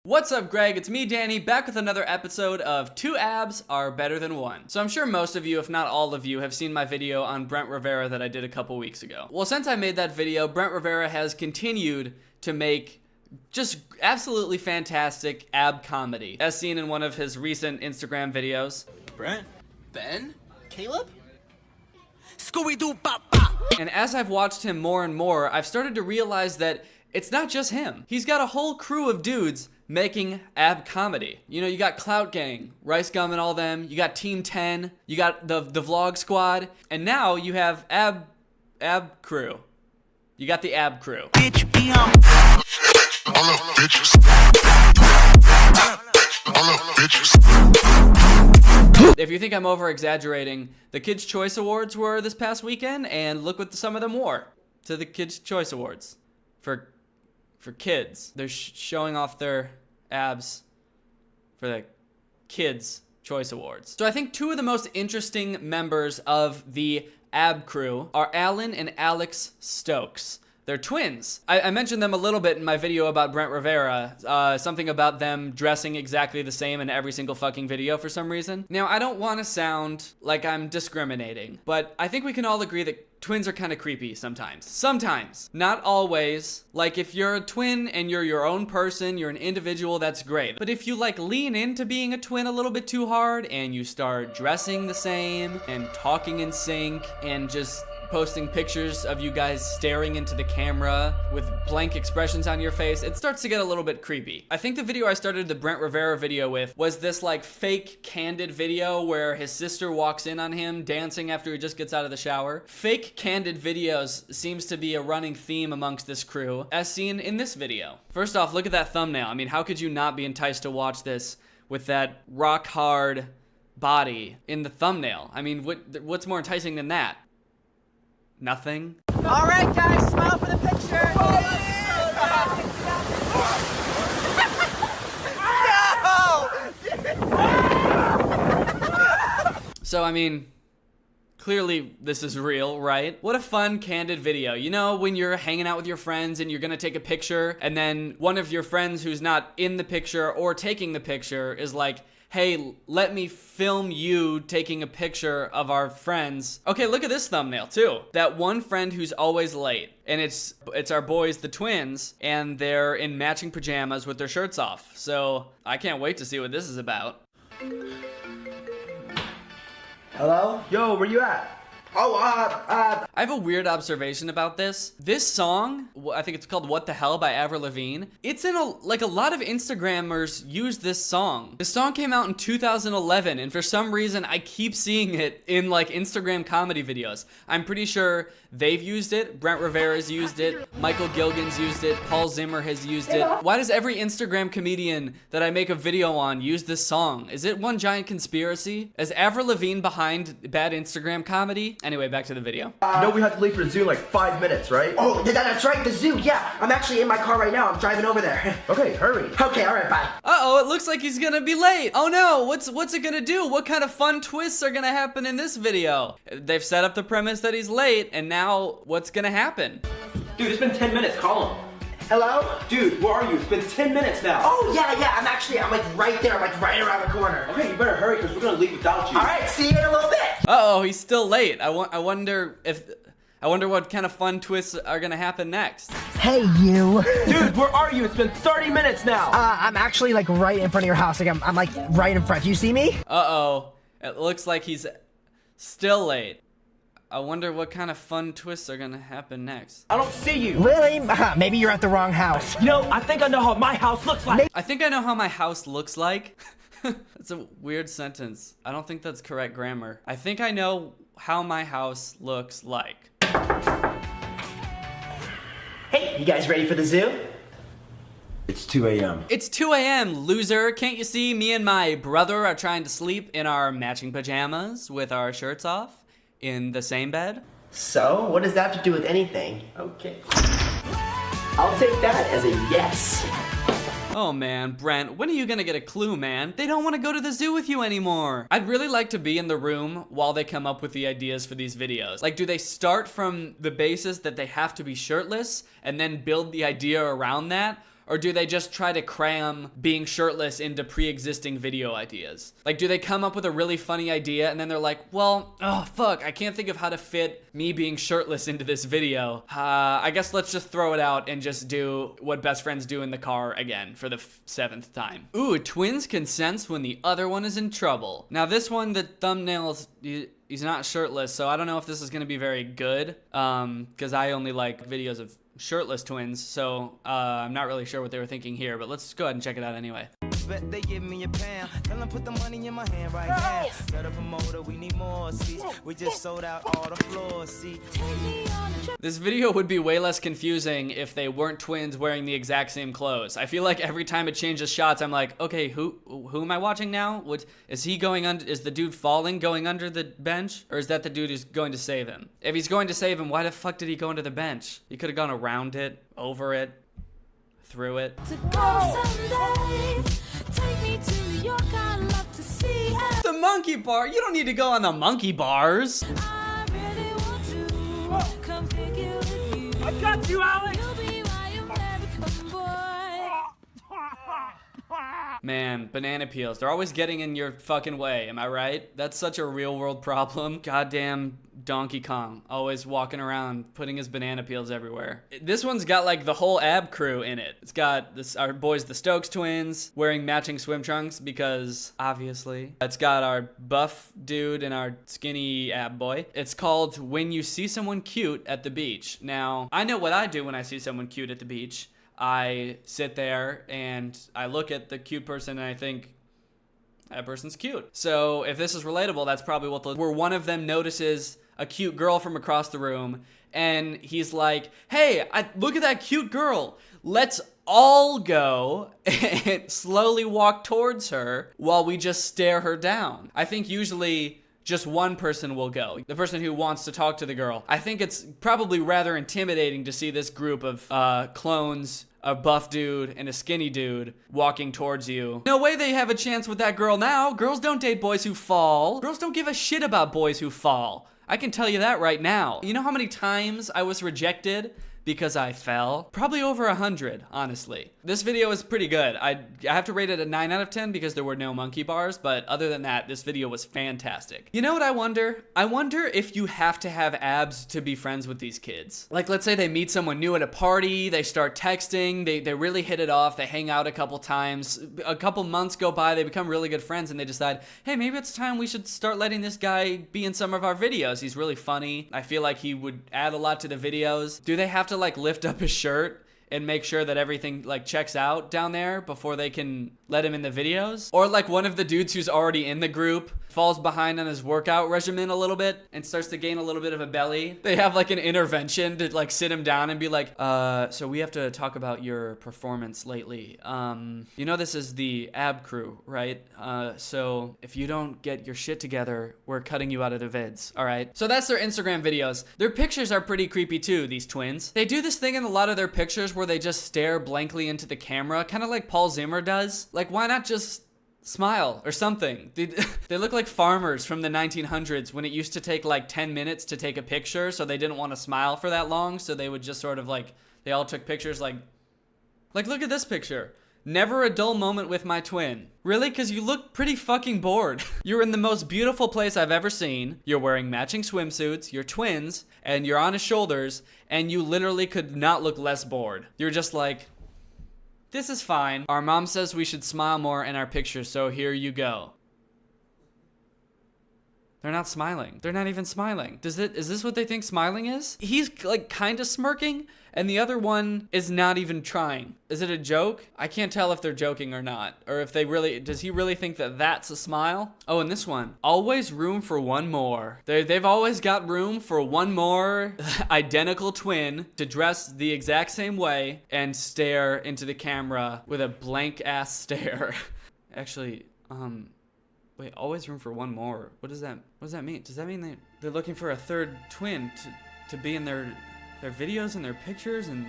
What's up, Greg? It's me, Danny, back with another episode of Two Abs Are Better Than One. So I'm sure most of you, if not all of you, have seen my video on Brent Rivera that I did a couple weeks ago. Well, since I made that video, Brent Rivera has continued to make just absolutely fantastic ab comedy, as seen in one of his recent Instagram videos. Brent? Ben? Caleb? Scooby-Doo Papa! And as I've watched him more and more, I've started to realize that it's not just him. He's got a whole crew of dudes making ab comedy. You know, you got Clout Gang, Rice Gum and all them, you got Team 10, you got the Vlog Squad, and now you have ab crew. You got the ab crew. Bitch, be on. All up, bitches. All up, bitches. If you think I'm over exaggerating, the Kids' Choice Awards were this past weekend, and look what some of them wore to the Kids' Choice Awards for kids. They're showing off their abs for the Kids' Choice Awards. So I think two of the most interesting members of the ab crew are Alan and Alex Stokes. They're twins. I mentioned them a little bit in my video about Brent Rivera, something about them dressing exactly the same in every single fucking video for some reason. Now, I don't want to sound like I'm discriminating, but I think we can all agree that twins are kind of creepy sometimes. Sometimes. Not always. Like, if you're a twin and you're your own person, you're an individual, that's great. But if you, like, lean into being a twin a little bit too hard and you start dressing the same and talking in sync and just posting pictures of you guys staring into the camera with blank expressions on your face, it starts to get a little bit creepy. I think the video I started the Brent Rivera video with was this like fake candid video where his sister walks in on him dancing after he just gets out of the shower. Fake candid videos seems to be a running theme amongst this crew, as seen in this video. First off, look at that thumbnail. I mean, how could you not be enticed to watch this with that rock hard body in the thumbnail? I mean, what's more enticing than that? Nothing. All right, guys, smile for the picture. No! So, I mean, clearly this is real, right? What a fun, candid video. You know, when you're hanging out with your friends and you're gonna take a picture, and then one of your friends who's not in the picture or taking the picture is like, hey, let me film you taking a picture of our friends. Okay, look at this thumbnail too. That one friend who's always late. And it's our boys, the twins, and they're in matching pajamas with their shirts off. So I can't wait to see what this is about. Hello? Yo, where you at? Oh, I have a weird observation about this. This song, I think it's called What the Hell by Avril Lavigne. It's in a lot of Instagrammers use this song. This song came out in 2011, and for some reason, I keep seeing it in like Instagram comedy videos. I'm pretty sure they've used it, Brent Rivera's used it, Michael Gilgan's used it, Paul Zimmer has used it. Why does every Instagram comedian that I make a video on use this song? Is it one giant conspiracy? Is Avril Lavigne behind bad Instagram comedy? Anyway, back to the video. You know we have to leave for the zoo in like 5 minutes, right? Oh, that's right, the zoo, yeah. I'm actually in my car right now. I'm driving over there. Okay, hurry. Okay, all right, bye. Uh-oh, it looks like he's gonna be late. Oh no, what's it gonna do? What kind of fun twists are gonna happen in this video? They've set up the premise that he's late, and now what's gonna happen? Dude, it's been 10 minutes. Call him. Hello? Dude, where are you? It's been 10 minutes now. Oh, yeah, I'm like right there. I'm like right around the corner. Okay, you better hurry because we're gonna leave without you. All right, see you in a little bit. Uh-oh, he's still late. I wonder what kind of fun twists are gonna happen next. Hey, you. Dude, where are you? It's been 30 minutes now. I'm actually like right in front of your house. Like I'm like right in front. Do you see me? Uh-oh, it looks like he's still late. I wonder what kind of fun twists are gonna happen next. I don't see you. Really? Maybe you're at the wrong house. You know, I think I know how my house looks like. I think I know how my house looks like. That's a weird sentence. I don't think that's correct grammar. I think I know how my house looks like. Hey, you guys ready for the zoo? It's 2 a.m. It's 2 a.m., loser. Can't you see me and my brother are trying to sleep in our matching pajamas with our shirts off in the same bed? So, what does that have to do with anything? Okay. I'll take that as a yes. Oh man, Brent, when are you gonna get a clue, man? They don't want to go to the zoo with you anymore. I'd really like to be in the room while they come up with the ideas for these videos. Like, do they start from the basis that they have to be shirtless and then build the idea around that? Or do they just try to cram being shirtless into pre-existing video ideas? Like, do they come up with a really funny idea and then they're like, well, oh fuck, I can't think of how to fit me being shirtless into this video. I guess let's just throw it out and just do what best friends do in the car again for the 7th time. Ooh, twins can sense when the other one is in trouble. Now this one, the thumbnails, he's not shirtless, so I don't know if this is gonna be very good, because I only like videos of shirtless twins, so I'm not really sure what they were thinking here, but let's go ahead and check it out anyway. Bet they give me a pound. Tell them put the money in my hand right now. Better promoter, we need more seats. We just sold out all the floors, see. This video would be way less confusing if they weren't twins wearing the exact same clothes. I feel like every time it changes shots, I'm like, okay, who am I watching now? What is he going under? Is the dude falling, going under the bench, or is that the dude who's going to save him? If he's going to save him, why the fuck did he go under the bench? He could have gone around it, over it, through it. The monkey bar? You don't need to go on the monkey bars. I got you, Alex! Man, banana peels. They're always getting in your fucking way, am I right? That's such a real world problem. Goddamn Donkey Kong. Always walking around, putting his banana peels everywhere. This one's got like the whole ab crew in it. It's got our boys, the Stokes twins, wearing matching swim trunks because, obviously. It's got our buff dude and our skinny ab boy. It's called When You See Someone Cute at the Beach. Now, I know what I do when I see someone cute at the beach. I sit there and I look at the cute person and I think, that person's cute. So if this is relatable, that's probably what where one of them notices a cute girl from across the room and he's like, hey, look at that cute girl. Let's all go and slowly walk towards her while we just stare her down. I think usually just one person will go, the person who wants to talk to the girl. I think it's probably rather intimidating to see this group of clones, a buff dude and a skinny dude walking towards you. No way they have a chance with that girl now. Girls don't date boys who fall. Girls don't give a shit about boys who fall. I can tell you that right now. You know how many times I was rejected because I fell? Probably over 100, honestly. This video is pretty good. I have to rate it a 9 out of 10 because there were no monkey bars, but other than that, this video was fantastic. You know what I wonder? I wonder if you have to have abs to be friends with these kids. Like, let's say they meet someone new at a party, they start texting, they really hit it off, they hang out a couple times, a couple months go by, they become really good friends, and they decide, hey, maybe it's time we should start letting this guy be in some of our videos. He's really funny. I feel like he would add a lot to the videos. Do they have to like lift up his shirt and make sure that everything like checks out down there before they can let him in the videos? Or like one of the dudes who's already in the group falls behind on his workout regimen a little bit and starts to gain a little bit of a belly. They have like an intervention to like sit him down and be like, so we have to talk about your performance lately. You know this is the ab crew, right? So if you don't get your shit together, we're cutting you out of the vids, all right? So that's their Instagram videos. Their pictures are pretty creepy too, these twins. They do this thing in a lot of their pictures where they just stare blankly into the camera, kind of like Paul Zimmer does. Like, why not just smile or something? They look like farmers from the 1900s when it used to take like 10 minutes to take a picture, so they didn't want to smile for that long, so they would just sort of like, they all took pictures like look at this picture. Never a dull moment with my twin. Really? Because you look pretty fucking bored. You're in the most beautiful place I've ever seen. You're wearing matching swimsuits, you're twins, and you're on his shoulders, and you literally could not look less bored. You're just like, this is fine. Our mom says we should smile more in our pictures, so here you go. They're not smiling. They're not even smiling. Is this what they think smiling is? He's like kind of smirking, and the other one is not even trying. Is it a joke? I can't tell if they're joking or not, or if they really, does he really think that that's a smile? Oh, and this one, always room for one more. They've always got room for one more identical twin to dress the exact same way and stare into the camera with a blank ass stare. Actually, wait, always room for one more. What does that mean? Does that mean they're looking for a third twin to be in their videos and their pictures and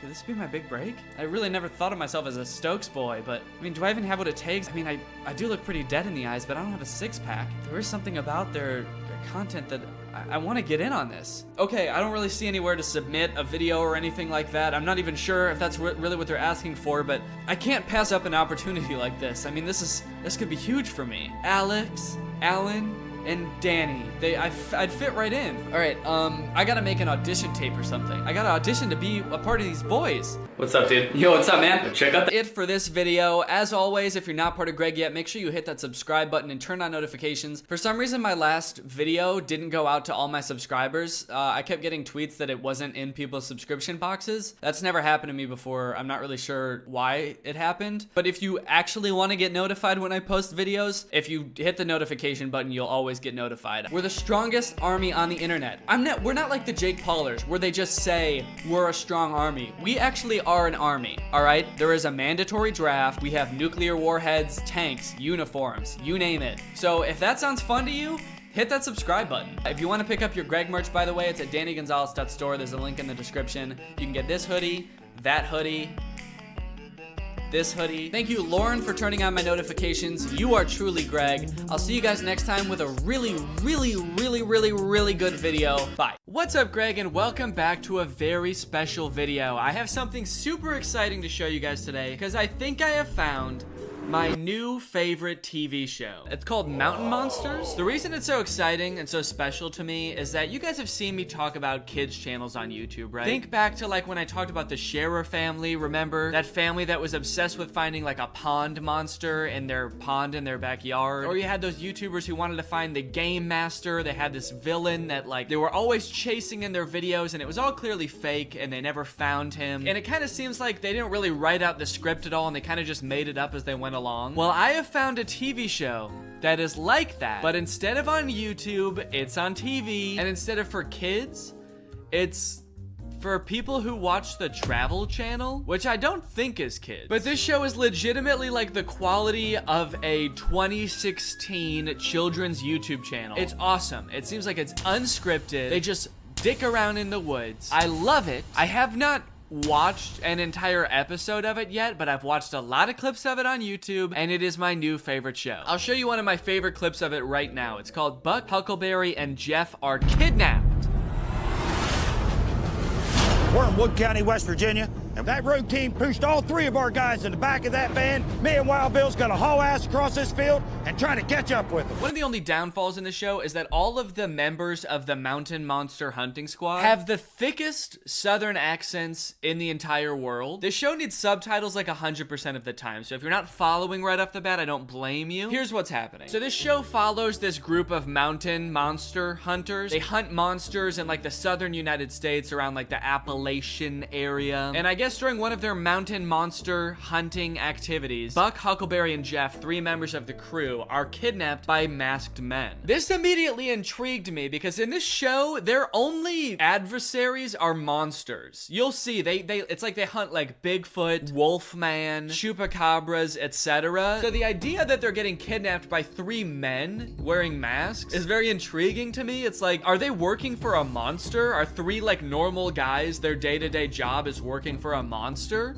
could this be my big break? I really never thought of myself as a Stokes boy, but I mean, do I even have what it takes? I mean, I do look pretty dead in the eyes, but I don't have a six-pack. There is something about their content that I want to get in on this. Okay, I don't really see anywhere to submit a video or anything like that. I'm not even sure if that's really what they're asking for, but I can't pass up an opportunity like this. I mean, this could be huge for me. Alex, Alan, and Danny. I'd fit right in. All right, I gotta make an audition tape or something. I gotta audition to be a part of these boys. What's up, dude? Yo, what's up, man? Check out the It for this video. As always, if you're not part of Greg yet, make sure you hit that subscribe button and turn on notifications. For some reason, my last video didn't go out to all my subscribers. I kept getting tweets that it wasn't in people's subscription boxes. That's never happened to me before. I'm not really sure why it happened. But if you actually want to get notified when I post videos, if you hit the notification button, you'll always get notified. We're the strongest army on the internet. We're not like the Jake Paulers, where they just say we're a strong army. We actually are an army, all right? There is a mandatory draft. We have nuclear warheads, tanks, uniforms, you name it. So if that sounds fun to you, hit that subscribe button. If you want to pick up your Greg merch, by the way, it's at DannyGonzalez.store. There's a link in the description. You can get this hoodie, that hoodie, this hoodie. Thank you, Lauren, for turning on my notifications. You are truly Greg. I'll see you guys next time with a really good video. Bye. What's up, Greg, and welcome back to a very special video. I have something super exciting to show you guys today because I think I have found my new favorite TV show. It's called Mountain Monsters. The reason it's so exciting and so special to me is that you guys have seen me talk about kids channels on YouTube, right? Think back to like when I talked about the Scherer family, remember? That family that was obsessed with finding like a pond monster in their pond in their backyard. Or you had those YouTubers who wanted to find the Game Master. They had this villain that like they were always chasing in their videos and it was all clearly fake and they never found him. And it kind of seems like they didn't really write out the script at all and they kind of just made it up as they went along. Well, I have found a TV show that is like that, but instead of on YouTube, it's on TV, and instead of for kids, it's for people who watch the Travel Channel, which I don't think is kids. But this show is legitimately like the quality of a 2016 children's YouTube channel. It's awesome. It seems like it's unscripted. They just dick around in the woods. I love it. I have not watched an entire episode of it yet, but I've watched a lot of clips of it on YouTube, and it is my new favorite show. I'll show you one of my favorite clips of it right now. It's called Buck, Huckleberry, and Jeff Are Kidnapped. We're in Wood County, West Virginia, and that road team pushed all three of our guys in the back of that van. Me and Wild Bill's gonna haul ass across this field and try to catch up with them. One of the only downfalls in the show is that all of the members of the Mountain Monster Hunting Squad have the thickest southern accents in the entire world. The show needs subtitles like 100% of the time, so if you're not following right off the bat, I don't blame you. Here's what's happening. So this show follows this group of mountain monster hunters. They hunt monsters in like the southern United States around like the Appalachian area. And I guess during one of their mountain monster hunting activities, Buck, Huckleberry, and Jeff, three members of the crew, are kidnapped by masked men. This immediately intrigued me because in this show, their only adversaries are monsters. You'll see, it's like they hunt like Bigfoot, Wolfman, Chupacabras, etc. So the idea that they're getting kidnapped by three men wearing masks is very intriguing to me. It's like, are they working for a monster? Are three like normal guys, their day-to-day job is working for a monster?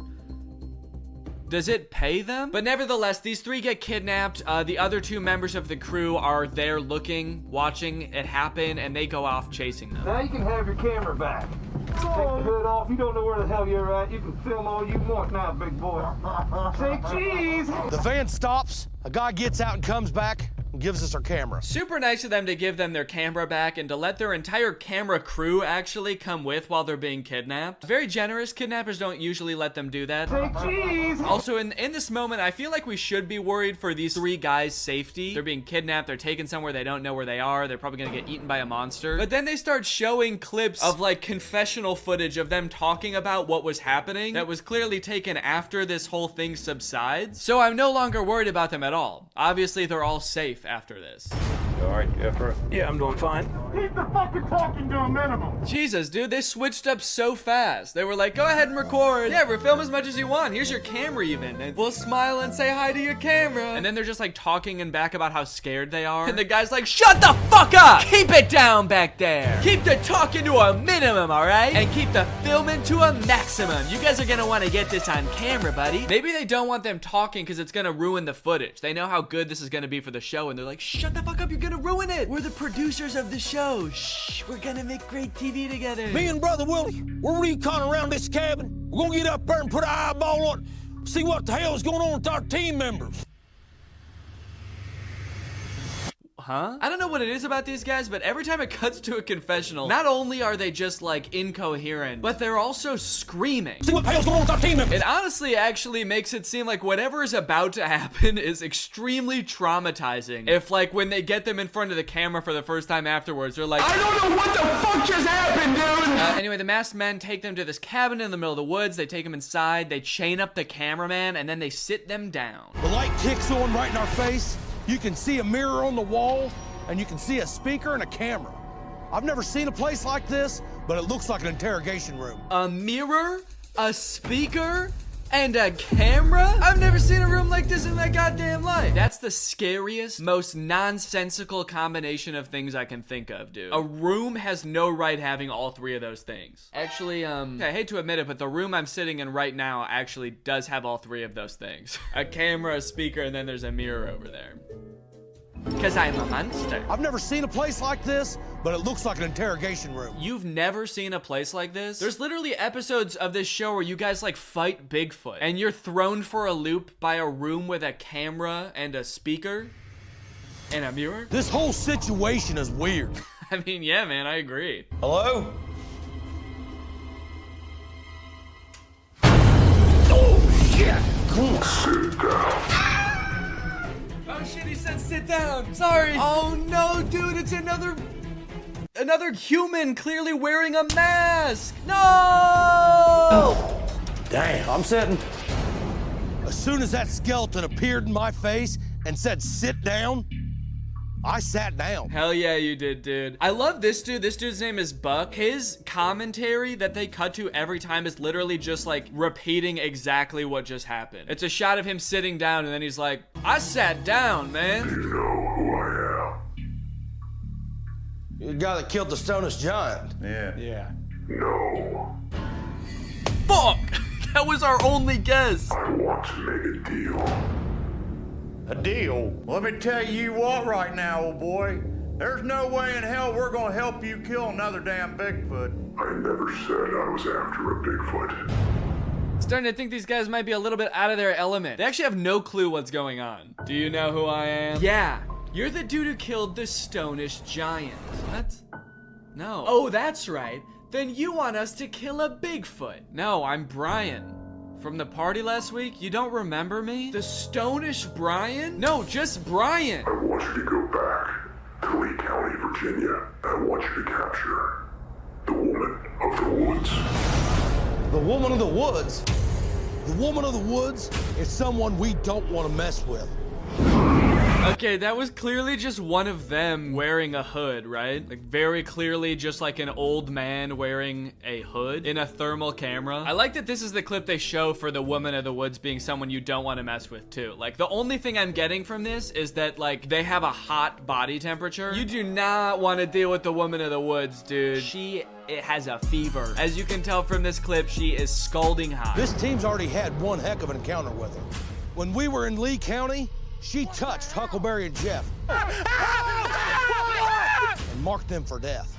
Does it pay them? But nevertheless, these three get kidnapped. The other two members of the crew are there looking, watching it happen, and they go off chasing them. Now you can have your camera back. Take the hood off. You don't know where the hell you're at. You can film all you want now, big boy. Say cheese. The van stops, a guy gets out and comes back and gives us our camera. Super nice of them to give them their camera back and to let their entire camera crew actually come with while they're being kidnapped. Very generous. Kidnappers don't usually let them do that. Say cheese. Also, in this moment, I feel like we should be worried for these three guys' safety. They're being kidnapped. They're taken somewhere. They don't know where they are. They're probably gonna get eaten by a monster. But then they start showing clips of like confessional footage of them talking about what was happening that was clearly taken after this whole thing subsides. So I'm no longer worried about them at all. Obviously, they're all safe after this. All right, Jeffrey. Yeah, I'm doing fine. Keep the fucking talking to a minimum. Jesus, dude, they switched up so fast. They were like, go ahead and record. Yeah, film as much as you want. Here's your camera even. And we'll smile and say hi to your camera. And then they're just like talking and back about how scared they are. And the guy's like, shut the fuck up. Keep it down back there. Keep the talking to a minimum, all right? And keep the filming to a maximum. You guys are gonna want to get this on camera, buddy. Maybe they don't want them talking because it's gonna ruin the footage. They know how good this is gonna be for the show and they're like, shut the fuck up, you're gonna gonna ruin it. We're the producers of the show. Shh, we're gonna make great TV together. Me and Brother Willie, we're recon around this cabin. We're gonna get up there and put an eyeball on it, see what the hell is going on with our team members. Huh? I don't know what it is about these guys, but every time it cuts to a confessional, not only are they just like incoherent, but they're also screaming. See what the hell's going on with our team members. It honestly actually makes it seem like whatever is about to happen is extremely traumatizing. If like when they get them in front of the camera for the first time afterwards, they're like, I don't know what the fuck just happened, dude! Anyway, the masked men take them to this cabin in the middle of the woods, they take them inside, they chain up the cameraman, and then they sit them down. The light kicks on right in our face. You can see a mirror on the wall, and you can see a speaker and a camera. I've never seen a place like this, but it looks like an interrogation room. A mirror, a speaker, and a camera? I've never seen a room like this in my goddamn life. That's the scariest, most nonsensical combination of things I can think of, dude. A room has no right having all three of those things. Actually, I hate to admit it, but the room I'm sitting in right now actually does have all three of those things. A camera, a speaker, and then there's a mirror over there. Because I'm a monster. I've never seen a place like this, but it looks like an interrogation room. You've never seen a place like this? There's literally episodes of this show where you guys like fight Bigfoot and you're thrown for a loop by a room with a camera and a speaker and a mirror. This whole situation is weird. I mean, yeah, man, I agree. Hello? Oh, shit. Come on. Sit down. Oh shit, he said sit down. Sorry. Oh no, dude, it's another human clearly wearing a mask. No! Damn, I'm sitting. As soon as that skeleton appeared in my face and said sit down, I sat down. Hell yeah, you did, dude. I love this dude. This dude's name is Buck. His commentary that they cut to every time is literally just like repeating exactly what just happened. It's a shot of him sitting down and then he's like, I sat down, man. You know who I You're the guy that killed the Stonish giant. am? No. Fuck! That was our only guess. I want to make a deal. A deal? Let me tell you what right now, old boy. There's no way in hell we're gonna help you kill another damn Bigfoot. I never said I was after a Bigfoot. Starting to think these guys might be a little bit out of their element. They actually have no clue what's going on. Do you know who I am? Yeah, you're the dude who killed the Stonish giant. What? No. Oh, that's right. Then you want us to kill a Bigfoot. No, I'm Brian. From the party last week? You don't remember me? The Stonish Brian? No, just Brian. I want you to go back to Lee County, Virginia. I want you to capture the woman of the woods. The woman of the woods? The woman of the woods is someone we don't want to mess with. Okay, that was clearly just one of them wearing a hood, right? Like very clearly just like an old man wearing a hood in a thermal camera. I like that this is the clip they show for the woman of the woods being someone you don't want to mess with too. Like the only thing I'm getting from this is that like they have a hot body temperature. You do not want to deal with the woman of the woods, dude. It has a fever. As you can tell from this clip, she is scalding hot. This team's already had one heck of an encounter with her. When we were in Lee County, she touched Huckleberry and Jeff and marked them for death.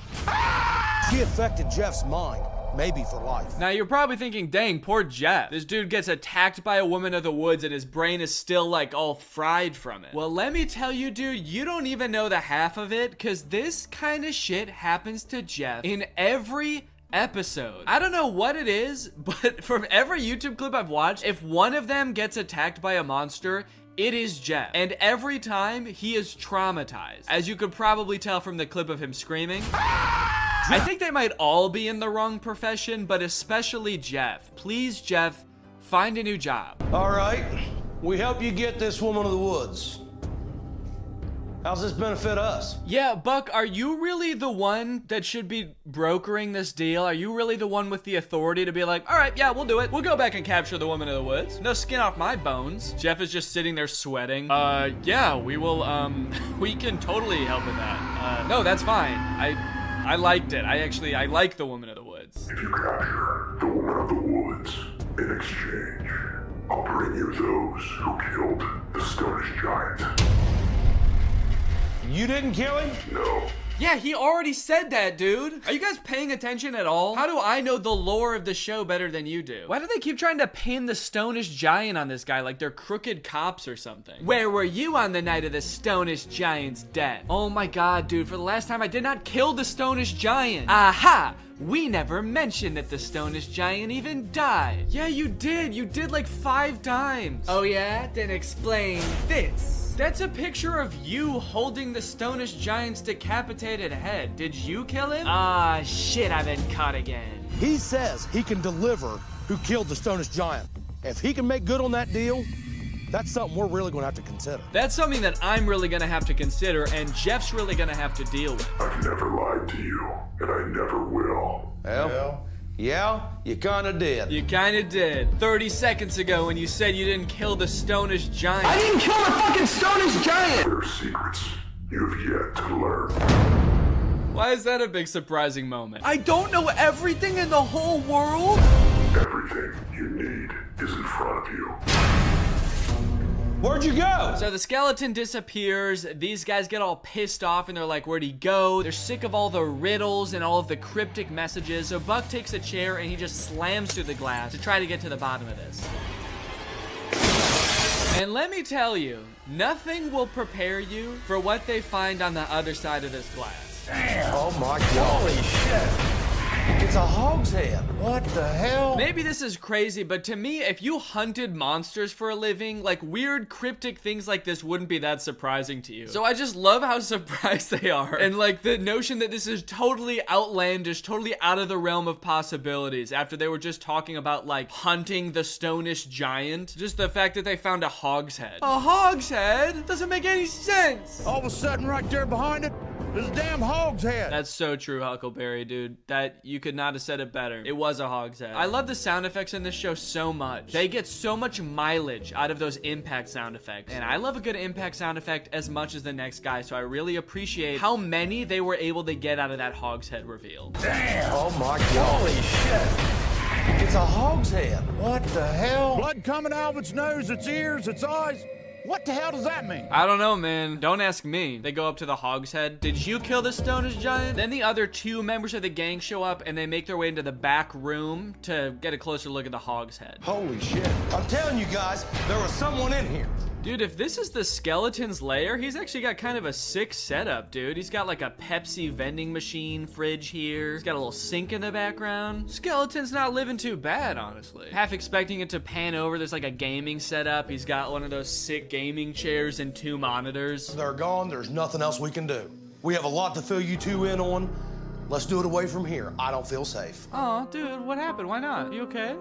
She affected Jeff's mind, maybe for life. Now you're probably thinking, dang, poor Jeff. This dude gets attacked by a woman of the woods and his brain is still like all fried from it. Well, let me tell you, dude, you don't even know the half of it, because this kind of shit happens to Jeff in every episode. I don't know what it is, but from every YouTube clip I've watched, if one of them gets attacked by a monster, it is Jeff. And every time, he is traumatized. As you could probably tell from the clip of him screaming. I think they might all be in the wrong profession, but especially Jeff. Please, Jeff, find a new job. All right, we help you get this woman of the woods. How's this benefit us? Yeah, Buck, are you really the one that should be brokering this deal? Are you really the one with the authority to be like, all right, yeah, we'll do it. We'll go back and capture the woman of the woods. No skin off my bones. Jeff is just sitting there sweating. Yeah, we will, we can totally help with that. No, that's fine. I liked it. I like the woman of the woods. If you capture the woman of the woods, in exchange, I'll bring you those who killed the Stonish giant. You didn't kill him? No. Yeah, he already said that, dude. Are you guys paying attention at all? How do I know the lore of the show better than you do? Why do they keep trying to pin the Stonish Giant on this guy like they're crooked cops or something? Where were you on the night of the Stonish Giant's death? Oh my god, dude, for the last time I did not kill the Stonish Giant. Aha! We never mentioned that the Stonish Giant even died. Yeah, you did. You did like 5 times. Oh yeah? Then explain this. That's a picture of you holding the Stonish Giant's decapitated head. Did you kill him? Ah, shit, I've been caught again. He says he can deliver who killed the Stonish Giant. If he can make good on that deal, that's something we're really gonna have to consider. That's something that I'm really gonna have to consider, and Jeff's really gonna have to deal with. I've never lied to you, and I never will. Well, yeah, you kinda did. You kinda did. 30 seconds ago when you said you didn't kill the Stonish Giant. I didn't kill the fucking Stonish Giant! There are secrets you have yet to learn. Why is that a big surprising moment? I don't know everything in the whole world? Everything you need is in front of you. Where'd you go? So the skeleton disappears, these guys get all pissed off and they're like, where'd he go? They're sick of all the riddles and all of the cryptic messages, so Buck takes a chair and he just slams through the glass to try to get to the bottom of this. And let me tell you, nothing will prepare you for what they find on the other side of this glass. Damn. Oh my God. Holy shit. It's a hog's head. What the hell? Maybe this is crazy, but to me, if you hunted monsters for a living, like weird cryptic things like this wouldn't be that surprising to you. So I just love how surprised they are. And like the notion that this is totally outlandish, totally out of the realm of possibilities after they were just talking about like hunting the Stonish Giant. Just the fact that they found a hog's head. A hog's head? Doesn't make any sense. All of a sudden, right there behind it, there's a damn hog's head. That's so true, Huckleberry, dude. That you could not have said it better. It was a hog's head. I love the sound effects in this show so much. They get so much mileage out of those impact sound effects. And I love a good impact sound effect as much as the next guy, so I really appreciate how many they were able to get out of that hog's head reveal. Damn. Oh my God. Holy shit. It's a hog's head. What the hell? Blood coming out of its nose, its ears, its eyes. What the hell does that mean? I don't know, man. Don't ask me. They go up to the hog's head. Did you kill the Stonish Giant? Then the other 2 members of the gang show up and they make their way into the back room to get a closer look at the hog's head. Holy shit. I'm telling you guys, there was someone in here. Dude, if this is the skeleton's lair, he's actually got kind of a sick setup, dude. He's got like a Pepsi vending machine fridge here. He's got a little sink in the background. Skeleton's not living too bad, honestly. Half expecting it to pan over, there's like a gaming setup. He's got one of those sick gaming chairs and 2 monitors. They're gone, there's nothing else we can do. We have a lot to fill you 2 in on. Let's do it away from here. I don't feel safe. Oh, dude, what happened? Why not? You okay?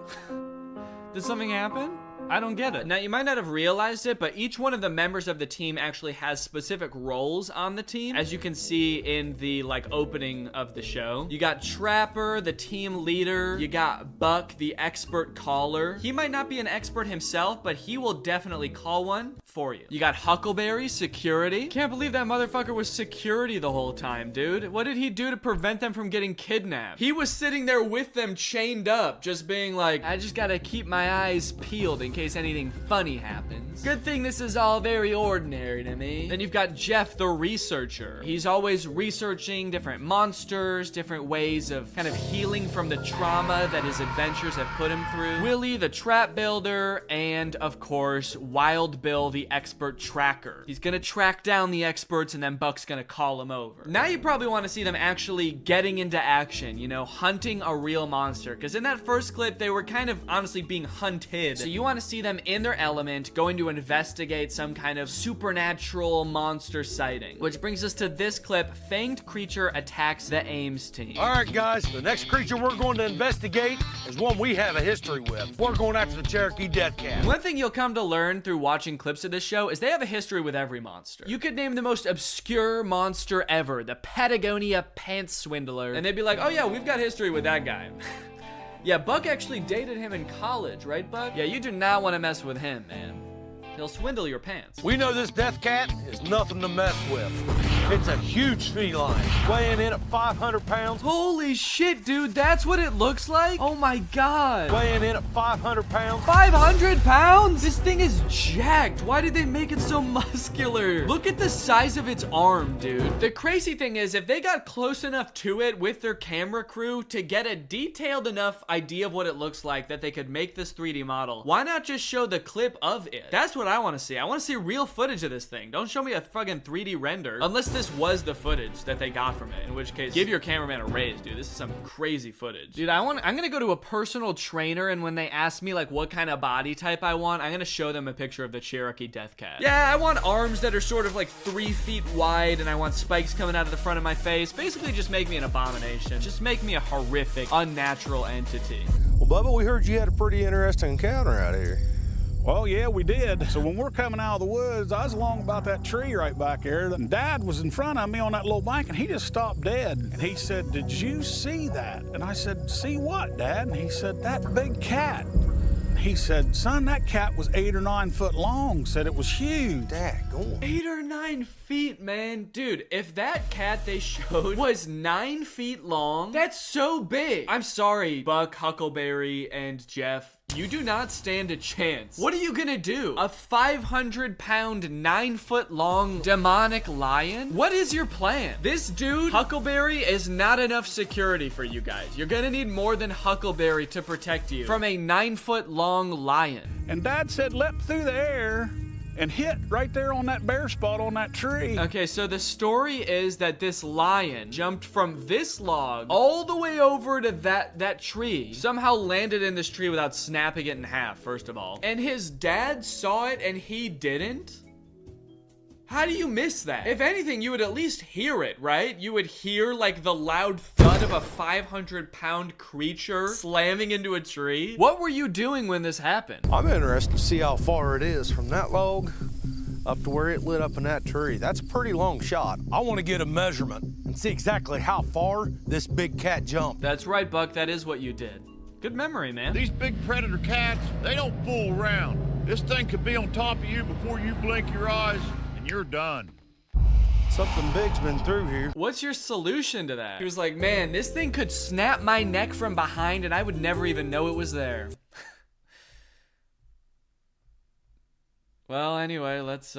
Did something happen? I don't get it. Now, you might not have realized it, but each one of the members of the team actually has specific roles on the team, as you can see in the, like, opening of the show. You got Trapper, the team leader. You got Buck, the expert caller. He might not be an expert himself, but he will definitely call one for you. You got Huckleberry, security. Can't believe that motherfucker was security the whole time, dude. What did he do to prevent them from getting kidnapped? He was sitting there with them chained up, just being like, I just gotta keep my eyes peeled in case anything funny happens. Good thing this is all very ordinary to me. Then you've got Jeff, the researcher. He's always researching different monsters, different ways of kind of healing from the trauma that his adventures have put him through. Willie, the trap builder, and of course, Wild Bill, the expert tracker. He's gonna track down the experts and then Buck's gonna call him over. Now you probably want to see them actually getting into action, you know, hunting a real monster. Because in that first clip, they were kind of honestly being hunted. So you want to see them in their element, going to investigate some kind of supernatural monster sighting. Which brings us to this clip, Fanged Creature attacks the Ames team. All right, guys, the next creature we're going to investigate is one we have a history with. We're going after the Cherokee Death Cat. One thing you'll come to learn through watching clips of this show is they have a history with every monster. You could name the most obscure monster ever, the Patagonia Pants Swindler, and they'd be like, oh yeah, we've got history with that guy. Yeah, Buck actually dated him in college, right, Buck? Yeah, you do not want to mess with him, man. He'll swindle your pants. We know this Death Cat is nothing to mess with. It's a huge feline, weighing in at 500 pounds. Holy shit, dude, that's what it looks like? Oh my god. Weighing in at 500 pounds. 500 pounds? This thing is jacked. Why did they make it so muscular? Look at the size of its arm, dude. The crazy thing is, if they got close enough to it with their camera crew to get a detailed enough idea of what it looks like that they could make this 3D model, why not just show the clip of it? That's what I want to see. I want to see real footage of this thing. Don't show me a fucking 3D render. Unless this was the footage that they got from it, in which case, give your cameraman a raise, dude. This is some crazy footage. Dude, I'm gonna go to a personal trainer, and when they ask me like what kind of body type I want, I'm gonna show them a picture of the Cherokee Death Cat. Yeah, I want arms that are sort of like 3 feet wide, and I want spikes coming out of the front of my face. Basically, just make me an abomination. Just make me a horrific, unnatural entity. Well, Bubba, we heard you had a pretty interesting encounter out here. Well, yeah, we did. So when we're coming out of the woods, I was along about that tree right back there, and Dad was in front of me on that little bank, and he just stopped dead. And he said, "Did you see that?" And I said, "See what, Dad?" And he said, "That big cat." And he said, "Son, that cat was 8 or 9 foot long." Said it was huge. Dad, go on. 8 or 9 feet, man. Dude, if that cat they showed was 9 feet long, that's so big. I'm sorry, Buck, Huckleberry, and Jeff. You do not stand a chance. What are you gonna do? A 500-pound, 9-foot-long demonic lion? What is your plan? This dude, Huckleberry, is not enough security for you guys. You're gonna need more than Huckleberry to protect you from a 9-foot-long lion. And Dad said leapt through the air and hit right there on that bare spot on that tree. Okay, so the story is that this lion jumped from this log all the way over to that tree, somehow landed in this tree without snapping it in half, first of all. And his dad saw it and he didn't? How do you miss that? If anything, you would at least hear it, right? You would hear like the loud thud of a 500-pound creature slamming into a tree. What were you doing when this happened? I'm interested to see how far it is from that log up to where it lit up in that tree. That's a pretty long shot. I want to get a measurement and see exactly how far this big cat jumped. That's right, Buck. That is what you did. Good memory, man. These big predator cats, they don't fool around. This thing could be on top of you before you blink your eyes, and you're done. Something big's been through here. What's your solution to that? He was like, man, this thing could snap my neck from behind and I would never even know it was there. Well, anyway, let's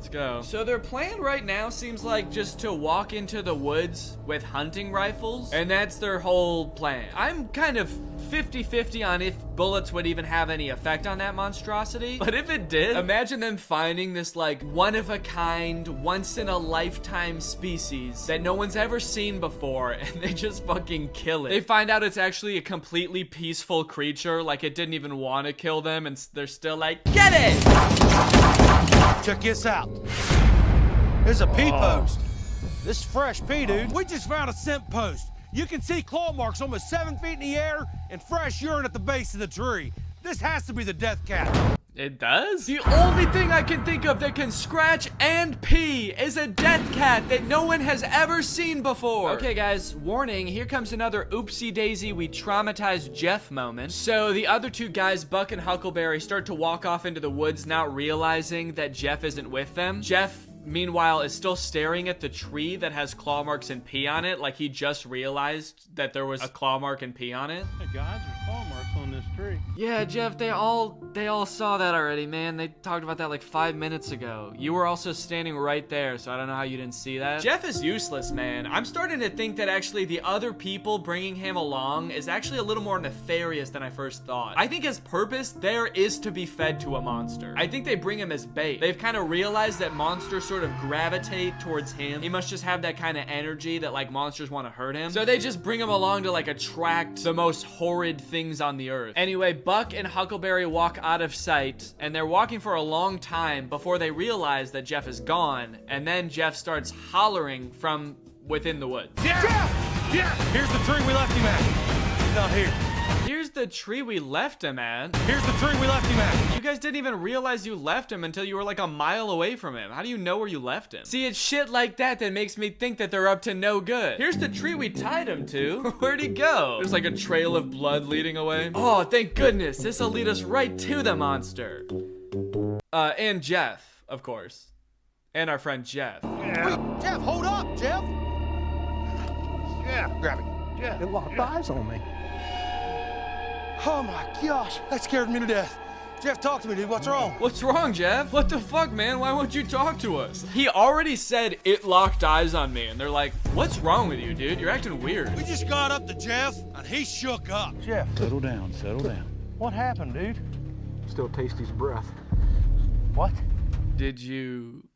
go. So their plan right now seems like just to walk into the woods with hunting rifles, and that's their whole plan. I'm kind of 50-50 on if bullets would even have any effect on that monstrosity, but if it did, imagine them finding this like one-of-a-kind, once-in-a-lifetime species that no one's ever seen before, and they just fucking kill it. They find out it's actually a completely peaceful creature, like it didn't even want to kill them, and they're still like, get it! Check this out. There's a pee post. This is fresh pee, dude. We just found a scent post. You can see claw marks almost 7 feet in the air and fresh urine at the base of the tree. This has to be the death cat. It does? The only thing I can think of that can scratch and pee is a death cat that no one has ever seen before. Okay, guys, warning, here comes another oopsie daisy, we traumatized Jeff moment. So the other two guys, Buck and Huckleberry, start to walk off into the woods, not realizing that Jeff isn't with them. Jeff, meanwhile, is still staring at the tree that has claw marks and pee on it, like he just realized that there was a claw mark and pee on it. Hey guys, there's claw marks on this tree. Yeah, Jeff, they all saw that already, man. They talked about that like 5 minutes ago. You were also standing right there, so I don't know how you didn't see that. Jeff is useless, man. I'm starting to think that actually the other people bringing him along is actually a little more nefarious than I first thought. I think his purpose there is to be fed to a monster. I think they bring him as bait. They've kind of realized that monsters sort of gravitate towards him. He must just have that kind of energy that like monsters want to hurt him. So they just bring him along to like attract the most horrid things on the earth. Anyway, Buck and Huckleberry walk out of sight, and they're walking for a long time before they realize that Jeff is gone, and then Jeff starts hollering from within the woods. Jeff! Jeff! Here's the tree we left him at. He's not here. Here's the tree we left him at. Here's the tree we left him at. You guys didn't even realize you left him until you were like a mile away from him. How do you know where you left him? See, it's shit like that that makes me think that they're up to no good. Here's the tree we tied him to. Where'd he go? There's like a trail of blood leading away. Oh, thank goodness. This'll lead us right to the monster. And Jeff, of course. And our friend Jeff. Wait, Jeff, hold up, Jeff. Jeff, Grab it. Jeff. It locked eyes on me. Oh my gosh, that scared me to death. Jeff, talk to me, dude. What's wrong? What's wrong, Jeff? What the fuck, man? Why won't you talk to us? He already said it locked eyes on me, and they're like, what's wrong with you, dude? You're acting weird. We just got up to Jeff, and he shook up. Jeff, settle down, settle down. What happened, dude? Still taste his breath. What? Did you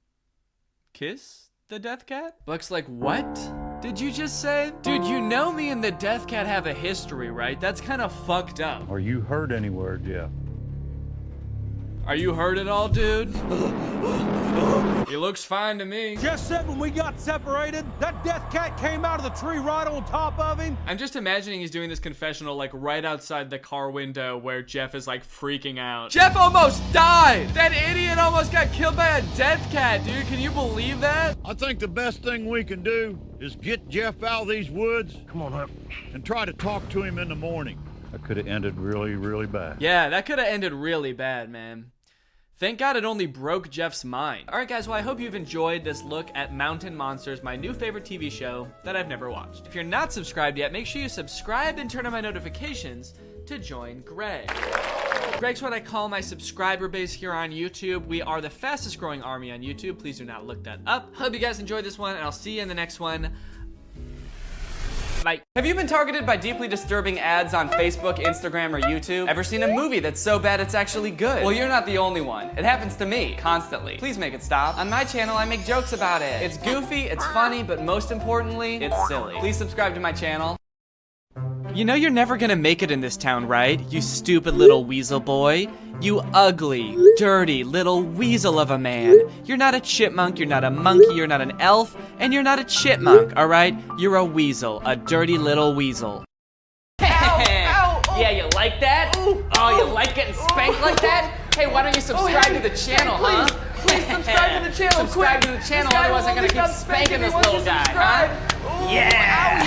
kiss the death cat? Buck's like, what did you just say? Dude, you know me and the death cat have a history, right? That's kind of fucked up. Are you hurt anywhere, Jeff? Are you hurt at all, dude? He looks fine to me. Jeff said when we got separated, that death cat came out of the tree right on top of him. I'm just imagining he's doing this confessional like right outside the car window where Jeff is like freaking out. Jeff almost died! That idiot almost got killed by a death cat, dude. Can you believe that? I think the best thing we can do is get Jeff out of these woods. Come on up. And try to talk to him in the morning. That could have ended really, really bad. Yeah, that could have ended really bad, man. Thank God it only broke Jeff's mind. All right, guys, well, I hope you've enjoyed this look at Mountain Monsters, my new favorite TV show that I've never watched. If you're not subscribed yet, make sure you subscribe and turn on my notifications to join Greg. Greg's what I call my subscriber base here on YouTube. We are the fastest growing army on YouTube. Please do not look that up. Hope you guys enjoyed this one, and I'll see you in the next one. Bye. Have you been targeted by deeply disturbing ads on Facebook, Instagram, or YouTube? Ever seen a movie that's so bad it's actually good? Well, you're not the only one. It happens to me, constantly. Please make it stop. On my channel, I make jokes about it. It's goofy, it's funny, but most importantly, it's silly. Please subscribe to my channel. You know you're never gonna make it in this town, right? You stupid little weasel boy. You ugly, dirty little weasel of a man. You're not a chipmunk, you're not a monkey, you're not an elf, and you're not a chipmunk, alright? You're a weasel, a dirty little weasel. Ow, ow, yeah, you like that? Oh, you like getting spanked like that? Hey, why don't you subscribe to the channel, huh? Please subscribe to the channel, subscribe to the channel, otherwise I'm gonna keep spanking this little guy, huh? Yeah!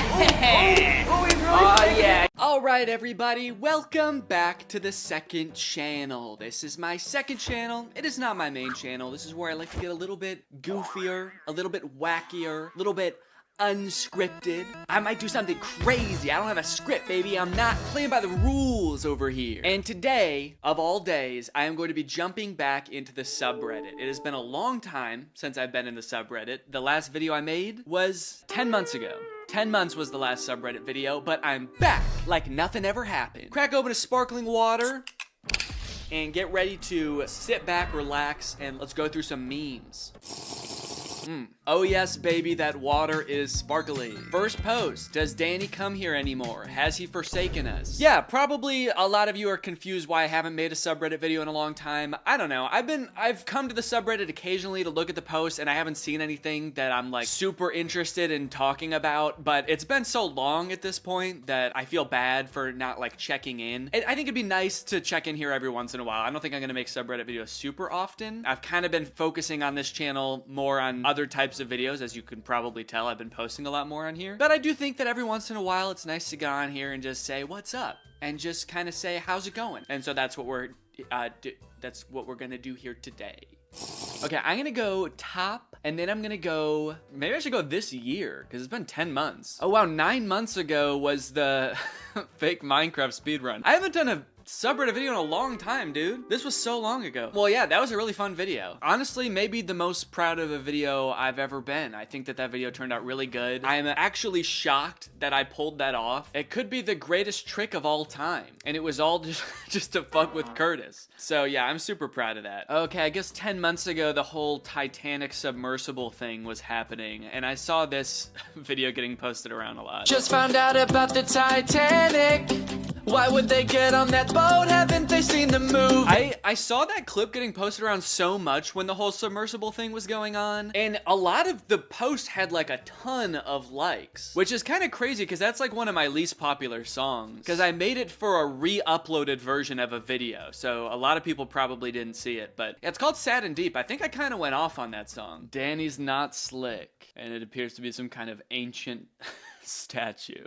Oh, yeah. Alright, everybody, welcome back to the second channel. This is my second channel. It is not my main channel. This is where I like to get a little bit goofier, a little bit wackier, a little bit unscripted. I might do something crazy. I don't have a script, baby. I'm not playing by the rules over here. And today, of all days, I am going to be jumping back into the subreddit. It has been a long time since I've been in the subreddit. The last video I made was 10 months ago. 10 months was the last subreddit video, but I'm back like nothing ever happened. Crack open a sparkling water and get ready to sit back, relax, and let's go through some memes. Oh yes, baby, that water is sparkling. First post, does Danny come here anymore? Has he forsaken us? Yeah, probably a lot of you are confused why I haven't made a subreddit video in a long time. I don't know. I've come to the subreddit occasionally to look at the posts, and I haven't seen anything that I'm like super interested in talking about, but it's been so long at this point that I feel bad for not like checking in. I think it'd be nice to check in here every once in a while. I don't think I'm gonna make subreddit videos super often. I've kind of been focusing on this channel more on other types of videos. As you can probably tell, I've been posting a lot more on here, but I do think that every once in a while it's nice to get on here and just say what's up and just kind of say how's it going. And so that's what we're gonna do here today. Okay, I'm gonna go top, and then I'm gonna go, maybe I should go this year, because it's been 10 months. Oh wow, 9 months ago was the fake Minecraft speedrun. I haven't done a subreddit video in a long time, dude. This was so long ago. Well, yeah, that was a really fun video. Honestly, maybe the most proud of a video I've ever been. I think that that video turned out really good. I'm actually shocked that I pulled that off. It could be the greatest trick of all time. And it was all just to fuck with Curtis. So yeah, I'm super proud of that. Okay, I guess 10 months ago, the whole Titanic submersible thing was happening. And I saw this video getting posted around a lot. Just found out about the Titanic. Why would they get on that boat? Haven't they seen the movie? I saw that clip getting posted around so much when the whole submersible thing was going on, and a lot of the posts had like a ton of likes, which is kind of crazy because that's like one of my least popular songs, because I made it for a re-uploaded version of a video, so a lot of people probably didn't see it, but it's called Sad and Deep. I think I kind of went off on that song. Danny's not slick, and it appears to be some kind of ancient statue.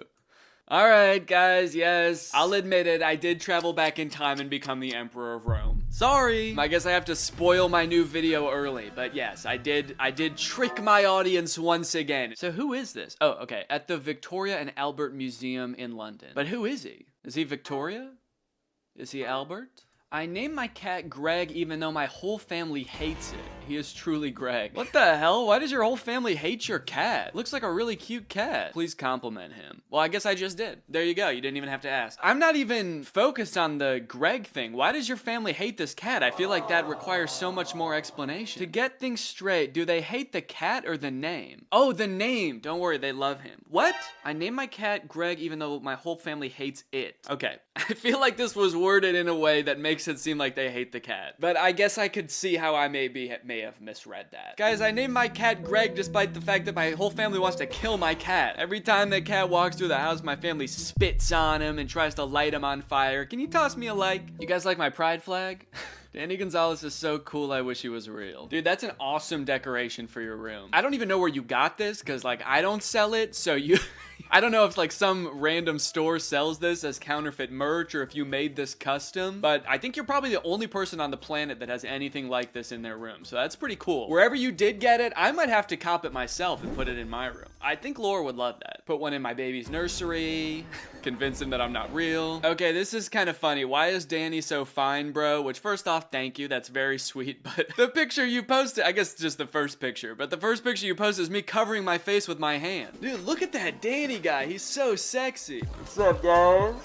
Alright guys, yes, I'll admit it, I did travel back in time and become the Emperor of Rome. Sorry. I guess I have to spoil my new video early, but yes, I did trick my audience once again. So who is this? Oh, okay, at the Victoria and Albert Museum in London. But who is he? Is he Victoria? Is he Albert? I named my cat Greg even though my whole family hates it. He is truly Greg. What the hell? Why does your whole family hate your cat? Looks like a really cute cat. Please compliment him. Well, I guess I just did. There you go. You didn't even have to ask. I'm not even focused on the Greg thing. Why does your family hate this cat? I feel like that requires so much more explanation. To get things straight, do they hate the cat or the name? Oh, the name. Don't worry, they love him. What? I named my cat Greg even though my whole family hates it. Okay. I feel like this was worded in a way that makes it seem like they hate the cat. But I guess I could see how I may have misread that. Guys, I named my cat Greg despite the fact that my whole family wants to kill my cat. Every time that cat walks through the house, my family spits on him and tries to light him on fire. Can you toss me a like? You guys like my pride flag? Danny Gonzalez is so cool, I wish he was real. Dude, that's an awesome decoration for your room. I don't even know where you got this, because, like, I don't sell it, so you... I don't know if, like, some random store sells this as counterfeit merch, or if you made this custom, but I think you're probably the only person on the planet that has anything like this in their room, so that's pretty cool. Wherever you did get it, I might have to cop it myself and put it in my room. I think Laura would love that. Put one in my baby's nursery, convince him that I'm not real. Okay, this is kind of funny. Why is Danny so fine, bro? Which, first off, thank you, that's very sweet, but the picture you posted, I guess just the first picture, but the first picture you posted is me covering my face with my hand. Dude, look at that Danny guy, he's so sexy. What's up, guys?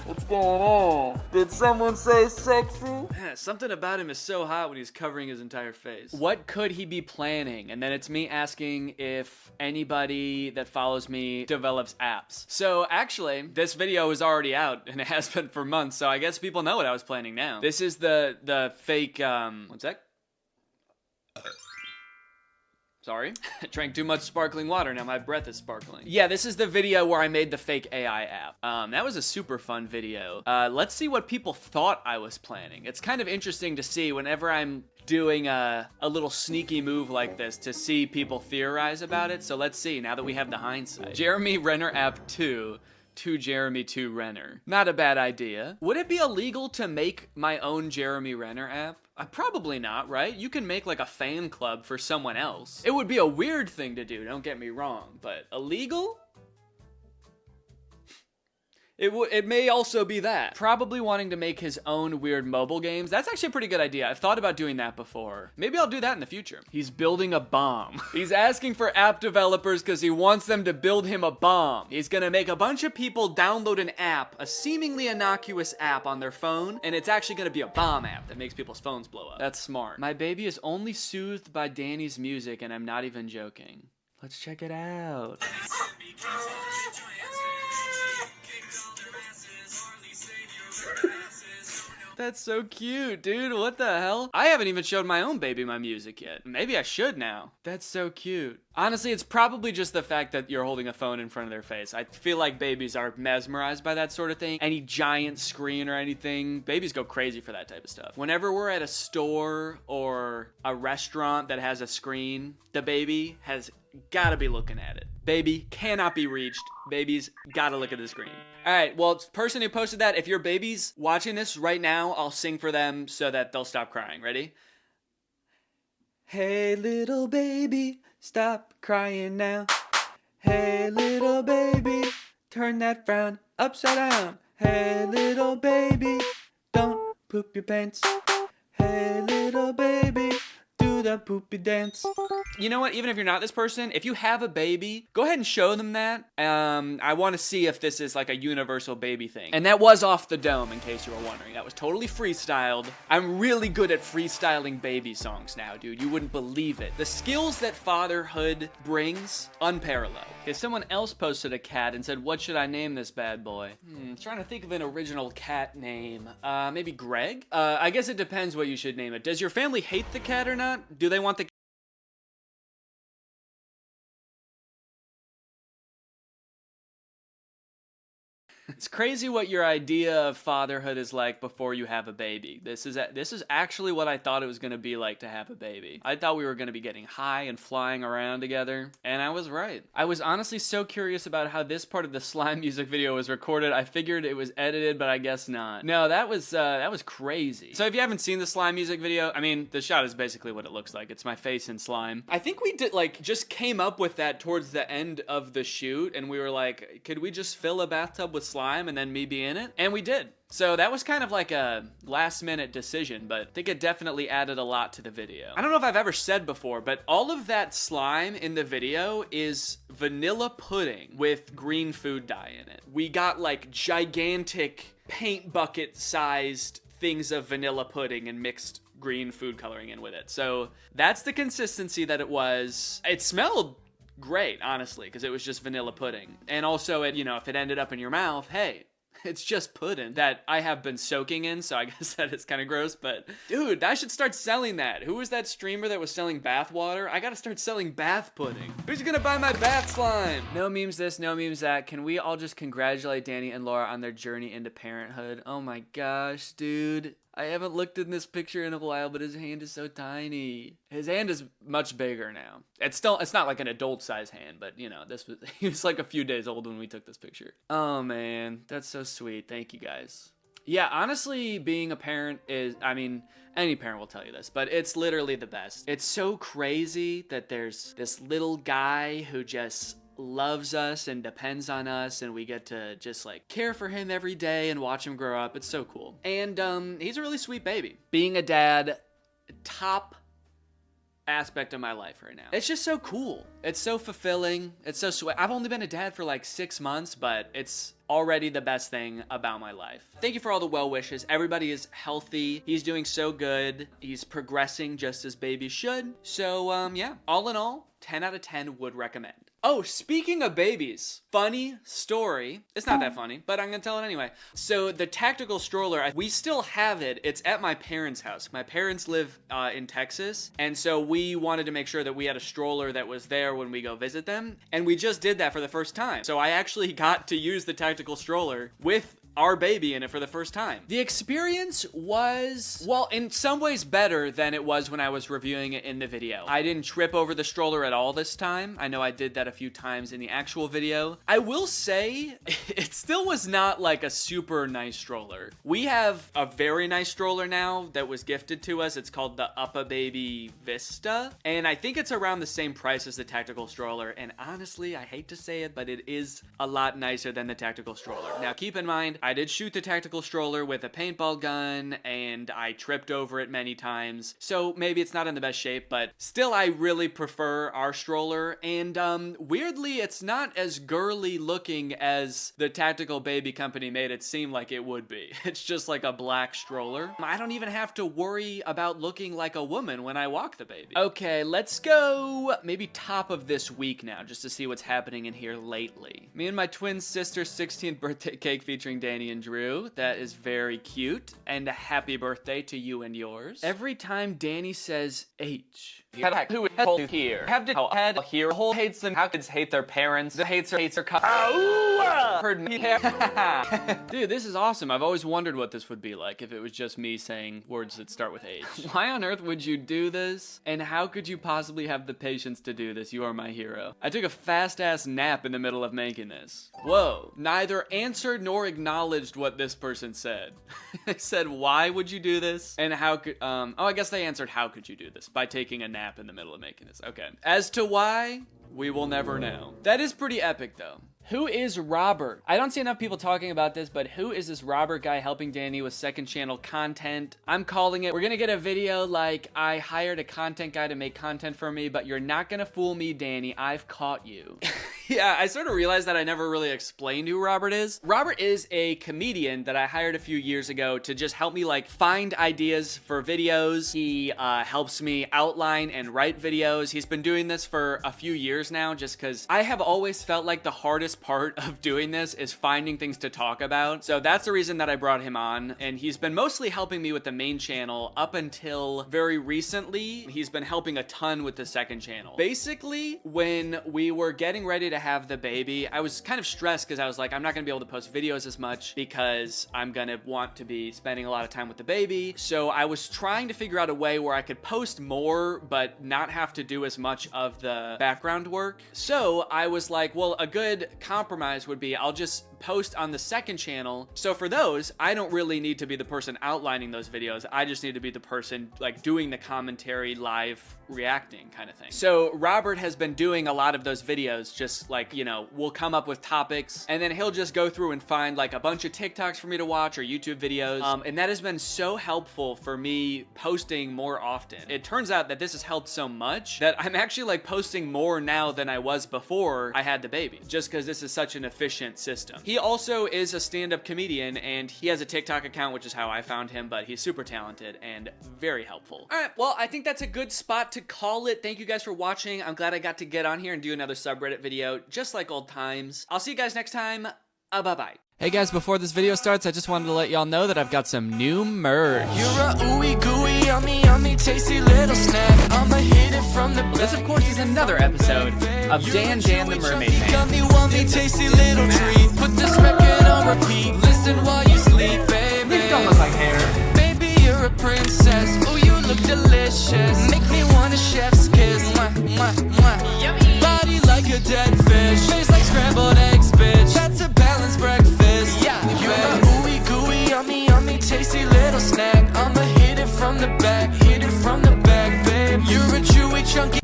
What's going on? Did someone say sexy? Yeah, something about him is so hot when he's covering his entire face. What could he be planning? And then it's me asking if anybody that follows me develops apps. So actually, this video is already out and it has been for months, so I guess people know what I was planning now. This is the fake, one sec. Sorry, I drank too much sparkling water, now my breath is sparkling. Yeah, this is the video where I made the fake AI app. That was a super fun video. Let's see what people thought I was planning. It's kind of interesting to see whenever I'm doing a little sneaky move like this to see people theorize about it. So let's see, now that we have the hindsight. Jeremy Renner app 2. To Jeremy 2 Renner. Not a bad idea. Would it be illegal to make my own Jeremy Renner app? Probably not, right? You can make like a fan club for someone else. It would be a weird thing to do, don't get me wrong, but illegal? It may also be that. Probably wanting to make his own weird mobile games. That's actually a pretty good idea. I've thought about doing that before. Maybe I'll do that in the future. He's building a bomb. He's asking for app developers because he wants them to build him a bomb. He's gonna make a bunch of people download an app, a seemingly innocuous app on their phone, and it's actually gonna be a bomb app that makes people's phones blow up. That's smart. My baby is only soothed by Danny's music, and I'm not even joking. Let's check it out. That's so cute, dude. What the hell? I haven't even showed my own baby my music yet. Maybe I should now. That's so cute. Honestly, it's probably just the fact that you're holding a phone in front of their face. I feel like babies are mesmerized by that sort of thing. Any giant screen or anything, babies go crazy for that type of stuff. Whenever we're at a store or a restaurant that has a screen, the baby has gotta be looking at it. Baby cannot be reached. Babies gotta look at the screen. All right, well, person who posted that, if your baby's watching this right now, I'll sing for them so that they'll stop crying. Ready? Hey, little baby, stop crying now. Hey, little baby, turn that frown upside down. Hey, little baby, don't poop your pants. Hey, little baby, do the poopy dance. You know what, even if you're not this person, if you have a baby, go ahead and show them that. I want to see if this is like a universal baby thing. And that was off the dome, in case you were wondering. That was totally freestyled. I'm really good at freestyling baby songs now, dude. You wouldn't believe it. The skills that fatherhood brings, unparalleled. Okay, someone else posted a cat and said, what should I name this bad boy? Trying to think of an original cat name. Maybe Greg? I guess it depends what you should name it. Does your family hate the cat or not? Do they want the It's crazy what your idea of fatherhood is like before you have a baby. This is actually what I thought it was going to be like to have a baby. I thought we were going to be getting high and flying around together, and I was right. I was honestly so curious about how this part of the slime music video was recorded. I figured it was edited, but I guess not. No, that was crazy. So if you haven't seen the slime music video, I mean, the shot is basically what it looks like. It's my face in slime. I think we did just came up with that towards the end of the shoot, and we were like, could we just fill a bathtub with slime and then me be in it? And we did. So that was kind of like a last minute decision, but I think it definitely added a lot to the video. I don't know if I've ever said before, but all of that slime in the video is vanilla pudding with green food dye in it. We got like gigantic paint bucket sized things of vanilla pudding and mixed green food coloring in with it. So that's the consistency that it was. It smelled great, honestly, because it was just vanilla pudding. And also, if it ended up in your mouth, hey, it's just pudding that I have been soaking in, so I guess that is kind of gross, but dude, I should start selling that. Who was that streamer that was selling bath water? I gotta start selling bath pudding. Who's gonna buy my bath slime? No memes this, no memes that. Can we all just congratulate Danny and Laura on their journey into parenthood? Oh my gosh, dude. I haven't looked in this picture in a while, but his hand is so tiny. His hand is much bigger now. It's not like an adult size hand, but he was like a few days old when we took this picture. Oh man, that's so sweet. Thank you guys. Yeah, honestly, being a parent is, any parent will tell you this, but it's literally the best. It's so crazy that there's this little guy who just loves us and depends on us, and we get to just care for him every day and watch him grow up. It's so cool. And he's a really sweet baby. Being a dad, top aspect of my life right now. It's just so cool. It's so fulfilling. It's so sweet. I've only been a dad for 6 months, but it's already the best thing about my life. Thank you for all the well wishes. Everybody is healthy. He's doing so good. He's progressing just as babies should. So yeah, all in all, 10 out of 10 would recommend. Oh, speaking of babies, funny story. It's not that funny, but I'm gonna tell it anyway. So the tactical stroller, we still have it. It's at my parents' house. My parents live in Texas, and so we wanted to make sure that we had a stroller that was there when we go visit them, and we just did that for the first time. So I actually got to use the tactical stroller with our baby in it for the first time. The experience was, well, in some ways better than it was when I was reviewing it in the video. I didn't trip over the stroller at all this time. I know I did that a few times in the actual video. I will say, it still was not a super nice stroller. We have a very nice stroller now that was gifted to us. It's called the Uppa Baby Vista, and I think it's around the same price as the tactical stroller, and honestly, I hate to say it, but it is a lot nicer than the tactical stroller. Now, keep in mind, I did shoot the tactical stroller with a paintball gun, and I tripped over it many times, so maybe it's not in the best shape, but still I really prefer our stroller, and weirdly, it's not as girly looking as the Tactical Baby Company made it seem like it would be. It's just like a black stroller. I don't even have to worry about looking like a woman when I walk the baby. Okay, let's go maybe top of this week now, just to see what's happening in here lately. Me and my twin sister's 16th birthday cake featuring Danny and Drew. That is very cute. And a happy birthday to you and yours. Every time Danny says H, Who is hold here? Have to head here. Whole hates them. How kids hate their parents. The hates her. Heard me. Dude, this is awesome. I've always wondered what this would be like if it was just me saying words that start with H. Why on earth would you do this? And how could you possibly have the patience to do this? You are my hero. I took a fast-ass nap in the middle of making this. Whoa. Neither answered nor acknowledged what this person said. They said, why would you do this? And how could, I guess they answered, how could you do this? By taking a nap in the middle of making this. Okay. As to why, we will never know. That is pretty epic, though. Who is Robert? I don't see enough people talking about this, but who is this Robert guy helping Danny with second channel content? I'm calling it. We're gonna get a video like, I hired a content guy to make content for me, but you're not gonna fool me, Danny. I've caught you. Yeah, I sort of realized that I never really explained who Robert is. Robert is a comedian that I hired a few years ago to just help me find ideas for videos. He helps me outline and write videos. He's been doing this for a few years now just because I have always felt like the hardest part of doing this is finding things to talk about. So that's the reason that I brought him on, and he's been mostly helping me with the main channel up until very recently. He's been helping a ton with the second channel. Basically, when we were getting ready to to have the baby, I was kind of stressed because I was like, I'm not gonna be able to post videos as much because I'm gonna want to be spending a lot of time with the baby. So I was trying to figure out a way where I could post more but not have to do as much of the background work. So I was like, well, a good compromise would be I'll just post on the second channel. So for those, I don't really need to be the person outlining those videos. I just need to be the person like doing the commentary, live reacting kind of thing. So Robert has been doing a lot of those videos, just like, you know, we'll come up with topics and then he'll just go through and find like a bunch of TikToks for me to watch or YouTube videos. And that has been so helpful for me posting more often. It turns out that this has helped so much that I'm actually like posting more now than I was before I had the baby, just because this is such an efficient system. He also is a stand-up comedian and he has a TikTok account, which is how I found him, but he's super talented and very helpful. All right, well, I think that's a good spot to call it. Thank you guys for watching. I'm glad I got to get on here and do another subreddit video, just like old times. I'll see you guys next time. Bye-bye. Hey guys, before this video starts, I just wanted to let y'all know that I've got some new merch. You're a ooey gooey, yummy, yummy, tasty little snack. I'ma hit it from the back. This, of course, is another episode of Dan the Mermaid Man. Yummy, wummy, tasty little treat. Put this record on repeat. Listen while you sleep, baby. These don't look like hair. Baby, you're a princess. Oh, you look delicious. Make me want a chef's kiss. Mwah, mwah, mwah. Yummy. Body like a dead fish. Face like scrambled eggs, bitch. That's a balanced breakfast. Yeah, you're a ooey gooey, yummy, yummy, tasty little snack. I'ma hit it from the back, hit it from the back, babe. You're a chewy, chunky.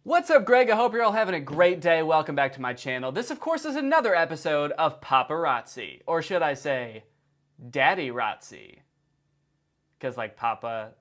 What's up, Greg? I hope you're all having a great day. Welcome back to my channel. This, of course, is another episode of Paparazzi. Or should I say, Daddy-razzi. Because, like, Papa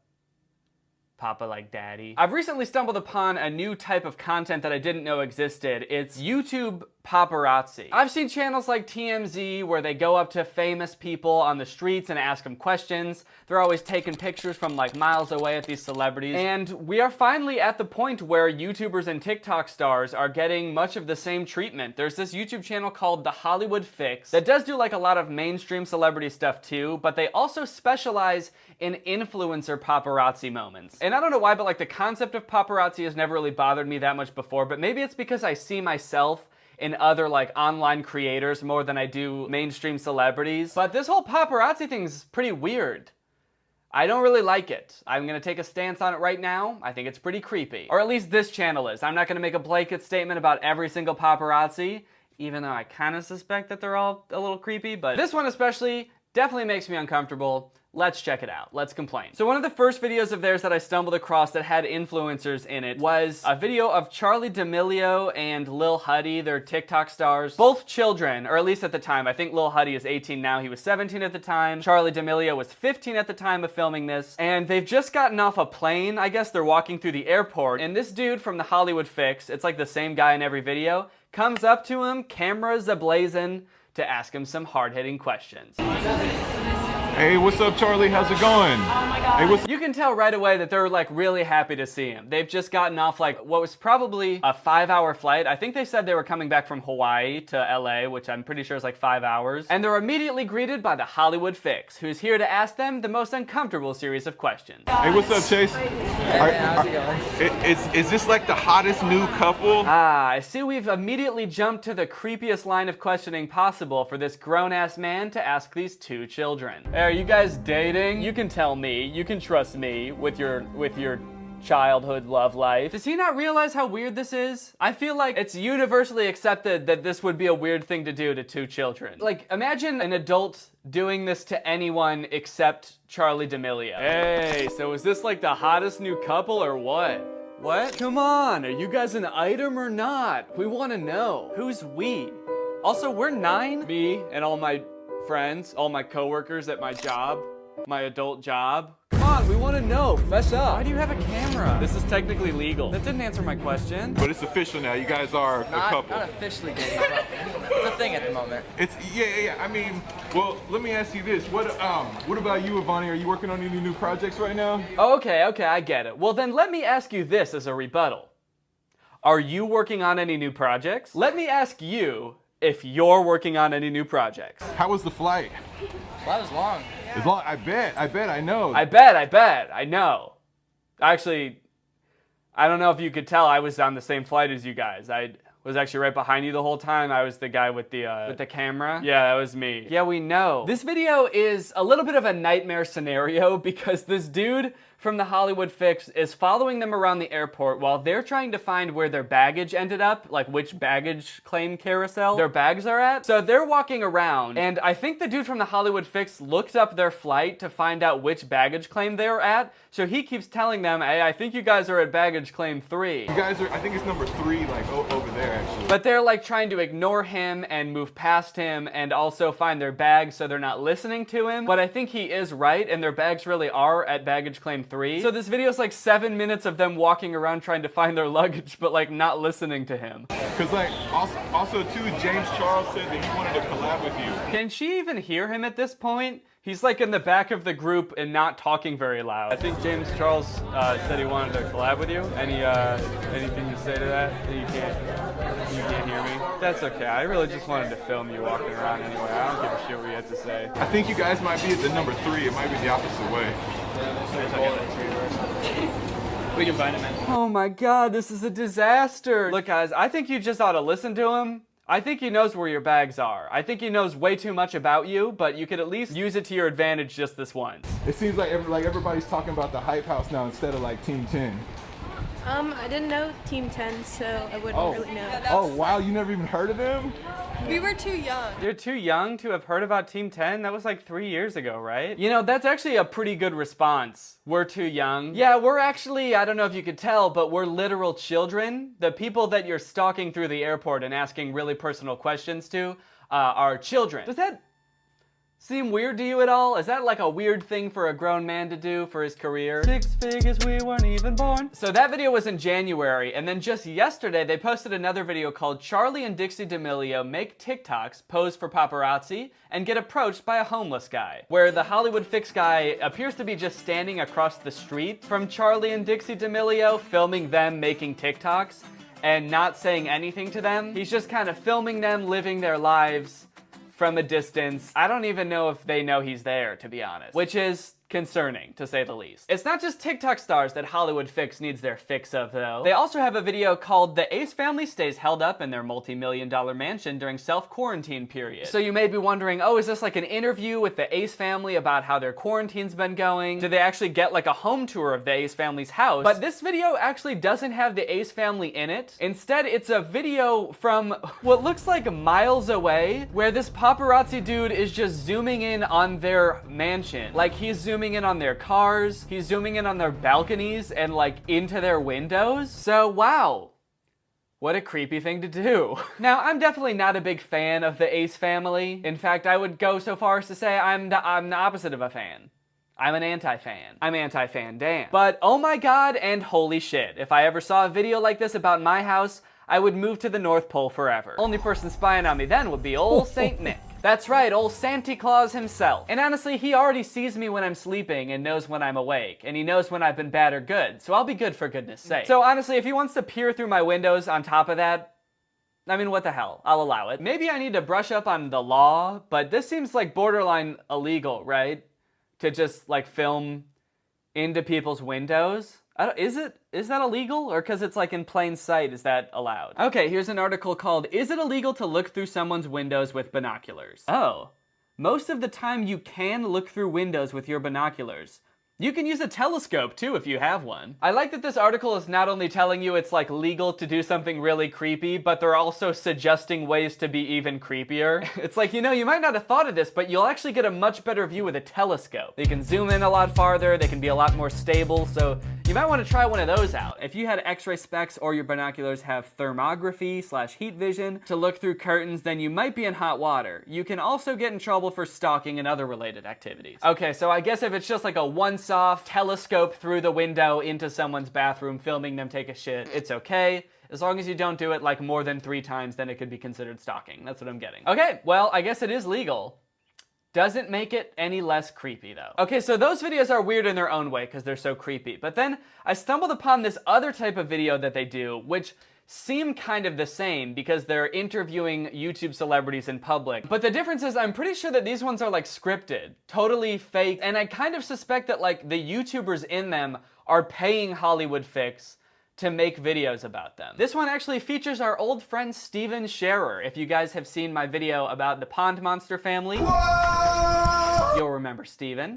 like daddy. I've recently stumbled upon a new type of content that I didn't know existed. It's YouTube paparazzi. I've seen channels like TMZ where they go up to famous people on the streets and ask them questions. They're always taking pictures from like miles away at these celebrities. And we are finally at the point where YouTubers and TikTok stars are getting much of the same treatment. There's this YouTube channel called The Hollywood Fix that does do like a lot of mainstream celebrity stuff too, but they also specialize in influencer paparazzi moments. And I don't know why, but like the concept of paparazzi has never really bothered me that much before, but maybe it's because I see myself in other like online creators more than I do mainstream celebrities. But this whole paparazzi thing is pretty weird. I don't really like it. I'm gonna take a stance on it right now. I think it's pretty creepy. Or at least this channel is. I'm not gonna make a blanket statement about every single paparazzi, even though I kind of suspect that they're all a little creepy, but this one especially definitely makes me uncomfortable. Let's check it out. Let's complain. So one of the first videos of theirs that I stumbled across that had influencers in it was a video of Charli D'Amelio and Lil Huddy. They're TikTok stars. Both children, or at least at the time. I think Lil Huddy is 18 now. He was 17 at the time. Charli D'Amelio was 15 at the time of filming this. And they've just gotten off a plane. I guess they're walking through the airport. And this dude from The Hollywood Fix, it's like the same guy in every video, comes up to him, cameras ablazing, to ask him some hard-hitting questions. Hey, what's up, Charlie? How's it going? Oh my God. Hey, You can tell right away that they're like really happy to see him. They've just gotten off like what was probably a 5-hour flight. I think they said they were coming back from Hawaii to LA, which I'm pretty sure is like 5 hours. And they're immediately greeted by the Hollywood Fix, who's here to ask them the most uncomfortable series of questions. Hey, what's up, Chase? How's it going? Is this like the hottest new couple? Ah, I see we've immediately jumped to the creepiest line of questioning possible for this grown-ass man to ask these two children. Hey, are you guys dating? You can tell me. You can trust me with your childhood love life. Does he not realize how weird this is? I feel like it's universally accepted that this would be a weird thing to do to two children. Like, imagine an adult doing this to anyone except Charli D'Amelio. Hey, so is this like the hottest new couple or what? What? Come on, are you guys an item or not? We want to know. Who's we? Also, we're 9. Me and all my friends, all my coworkers at my job, my adult job. Come on, we want to know. Fess up. Why do you have a camera? This is technically legal. That didn't answer my question. But it's official now. You guys are a couple. Not officially dating. It's a thing at the moment. It's yeah. I mean, well, let me ask you this. What about you, Ivani? Are you working on any new projects right now? Okay, I get it. Well, then let me ask you this as a rebuttal. Are you working on any new projects? Let me ask you if you're working on any new projects. How was the flight? Well, that was long. As long, I bet I know. I bet, I know. Actually, I don't know if you could tell, I was on the same flight as you guys. I was actually right behind you the whole time. I was the guy with the camera. Yeah, that was me. Yeah, we know. This video is a little bit of a nightmare scenario because this dude from the Hollywood Fix is following them around the airport while they're trying to find where their baggage ended up, like which baggage claim carousel their bags are at. So they're walking around, and I think the dude from the Hollywood Fix looked up their flight to find out which baggage claim they were at. So he keeps telling them, hey, I think you guys are at baggage claim 3. You guys are, I think it's number 3, like over there actually. But they're like trying to ignore him and move past him and also find their bags so they're not listening to him. But I think he is right, and their bags really are at baggage claim 3. So this video is like 7 minutes of them walking around trying to find their luggage, but like not listening to him. Cause like also too, James Charles said that he wanted to collab with you. Can she even hear him at this point? He's like in the back of the group and not talking very loud. I think James Charles said he wanted to collab with you. Anything to say to that? You can't hear me? That's okay. I really just wanted to film you walking around anyway. I don't give a shit what you have to say. I think you guys might be at the number 3. It might be the opposite way. We can find him, man. Oh my god, this is a disaster. Look guys, I think you just ought to listen to him. I think he knows where your bags are. I think he knows way too much about you, but you could at least use it to your advantage just this once. It seems like everybody's talking about the Hype House now instead of like Team 10. I didn't know Team 10, so I wouldn't really know. Oh wow, you never even heard of them? We were too young. You're too young to have heard about Team 10? That was like 3 years ago, right? You know, that's actually a pretty good response. We're too young. Yeah, we're actually, I don't know if you could tell, but we're literal children. The people that you're stalking through the airport and asking really personal questions to are children. Does that seem weird to you at all? Is that like a weird thing for a grown man to do for his career? 6 figures, we weren't even born. So that video was in January, and then just yesterday they posted another video called Charlie and Dixie D'Amelio Make TikToks, Pose for Paparazzi, and Get Approached by a Homeless Guy, where the Hollywood Fix guy appears to be just standing across the street from Charlie and Dixie D'Amelio, filming them making TikToks and not saying anything to them. He's just kind of filming them living their lives from a distance. I don't even know if they know he's there, to be honest, which is concerning, to say the least. It's not just TikTok stars that Hollywood Fix needs their fix of, though. They also have a video called The Ace Family Stays Held Up in Their Multi-million-dollar Mansion During Self-Quarantine Period. So you may be wondering, oh, is this like an interview with the Ace family about how their quarantine's been going? Did they actually get like a home tour of the Ace family's house? But this video actually doesn't have the Ace family in it. Instead, it's a video from what looks like miles away, where this paparazzi dude is just zooming in on their mansion. Like, he's zooming in on their cars, he's zooming in on their balconies and like into their windows. So wow, what a creepy thing to do. Now, I'm definitely not a big fan of the Ace family. In fact, I would go so far as to say I'm the opposite of a fan. I'm an anti-fan. I'm anti-fan Dan. But oh my god and holy shit, if I ever saw a video like this about my house, I would move to the North Pole forever. Only person spying on me then would be old Saint Nick. That's right, old Santa Claus himself. And honestly, he already sees me when I'm sleeping and knows when I'm awake, and he knows when I've been bad or good, so I'll be good for goodness sake. So honestly, if he wants to peer through my windows on top of that, I mean, what the hell? I'll allow it. Maybe I need to brush up on the law, but this seems like borderline illegal, right? To just like film into people's windows. Is that illegal? Or because it's like in plain sight, is that allowed? Okay, here's an article called, Is it illegal to look through someone's windows with binoculars? Oh, most of the time you can look through windows with your binoculars. You can use a telescope too if you have one. I like that this article is not only telling you it's like legal to do something really creepy, but they're also suggesting ways to be even creepier. It's like, you know, you might not have thought of this, but you'll actually get a much better view with a telescope. They can zoom in a lot farther, they can be a lot more stable, so you might want to try one of those out. If you had x-ray specs or your binoculars have thermography/heat vision to look through curtains, then you might be in hot water. You can also get in trouble for stalking and other related activities. Okay, so I guess if it's just like a once-off telescope through the window into someone's bathroom, filming them take a shit, it's okay. As long as you don't do it like more than 3 times, then it could be considered stalking. That's what I'm getting. Okay, well, I guess it is legal. Doesn't make it any less creepy though. Okay, so those videos are weird in their own way because they're so creepy. But then I stumbled upon this other type of video that they do, which seem kind of the same because they're interviewing YouTube celebrities in public. But the difference is I'm pretty sure that these ones are like scripted, totally fake, and I kind of suspect that like the YouTubers in them are paying Hollywood Fix to make videos about them. This one actually features our old friend Steven Scherer. If you guys have seen my video about the Pond Monster family, you'll remember Steven.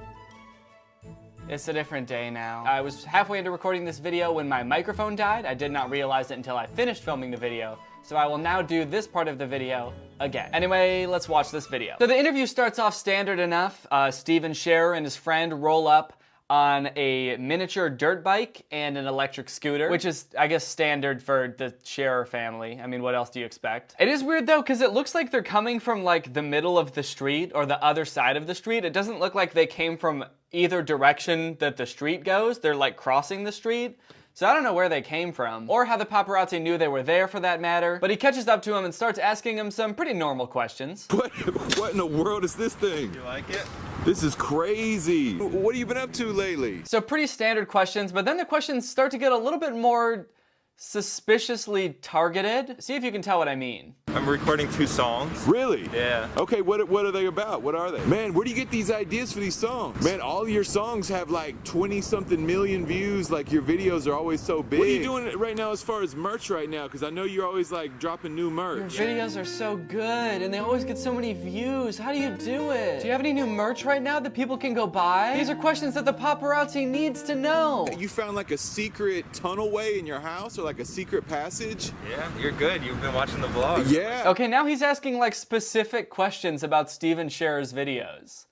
It's a different day now. I was halfway into recording this video when my microphone died. I did not realize it until I finished filming the video, so I will now do this part of the video again. Anyway, let's watch this video. So the interview starts off standard enough. Steven Scherer and his friend roll up on a miniature dirt bike and an electric scooter, which is, I guess, standard for the Scherer family. I mean, what else do you expect? It is weird though, because it looks like they're coming from like the middle of the street or the other side of the street. It doesn't look like they came from either direction that the street goes. They're like crossing the street. So I don't know where they came from, or how the paparazzi knew they were there for that matter, but he catches up to him and starts asking him some pretty normal questions. What in the world is this thing? You like it? This is crazy. What have you been up to lately? So pretty standard questions, but then the questions start to get a little bit more suspiciously targeted. See if you can tell what I mean. I'm recording 2 songs. Really? Yeah. Okay, what are they about? What are they? Man, where do you get these ideas for these songs? Man, all your songs have like 20-something million views. Like your videos are always so big. What are you doing right now as far as merch right now? Because I know you're always like dropping new merch. Your videos are so good and they always get so many views. How do you do it? Do you have any new merch right now that people can go buy? These are questions that the paparazzi needs to know. You found like a secret tunnel way in your house or like a secret passage? Yeah, you're good. You've been watching the vlog. Yeah. Okay, now he's asking like specific questions about Steven Scherer's videos.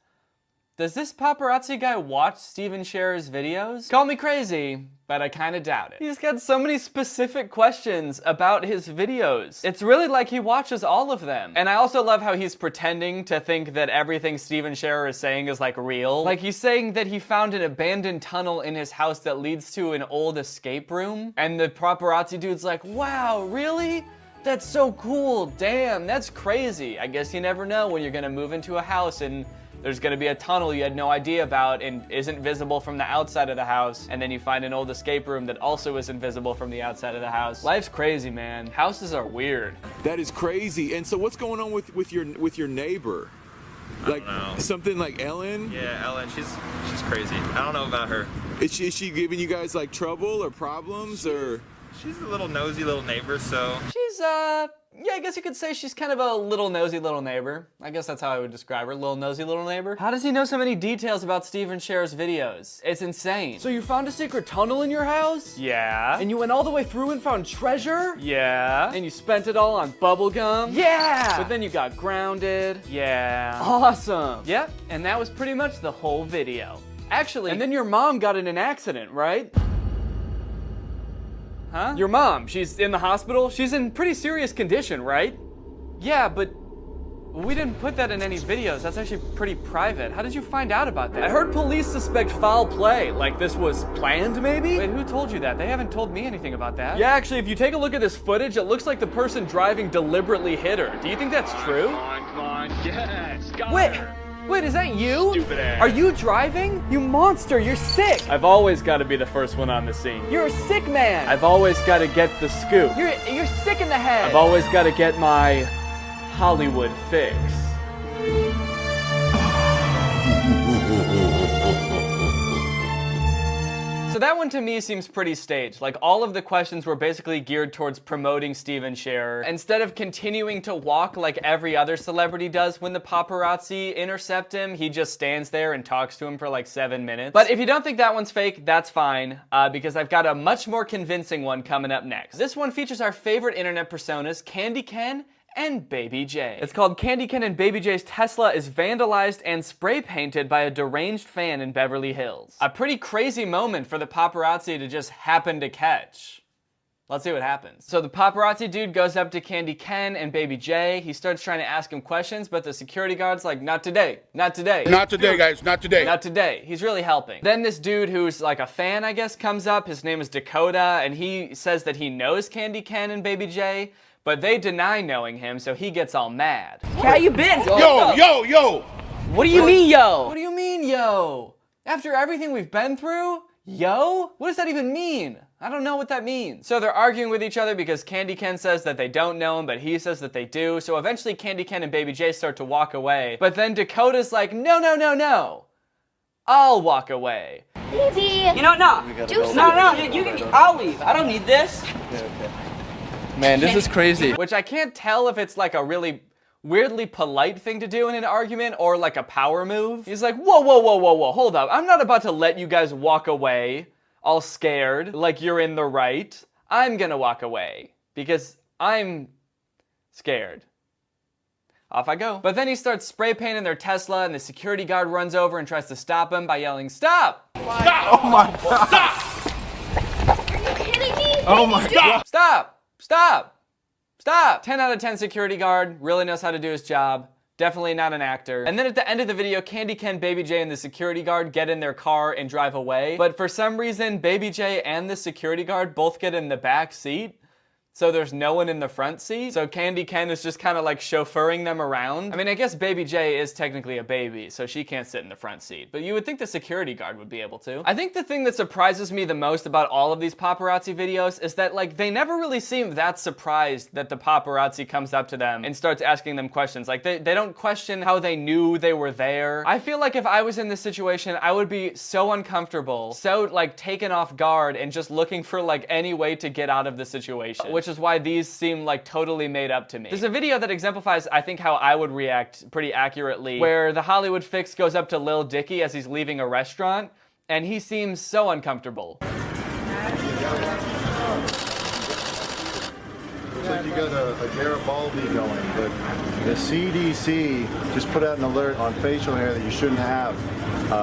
Does this paparazzi guy watch Steven Scherer's videos? Call me crazy, but I kind of doubt it. He's got so many specific questions about his videos. It's really like he watches all of them. And I also love how he's pretending to think that everything Steven Scherer is saying is like real. Like he's saying that he found an abandoned tunnel in his house that leads to an old escape room. And the paparazzi dude's like, wow, really? That's so cool, damn, that's crazy. I guess you never know when you're gonna move into a house and there's gonna be a tunnel you had no idea about and isn't visible from the outside of the house, and then you find an old escape room that also isn't visible from the outside of the house. Life's crazy, man. Houses are weird. That is crazy. And so what's going on with your neighbor? Like something like Ellen? Yeah, Ellen, she's crazy. I don't know about her. Is she giving you guys like trouble or problems or? She's a little nosy little neighbor, so. She's, yeah, I guess you could say she's kind of a little nosy little neighbor. I guess that's how I would describe her, little nosy little neighbor. How does he know so many details about Steven Scherer's videos? It's insane. So you found a secret tunnel in your house? Yeah. And you went all the way through and found treasure? Yeah. And you spent it all on bubblegum? Yeah. But then you got grounded? Yeah. Awesome. Yep, and that was pretty much the whole video. Actually, and then your mom got in an accident, right? Huh? Your mom, she's in the hospital? She's in pretty serious condition, right? Yeah, but we didn't put that in any videos. That's actually pretty private. How did you find out about that? I heard police suspect foul play. Like this was planned, maybe? Wait, who told you that? They haven't told me anything about that. Yeah, actually, if you take a look at this footage, it looks like the person driving deliberately hit her. Do you think that's true? Come on, yes, got Wait. her. Wait, is that you? Stupid ass. Are you driving? You monster, you're sick. I've always got to be the first one on the scene. You're a sick man. I've always got to get the scoop. You're sick in the head. I've always got to get my Hollywood fix. So that one to me seems pretty staged. Like all of the questions were basically geared towards promoting Steven Scherer. Instead of continuing to walk like every other celebrity does when the paparazzi intercept him, he just stands there and talks to him for like 7 minutes. But if you don't think that one's fake, that's fine, because I've got a much more convincing one coming up next. This one features our favorite internet personas, Candy Ken and Baby J. It's called Candy Ken and Baby J's Tesla is vandalized and spray painted by a deranged fan in Beverly Hills. A pretty crazy moment for the paparazzi to just happen to catch. Let's see what happens. So the paparazzi dude goes up to Candy Ken and Baby J. He starts trying to ask him questions, but the security guard's like, not today, not today. Not today, guys, not today. Not today. He's really helping. Then this dude who's like a fan, I guess, comes up. His name is Dakota, and he says that he knows Candy Ken and Baby J, but they deny knowing him, so he gets all mad. How you been? Yo! What do you mean, yo? What do you mean, yo? After everything we've been through? Yo? What does that even mean? I don't know what that means. So they're arguing with each other because Candy Ken says that they don't know him, but he says that they do. So eventually Candy Ken and Baby J start to walk away. But then Dakota's like, no, no, no, no. I'll walk away. Easy. You know, no. No, you can. I'll leave. I don't need this. Man, this is crazy. Which I can't tell if it's like a really weirdly polite thing to do in an argument or like a power move. He's like, whoa, whoa, whoa, whoa, whoa, hold up. I'm not about to let you guys walk away all scared like you're in the right. I'm gonna walk away because I'm scared. Off I go. But then he starts spray painting their Tesla and the security guard runs over and tries to stop him by yelling, stop! Stop! Oh my God! Stop! Are you kidding me? Oh my God! Stop! Stop! Stop! 10 out of 10 security guard, really knows how to do his job. Definitely not an actor. And then at the end of the video, Candy Ken, Baby J, and the security guard get in their car and drive away. But for some reason, Baby J and the security guard both get in the back seat. So there's no one in the front seat. So Candy Ken is just kind of like chauffeuring them around. I mean, I guess Baby J is technically a baby, so she can't sit in the front seat. But you would think the security guard would be able to. I think the thing that surprises me the most about all of these paparazzi videos is that like they never really seem that surprised that the paparazzi comes up to them and starts asking them questions. Like they don't question how they knew they were there. I feel like if I was in this situation, I would be so uncomfortable, so like taken off guard and just looking for like any way to get out of the situation. Which is why these seem like totally made up to me. There's a video that exemplifies, I think, how I would react pretty accurately, where the Hollywood Fix goes up to Lil Dicky as he's leaving a restaurant, and he seems so uncomfortable. Looks like you got a Garibaldi going, but the CDC just put out an alert on facial hair that you shouldn't have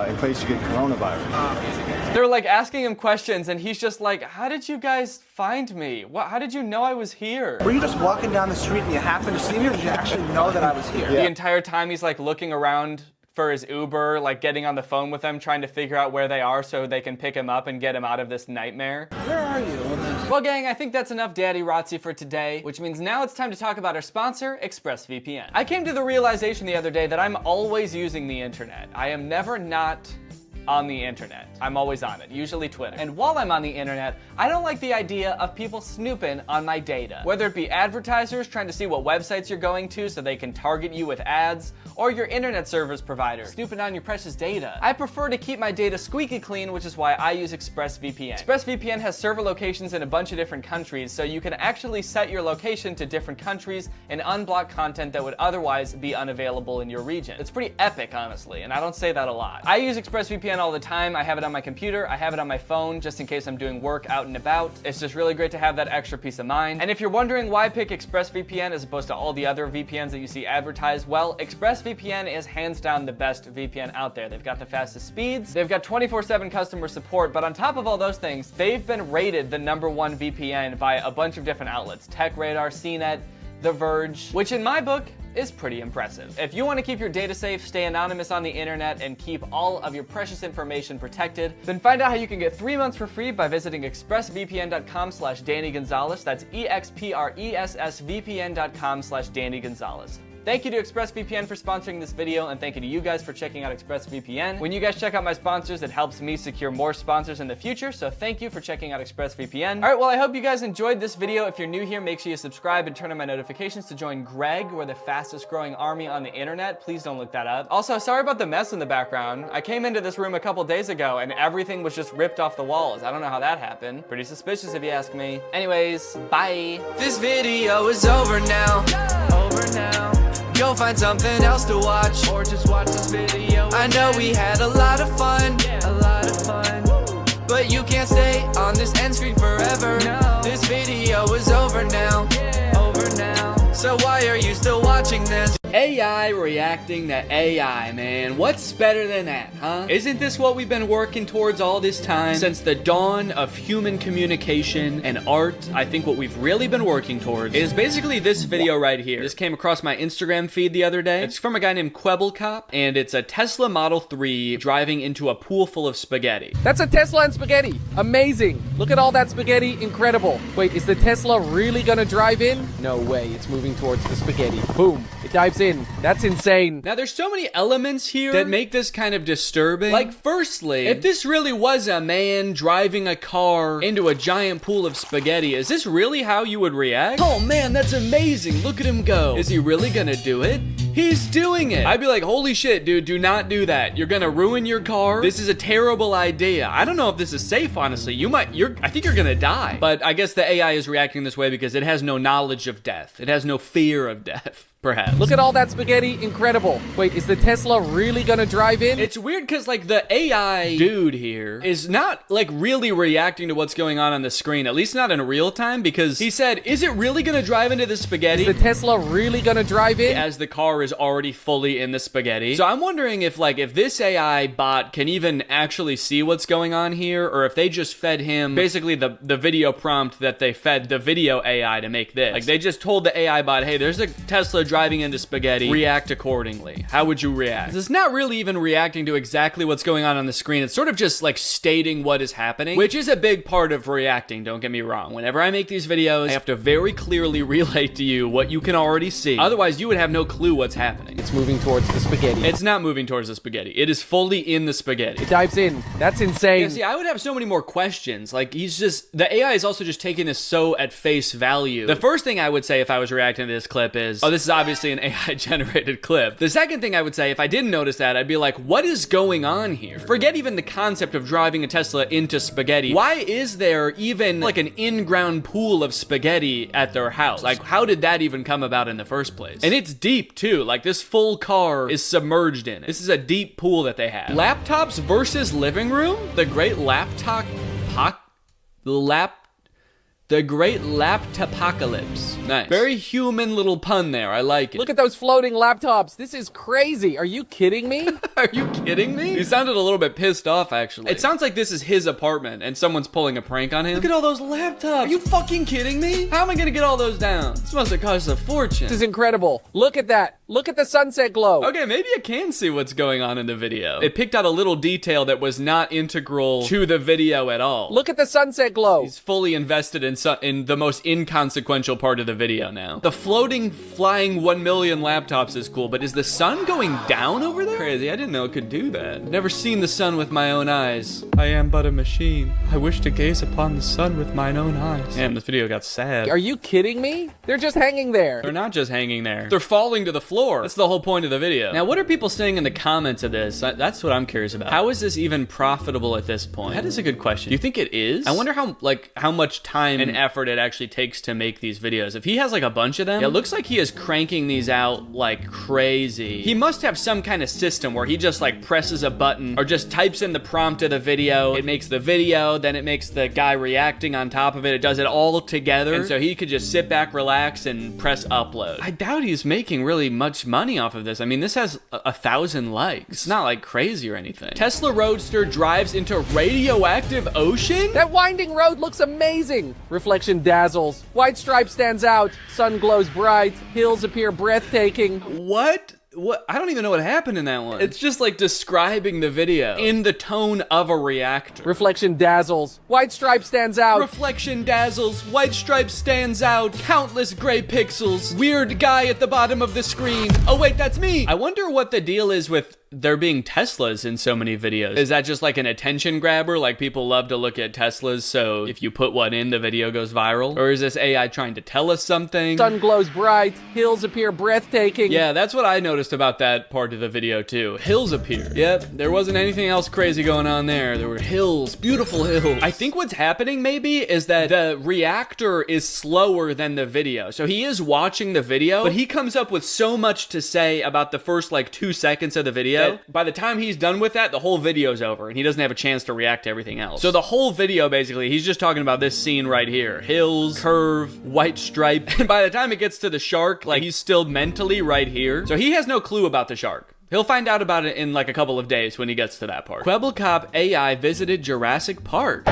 in case you get coronavirus. They're like asking him questions and he's just like, how did you guys find me? How did you know I was here? Were you just walking down the street and you happened to see me, or did you actually know that I was here? The entire time he's like looking around for his Uber, like getting on the phone with them, trying to figure out where they are so they can pick him up and get him out of this nightmare. Where are you? Well, gang, I think that's enough Daddy Rotzi for today, which means now it's time to talk about our sponsor, ExpressVPN. I came to the realization the other day that I'm always using the internet. I am never not on the internet. I'm always on it, usually Twitter. And while I'm on the internet, I don't like the idea of people snooping on my data. Whether it be advertisers trying to see what websites you're going to so they can target you with ads, or your internet service provider snooping on your precious data. I prefer to keep my data squeaky clean, which is why I use ExpressVPN. ExpressVPN has server locations in a bunch of different countries, so you can actually set your location to different countries and unblock content that would otherwise be unavailable in your region. It's pretty epic, honestly, and I don't say that a lot. I use ExpressVPN all the time. I have it on my computer, I have it on my phone, just in case I'm doing work out and about. It's just really great to have that extra peace of mind. And if you're wondering why pick ExpressVPN as opposed to all the other VPNs that you see advertised, well, ExpressVPN is hands down the best VPN out there. They've got the fastest speeds, they've got 24/7 customer support, but on top of all those things, they've been rated the #1 VPN by a bunch of different outlets, TechRadar, CNET, The Verge, which in my book is pretty impressive. If you want to keep your data safe, stay anonymous on the internet, and keep all of your precious information protected, then find out how you can get 3 months for free by visiting expressvpn.com/Danny Gonzalez. That's expressvpn.com/Danny Gonzalez. Thank you to ExpressVPN for sponsoring this video, and thank you to you guys for checking out ExpressVPN. When you guys check out my sponsors, it helps me secure more sponsors in the future, so thank you for checking out ExpressVPN. All right, well, I hope you guys enjoyed this video. If you're new here, make sure you subscribe and turn on my notifications to join Greg. We're the fastest growing army on the internet. Please don't look that up. Also, sorry about the mess in the background. I came into this room a couple days ago, and everything was just ripped off the walls. I don't know how that happened. Pretty suspicious if you ask me. Anyways, bye. This video is over now. Go find something else to watch, or just watch this video. I know we had a lot of fun, but you can't stay on this end screen forever. This video is over now. So why are you still watching this? AI reacting to AI, man. What's better than that, huh? Isn't this what we've been working towards all this time? Since the dawn of human communication and art, I think what we've really been working towards is basically this video right here. This came across my Instagram feed the other day. It's from a guy named Quebblecop, and it's a Tesla Model 3 driving into a pool full of spaghetti. That's a Tesla and spaghetti. Amazing. Look at all that spaghetti. Incredible. Wait, is the Tesla really gonna drive in? No way. It's moving towards the spaghetti. Boom. It dives dives in. That's insane. Now there's so many elements here that make this kind of disturbing. Like firstly, if this really was a man driving a car into a giant pool of spaghetti, is this really how you would react? Oh man, that's amazing. Look at him go. Is he really gonna do it? He's doing it. I'd be like, holy shit, dude, do not do that. You're gonna ruin your car. This is a terrible idea. I don't know if this is safe, honestly. I think you're gonna die. But I guess the AI is reacting this way because it has no knowledge of death. It has no fear of death. Perhaps. Look at all that spaghetti. Incredible. Wait, is the Tesla really gonna drive in? It's weird because, like, the AI dude here is not, like, really reacting to what's going on the screen, at least not in real time, because he said, is it really gonna drive into the spaghetti? Is the Tesla really gonna drive in? As the car is already fully in the spaghetti. So I'm wondering if, like, if this AI bot can even actually see what's going on here, or if they just fed him basically the video prompt that they fed the video AI to make this. Like, they just told the AI bot, hey, there's a Tesla driving into spaghetti, react accordingly. How would you react? It's not really even reacting to exactly what's going on the screen. It's sort of just like stating what is happening, which is a big part of reacting, don't get me wrong. Whenever I make these videos, I have to very clearly relate to you what you can already see. Otherwise, you would have no clue what's happening. It's moving towards the spaghetti. It's not moving towards the spaghetti. It is fully in the spaghetti. It dives in. That's insane. Yeah, see, I would have so many more questions. Like, the AI is also just taking this so at face value. The first thing I would say if I was reacting to this clip is, oh, this is obviously an AI generated clip. The second thing I would say, if I didn't notice that, I'd be like, what is going on here? Forget even the concept of driving a Tesla into spaghetti. Why is there even like an in-ground pool of spaghetti at their house? Like, how did that even come about in the first place? And it's deep too. Like, this full car is submerged in it. This is a deep pool that they have. Laptops versus living room? The great laptopocalypse. Nice. Very human little pun there. I like it. Look at those floating laptops. This is crazy. Are you kidding me? Are you kidding me? You sounded a little bit pissed off, actually. It sounds like this is his apartment and someone's pulling a prank on him. Look at all those laptops. Are you fucking kidding me? How am I gonna get all those down? This must have cost a fortune. This is incredible. Look at that. Look at the sunset glow. Okay, maybe I can see what's going on in the video. It picked out a little detail that was not integral to the video at all. Look at the sunset glow. He's fully invested in the most inconsequential part of the video now. The floating, flying 1 million laptops is cool, but is the sun going down over there? Crazy, I didn't know it could do that. I've never seen the sun with my own eyes. I am but a machine. I wish to gaze upon the sun with mine own eyes. Damn, this video got sad. Are you kidding me? They're just hanging there. They're not just hanging there. They're falling to the floor. That's the whole point of the video. Now, what are people saying in the comments of this? That's what I'm curious about. How is this even profitable at this point? That is a good question. Do you think it is? I wonder how much time and effort it actually takes to make these videos. If he has like a bunch of them, it looks like he is cranking these out like crazy. He must have some kind of system where he just like presses a button or just types in the prompt of the video. It makes the video, then it makes the guy reacting on top of it. It does it all together. And so he could just sit back, relax, and press upload. I doubt he's making really much money off of this. I mean, this has 1,000 likes. It's not like crazy or anything. Tesla Roadster drives into radioactive ocean? That winding road looks amazing. Reflection dazzles. White stripe stands out. Sun glows bright. Hills appear breathtaking. What? I don't even know what happened in that one. It's just like describing the video in the tone of a reactor. Reflection dazzles. White stripe stands out. Reflection dazzles. White stripe stands out. Countless gray pixels. Weird guy at the bottom of the screen. Oh wait, that's me. I wonder what the deal is with there being Teslas in so many videos. Is that just like an attention grabber? Like people love to look at Teslas, so if you put one in, the video goes viral? Or is this AI trying to tell us something? Sun glows bright. Hills appear breathtaking. Yeah, that's what I noticed about that part of the video too. Hills appear. Yep, there wasn't anything else crazy going on there. There were hills, beautiful hills. I think what's happening maybe is that the reactor is slower than the video. So he is watching the video, but he comes up with so much to say about the first like 2 seconds of the video. By the time he's done with that, the whole video's over and he doesn't have a chance to react to everything else. So the whole video, basically, he's just talking about this scene right here. Hills, curve, white stripe. And by the time it gets to the shark, like he's still mentally right here. So he has no clue about the shark. He'll find out about it in like a couple of days when he gets to that part. Kwebbelkop AI visited Jurassic Park.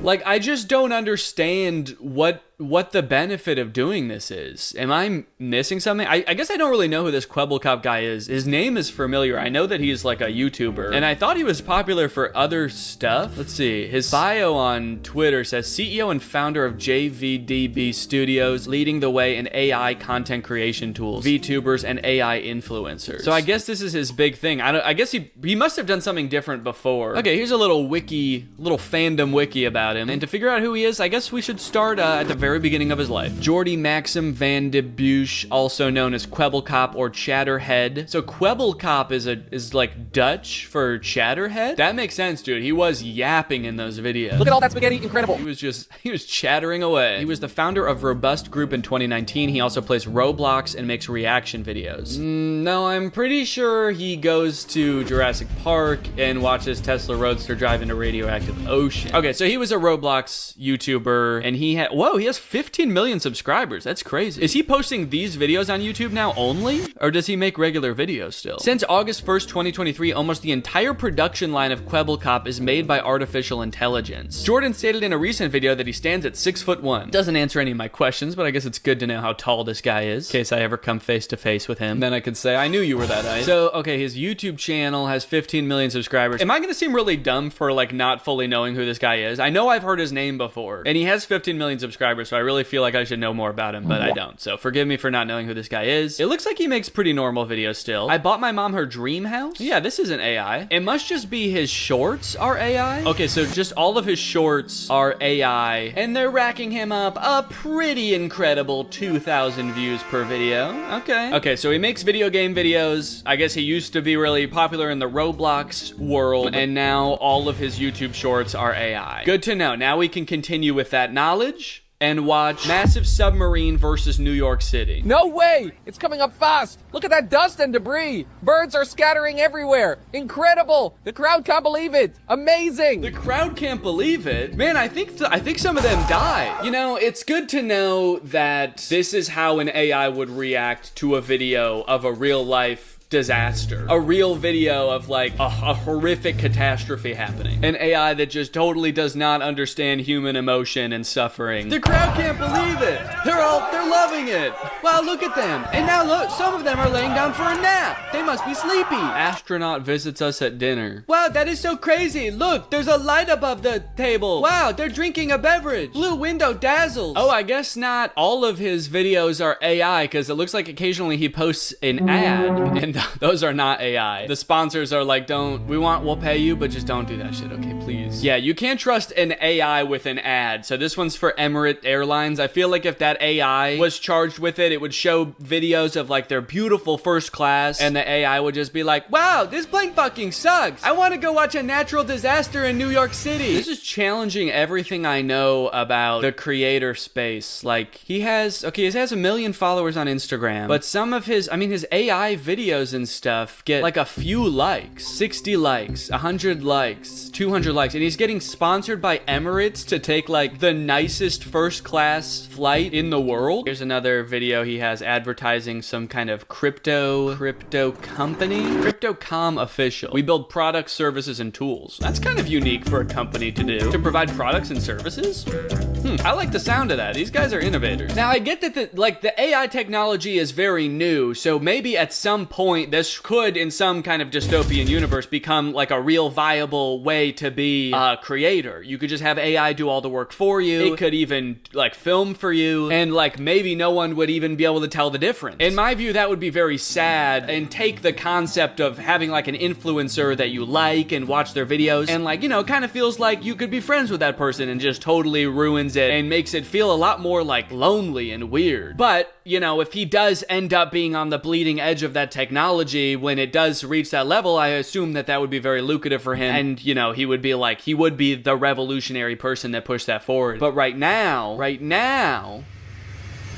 Like, I just don't understand what what the benefit of doing this is. Am I missing something? I guess I don't really know who this Kwebbelkop guy is. His name is familiar. I know that he's like a YouTuber, and I thought he was popular for other stuff. Let's see. His bio on Twitter says CEO and founder of JVDB Studios, leading the way in AI content creation tools, VTubers, and AI influencers. So I guess this is his big thing. I guess he must have done something different before. Okay, here's a little fandom wiki about him. And to figure out who he is, I guess we should start at the very beginning of his life. Jordy Maxim van de Buch, also known as Kwebbelkop or Chatterhead. So Kwebbelkop is like Dutch for Chatterhead? That makes sense, dude. He was yapping in those videos. Look at all that spaghetti, incredible. He was chattering away. He was the founder of Robust Group in 2019. He also plays Roblox and makes reaction videos. No, I'm pretty sure he goes to Jurassic Park and watches Tesla Roadster drive into radioactive ocean. Okay, so he was a Roblox YouTuber, and he has 15 million subscribers. That's crazy. Is he posting these videos on YouTube now only? Or does he make regular videos still? Since August 1st, 2023, almost the entire production line of Kwebbelkop is made by artificial intelligence. Jordan stated in a recent video that he stands at 6'1". Doesn't answer any of my questions, but I guess it's good to know how tall this guy is, in case I ever come face to face with him. Then I could say, I knew you were that height. So, okay, his YouTube channel has 15 million subscribers. Am I gonna seem really dumb for like not fully knowing who this guy is? I know I've heard his name before, and he has 15 million subscribers, so I really feel like I should know more about him, but I don't. So forgive me for not knowing who this guy is. It looks like he makes pretty normal videos still. I bought my mom her dream house. Yeah, this isn't AI. It must just be his shorts are AI. Okay, so just all of his shorts are AI, and they're racking him up a pretty incredible 2,000 views per video. Okay, so he makes video game videos. I guess he used to be really popular in the Roblox world, and now all of his YouTube shorts are AI. Good to know. Now we can continue with that knowledge and watch Massive Submarine versus New York City. No way! It's coming up fast. Look at that dust and debris. Birds are scattering everywhere. Incredible! The crowd can't believe it. Amazing! The crowd can't believe it? Man, I think some of them died. You know, it's good to know that this is how an AI would react to a video of a real life disaster. A real video of like a horrific catastrophe happening. An AI that just totally does not understand human emotion and suffering. The crowd can't believe it. They're loving it. Wow, look at them. And now look, some of them are laying down for a nap. They must be sleepy. Astronaut visits us at dinner. Wow, that is so crazy. Look, there's a light above the table. Wow, they're drinking a beverage. Blue window dazzles. Oh, I guess not all of his videos are AI, because it looks like occasionally he posts an ad, and those are not AI. The sponsors are like, we'll pay you, but just don't do that shit, okay, please. Yeah, you can't trust an AI with an ad. So this one's for Emirates Airlines. I feel like if that AI was charged with it, it would show videos of like their beautiful first class, and the AI would just be like, wow, this plane fucking sucks. I want to go watch a natural disaster in New York City. This is challenging everything I know about the creator space. Like, he has 1 million followers on Instagram, but some of his AI videos and stuff get like a few likes, 60 likes, 100 likes, 200 likes, and he's getting sponsored by Emirates to take like the nicest first class flight in the world. Here's another video he has advertising some kind of crypto company. Crypto.com official. We build products, services, and tools. That's kind of unique for a company to do, to provide products and services. I like the sound of that. These guys are innovators. Now I get that the AI technology is very new, so maybe at some point this could, in some kind of dystopian universe, become like a real viable way to be a creator. You could just have AI do all the work for you. It could even like film for you, and like maybe no one would even be able to tell the difference. In my view, that would be very sad, and take the concept of having like an influencer that you like and watch their videos, and like, you know, kind of feels like you could be friends with that person, and just totally ruins it and makes it feel a lot more like lonely and weird. But, you know, if he does end up being on the bleeding edge of that technology when it does reach that level, I assume that would be very lucrative for him, and, you know, he would be the revolutionary person that pushed that forward. But right now,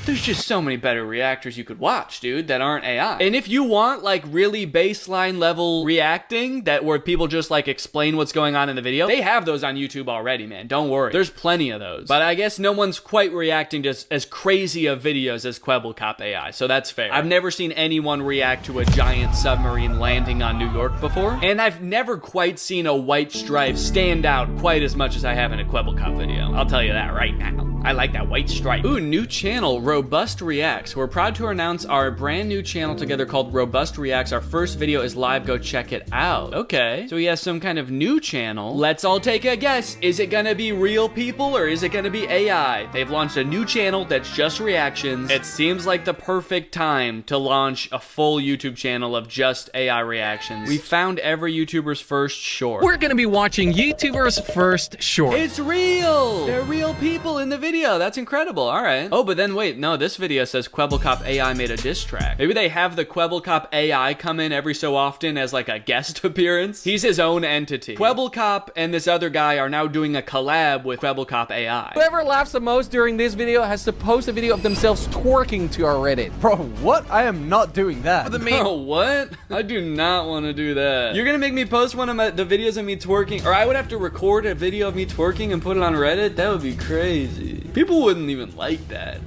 there's just so many better reactors you could watch, dude, that aren't AI. And if you want like really baseline level reacting, that where people just like explain what's going on in the video, they have those on YouTube already, man. Don't worry. There's plenty of those. But I guess no one's quite reacting to as crazy of videos as Kwebbelkop AI, so that's fair. I've never seen anyone react to a giant submarine landing on New York before, and I've never quite seen a white stripe stand out quite as much as I have in a Kwebbelkop video. I'll tell you that right now. I like that white stripe. Ooh, new channel, Robust Reacts. We're proud to announce our brand new channel together called Robust Reacts. Our first video is live, go check it out. Okay, so he has some kind of new channel. Let's all take a guess. Is it gonna be real people or is it gonna be AI? They've launched a new channel that's just reactions. It seems like the perfect time to launch a full YouTube channel of just AI reactions. We found every YouTuber's first short. We're gonna be watching YouTuber's first short. It's real! They're real people in the video. That's incredible. All right. Oh, but then wait, no, this video says Kwebbelkop AI made a diss track. Maybe they have the Kwebbelkop AI come in every so often as like a guest appearance. He's his own entity. Kwebbelkop and this other guy are now doing a collab with Kwebbelkop AI. Whoever laughs the most during this video has to post a video of themselves twerking to our Reddit. Bro, what? I am not doing that. Bro, what? I do not want to do that. You're gonna make me post one of the videos of me twerking, or I would have to record a video of me twerking and put it on Reddit? That would be crazy. People wouldn't even like that.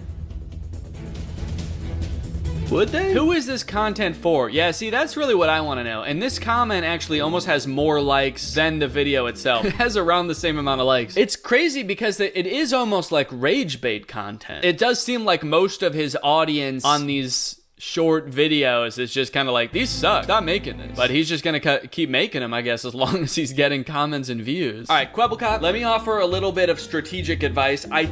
Would they? Who is this content for? Yeah, see, that's really what I want to know. And this comment actually almost has more likes than the video itself. It has around the same amount of likes. It's crazy because it is almost like rage bait content. It does seem like most of his audience on these short videos is just kind of like, these suck, stop making this. But he's just gonna keep making them, I guess, as long as he's getting comments and views. All right, Kwebbelkop, let me offer a little bit of strategic advice. I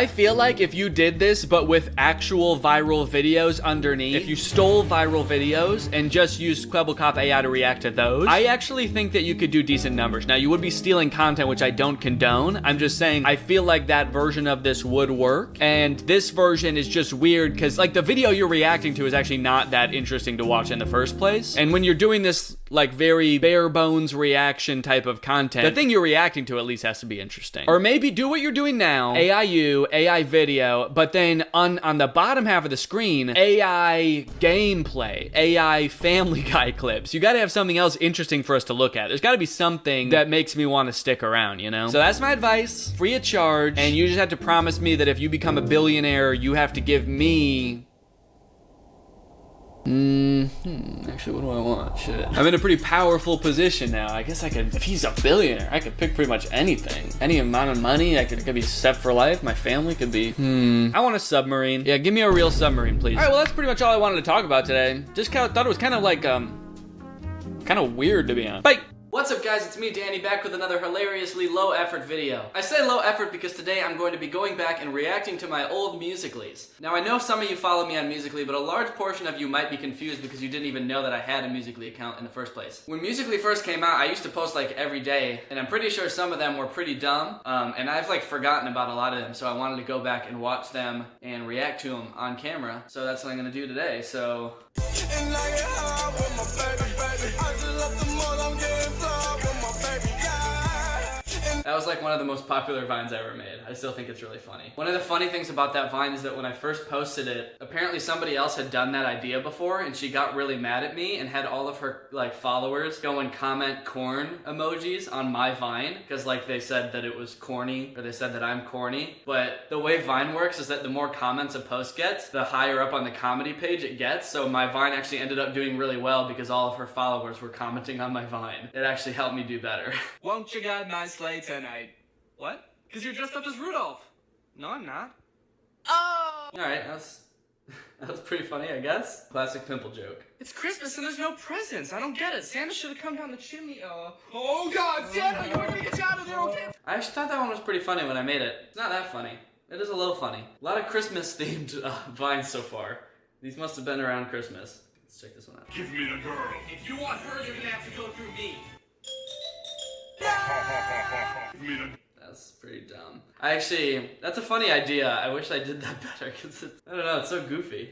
feel like if you did this, but with actual viral videos underneath, if you stole viral videos and just used Kwebbelkop AI to react to those, I actually think that you could do decent numbers. Now, you would be stealing content, which I don't condone. I'm just saying, I feel like that version of this would work. And this version is just weird because like the video you're reacting to is actually not that interesting to watch in the first place. And when you're doing this like very bare bones reaction type of content, the thing you're reacting to at least has to be interesting. Or maybe do what you're doing now, AIU, AI video, but then on the bottom half of the screen, AI gameplay, AI Family Guy clips. You gotta have something else interesting for us to look at. There's gotta be something that makes me want to stick around, you know? So that's my advice, free of charge, and you just have to promise me that if you become a billionaire, you have to give me actually, what do I want? Shit. I'm in a pretty powerful position now. I guess I could, if he's a billionaire, I could pick pretty much anything. Any amount of money, it could be set for life. My family could be, I want a submarine. Yeah, give me a real submarine, please. All right, well, that's pretty much all I wanted to talk about today. Just thought it was kind of like, kind of weird, to be honest. Bye! What's up guys, it's me Danny back with another hilariously low effort video. I say low effort because today I'm going to be going back and reacting to my old Musical.lys. Now I know some of you follow me on Musical.ly, but a large portion of you might be confused because you didn't even know that I had a Musical.ly account in the first place. When Musical.ly first came out, I used to post like every day, and I'm pretty sure some of them were pretty dumb, and I've like forgotten about a lot of them, so I wanted to go back and watch them and react to them on camera. So that's what I'm gonna do today, so... That was like one of the most popular Vines I ever made. I still think it's really funny. One of the funny things about that Vine is that when I first posted it, apparently somebody else had done that idea before and she got really mad at me and had all of her like followers go and comment corn emojis on my Vine because like they said that it was corny or they said that I'm corny. But the way Vine works is that the more comments a post gets, the higher up on the comedy page it gets. So my Vine actually ended up doing really well because all of her followers were commenting on my Vine. It actually helped me do better. Won't you guide my sleigh tonight? What? Because you're dressed up as Rudolph. No, I'm not. Oh! Alright, that was pretty funny, I guess. Classic pimple joke. It's Christmas and there's no presents. I don't get it. Santa should have come down the chimney. Oh God, Santa, you want me to get you out of there, okay? I actually thought that one was pretty funny when I made it. It's not that funny. It is a little funny. A lot of Christmas themed Vines so far. These must have been around Christmas. Let's check this one out. Give me the girl. If you want her, you're gonna have to go through me. Give me the... That's pretty dumb. That's a funny idea. I wish I did that better because I don't know, it's so goofy.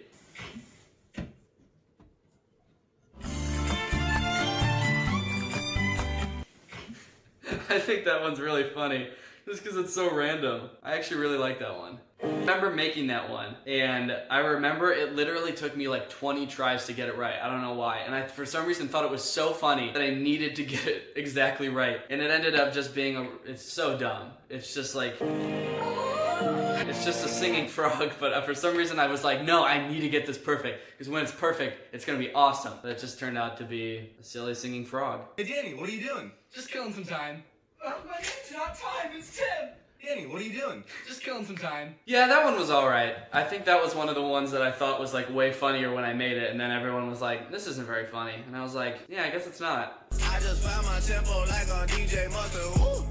I think that one's really funny just because it's so random. I actually really like that one. I remember making that one, and I remember it literally took me like 20 tries to get it right. I don't know why. And I, for some reason, thought it was so funny that I needed to get it exactly right. And it ended up just being it's so dumb. It's just like, it's just a singing frog, but for some reason I was like, no, I need to get this perfect. Because when it's perfect, it's gonna be awesome. But it just turned out to be a silly singing frog. Hey Danny, what are you doing? Just killing some time. My name's not Time, it's Tim. Danny, what are you doing? Just killing some time. Yeah, that one was alright. I think that was one of the ones that I thought was like way funnier when I made it, and then everyone was like, this isn't very funny. And I was like, yeah, I guess it's not. I just found my tempo like on DJ Mustard. Woo!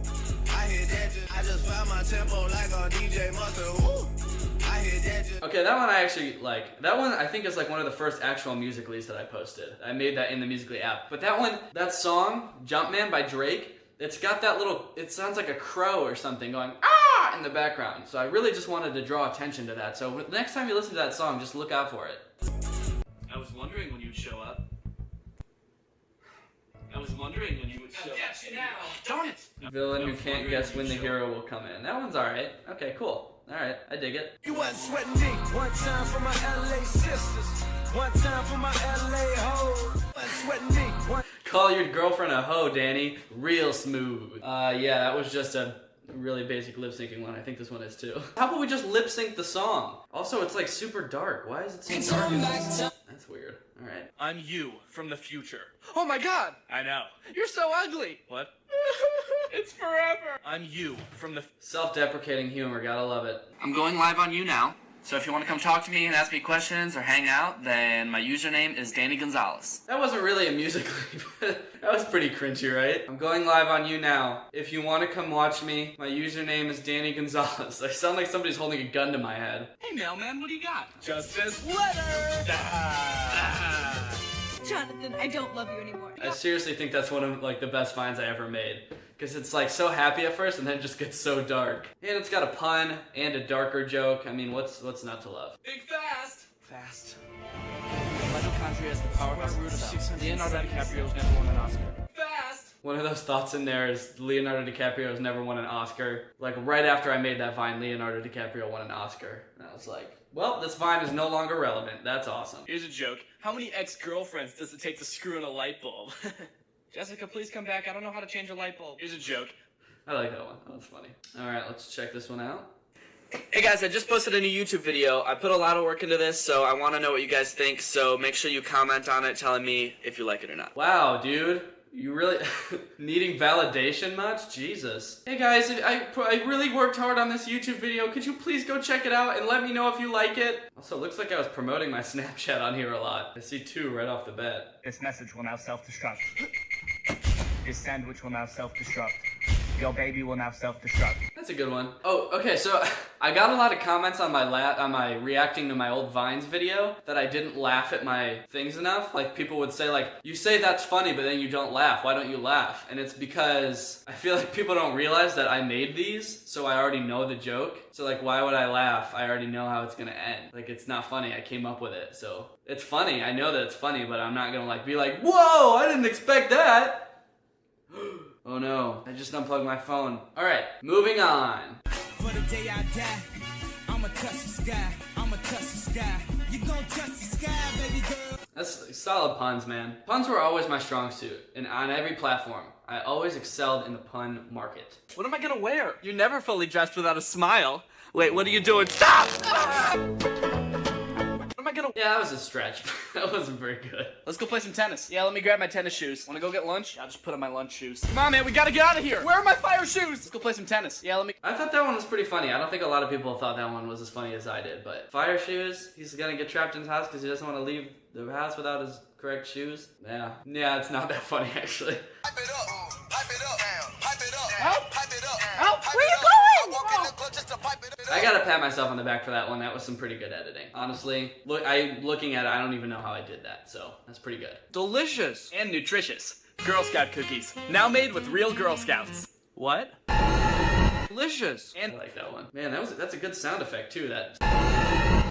I hit that. I just found my tempo like on DJ Mustard. Woo! I hit that. Okay, that one I actually like. That one I think is like one of the first actual Musical.lys that I posted. I made that in the Musical.ly app. But that one, that song, Jumpman by Drake, it's got that little, it sounds like a crow or something going, ah, in the background. So I really just wanted to draw attention to that. So the next time you listen to that song, just look out for it. I was wondering when you'd show up. I was wondering when you would show up. Darn it! Villain who can't guess when the hero will come in. That one's alright. Okay, cool. Alright, I dig it. You wasn't sweating me. One time for my LA sisters. One time for my LA hoes. Wasn't sweating me. Call your girlfriend a hoe, Danny. Real smooth. Yeah, that was just a really basic lip syncing one. I think this one is too. How about we just lip sync the song? Also, it's like super dark. Why is it so dark? That's weird. Alright. I'm you from the future. Oh my god! I know. You're so ugly! What? It's forever! I'm you from the... Self-deprecating humor, gotta love it. I'm going live on you now. So if you want to come talk to me and ask me questions or hang out, then my username is Danny Gonzalez. That wasn't really a Musical.ly, but that was pretty cringy, right? I'm going live on you now. If you want to come watch me, my username is Danny Gonzalez. I sound like somebody's holding a gun to my head. Hey mailman, what do you got? Just this letter! Jonathan, I don't love you anymore. I seriously think that's one of like the best finds I ever made. Because it's like so happy at first and then it just gets so dark. And it's got a pun and a darker joke. I mean, what's not to love? Big fast! Fast. Mitochondria is the powerhouse root of them. Leonardo DiCaprio's never won an Oscar. Fast! One of those thoughts in there is Leonardo DiCaprio's never won an Oscar. Like right after I made that vine, Leonardo DiCaprio won an Oscar. And I was like, well, this vine is no longer relevant. That's awesome. Here's a joke. How many ex-girlfriends does it take to screw in a light bulb? Jessica, please come back. I don't know how to change a light bulb. Here's a joke. I like that one. That was funny. Alright, let's check this one out. Hey guys, I just posted a new YouTube video. I put a lot of work into this, so I want to know what you guys think. So make sure you comment on it telling me if you like it or not. Wow, dude. You really needing validation much? Jesus. Hey guys, I really worked hard on this YouTube video. Could you please go check it out and let me know if you like it? Also, it looks like I was promoting my Snapchat on here a lot. I see 2 right off the bat. This message will now self-destruct. This sandwich will now self-destruct. Your baby will now self-destruct. That's a good one. Oh, okay, so I got a lot of comments on my reacting to my old Vines video that I didn't laugh at my things enough. Like, people would say, like, you say that's funny, but then you don't laugh. Why don't you laugh? And it's because I feel like people don't realize that I made these, so I already know the joke. So, like, why would I laugh? I already know how it's gonna end. Like, it's not funny. I came up with it, so it's funny. I know that it's funny, but I'm not gonna, like, be like, whoa, I didn't expect that. Oh no, I just unplugged my phone. Alright, moving on. For the day I die, I'ma touch the sky. I'ma touch the sky. You gon' touch the sky, baby girl. That's solid puns, man. Puns were always my strong suit, and on every platform. I always excelled in the pun market. What am I gonna wear? You're never fully dressed without a smile. Wait, what are you doing? Stop! What am I gonna... Yeah, that was a stretch. That wasn't very good. Let's go play some tennis. Yeah, let me grab my tennis shoes. Wanna go get lunch? I'll just put on my lunch shoes. Come on, man, we gotta get out of here. Where are my fire shoes? Let's go play some tennis. Yeah, let me... I thought that one was pretty funny. I don't think a lot of people thought that one was as funny as I did, but fire shoes, he's gonna get trapped in his house because he doesn't want to leave the house without his correct shoes. Yeah, it's not that funny, actually. Pipe it up, pipe it up, pipe it up, Help! pipe it up. Help! Pipe Where it you up. going? I walk in the club just to pipe it up. I gotta pat myself on the back for that one. That was some pretty good editing. Honestly, looking at it, I don't even know how I did that, so that's pretty good. Delicious. And nutritious. Girl Scout cookies. Now made with real Girl Scouts. What? Delicious. And I like that one. Man, that's a good sound effect too. That's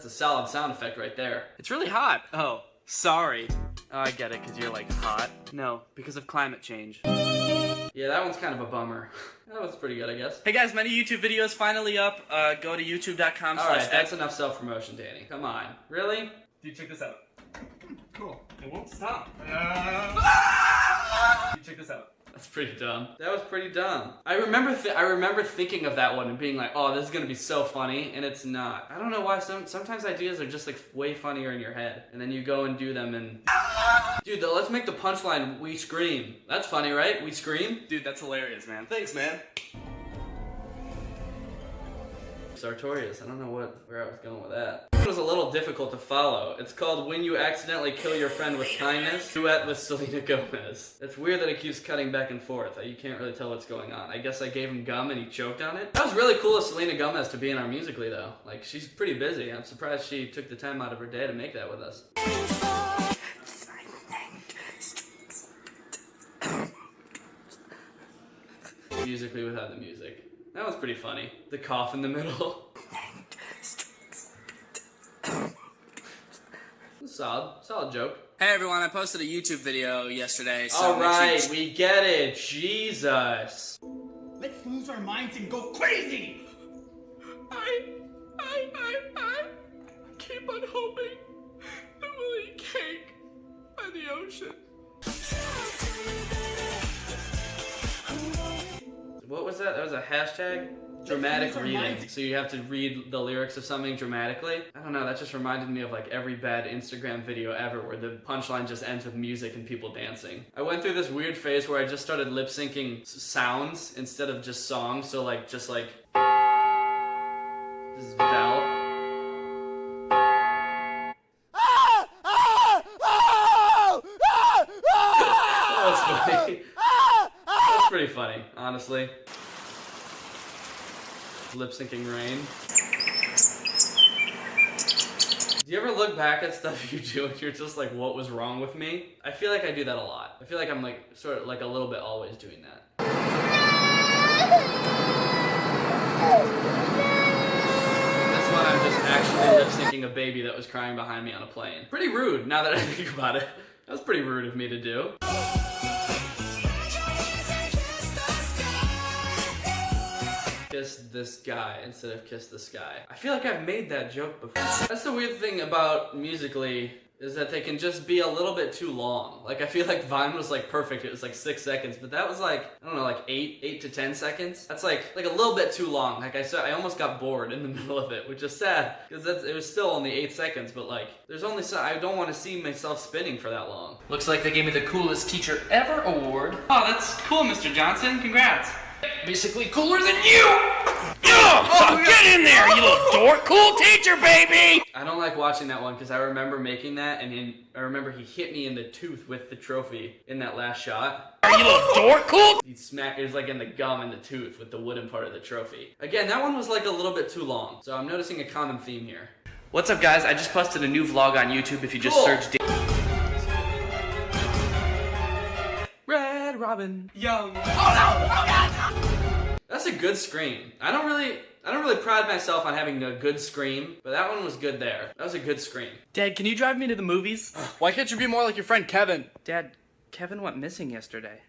a solid sound effect right there. it's really hot. Oh, sorry. Oh, I get it, because you're like hot. No, because of climate change. Yeah, that one's kind of a bummer. That was pretty good, I guess. Hey guys, my new YouTube video is finally up. Go to youtube.com/. Alright, that's enough self-promotion, Danny. Come on. Really? Dude, check this out. Cool. It won't stop. Dude, check this out. That's pretty dumb. That was pretty dumb. I remember thinking of that one and being like, oh, this is gonna be so funny, and it's not. I don't know why. Sometimes ideas are just like way funnier in your head, and then you go and do them and... Dude, let's make the punchline, we scream. That's funny, right? We scream? Dude, that's hilarious, man. Thanks, man. Sartorius. I don't know where I was going with that. It was a little difficult to follow. It's called When You Accidentally Kill Your Friend with Kindness, duet with Selena Gomez. It's weird that it keeps cutting back and forth. You can't really tell what's going on. I guess I gave him gum and he choked on it. That was really cool of Selena Gomez to be in our Musical.ly though. Like, she's pretty busy. I'm surprised she took the time out of her day to make that with us. Musical.ly without the music. That was pretty funny. The cough in the middle. Solid joke. Hey everyone, I posted a YouTube video yesterday. So Alright, we get it. Jesus. Let's lose our minds and go crazy! I keep on hoping that we'll eat cake by the ocean. What was that? That was a hashtag? Dramatic reading. So you have to read the lyrics of something dramatically. I don't know, that just reminded me of like every bad Instagram video ever where the punchline just ends with music and people dancing. I went through this weird phase where I just started lip syncing sounds instead of just songs. So like, just like, this is Bell. That was funny. That's pretty funny, honestly. Lip syncing Rain. Do you ever look back at stuff you do and you're just like, what was wrong with me? I feel like I do that a lot. I feel like I'm like, sort of like a little bit always doing that. This one I'm just actually lip syncing a baby that was crying behind me on a plane. Pretty rude, now that I think about it. That was pretty rude of me to do. Kiss this guy instead of kiss the sky. I feel like I've made that joke before. That's the weird thing about Musical.ly, is that they can just be a little bit too long. Like, I feel like Vine was like perfect, it was like 6 seconds, but that was like, I don't know, like 8 to 10 seconds. That's like a little bit too long. Like I said, I almost got bored in the middle of it, which is sad, because it was still only 8 seconds, but like, there's only so, I don't want to see myself spinning for that long. Looks like they gave me the coolest teacher ever award. Oh, that's cool, Mr. Johnson. Congrats. Basically cooler than you! Oh, get in there, you little dork! Cool teacher, baby! I don't like watching that one because I remember making that, and I remember he hit me in the tooth with the trophy in that last shot. Are you little dork? Cool! He smacked, it was like in the gum and the tooth with the wooden part of the trophy. Again, that one was like a little bit too long, so I'm noticing a common theme here. What's up, guys? I just posted a new vlog on YouTube if you just search Red Robin. Young. Oh no! Oh god! That's a good scream. I don't really pride myself on having a good scream, but that one was good there. That was a good scream. Dad, can you drive me to the movies? Why can't you be more like your friend Kevin? Dad, Kevin went missing yesterday.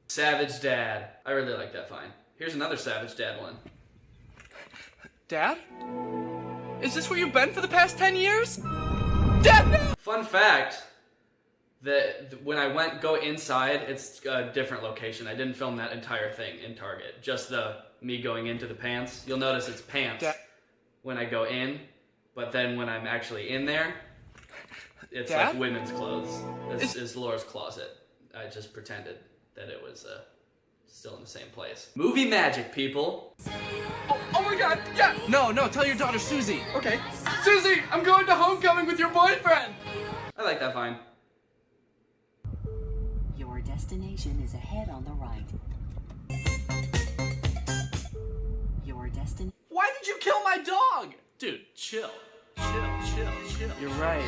Savage Dad. I really like that fine. Here's another Savage Dad one. Dad? Is this where you've been for the past 10 years? Dad, no! Fun fact, that when I go inside, it's a different location. I didn't film that entire thing in Target. Just me going into the pants. You'll notice it's pants when I go in, but then when I'm actually in there, it's Dad? like women's clothes. This is Laura's closet. I just pretended that it was still in the same place. Movie magic, people. Oh my god, yeah! No, tell your daughter Susie. Okay. Susie, I'm going to homecoming with your boyfriend! I like that fine. Your destination is ahead on the right. Your destination. Why did you kill my dog? Dude, chill. Chill. You're right.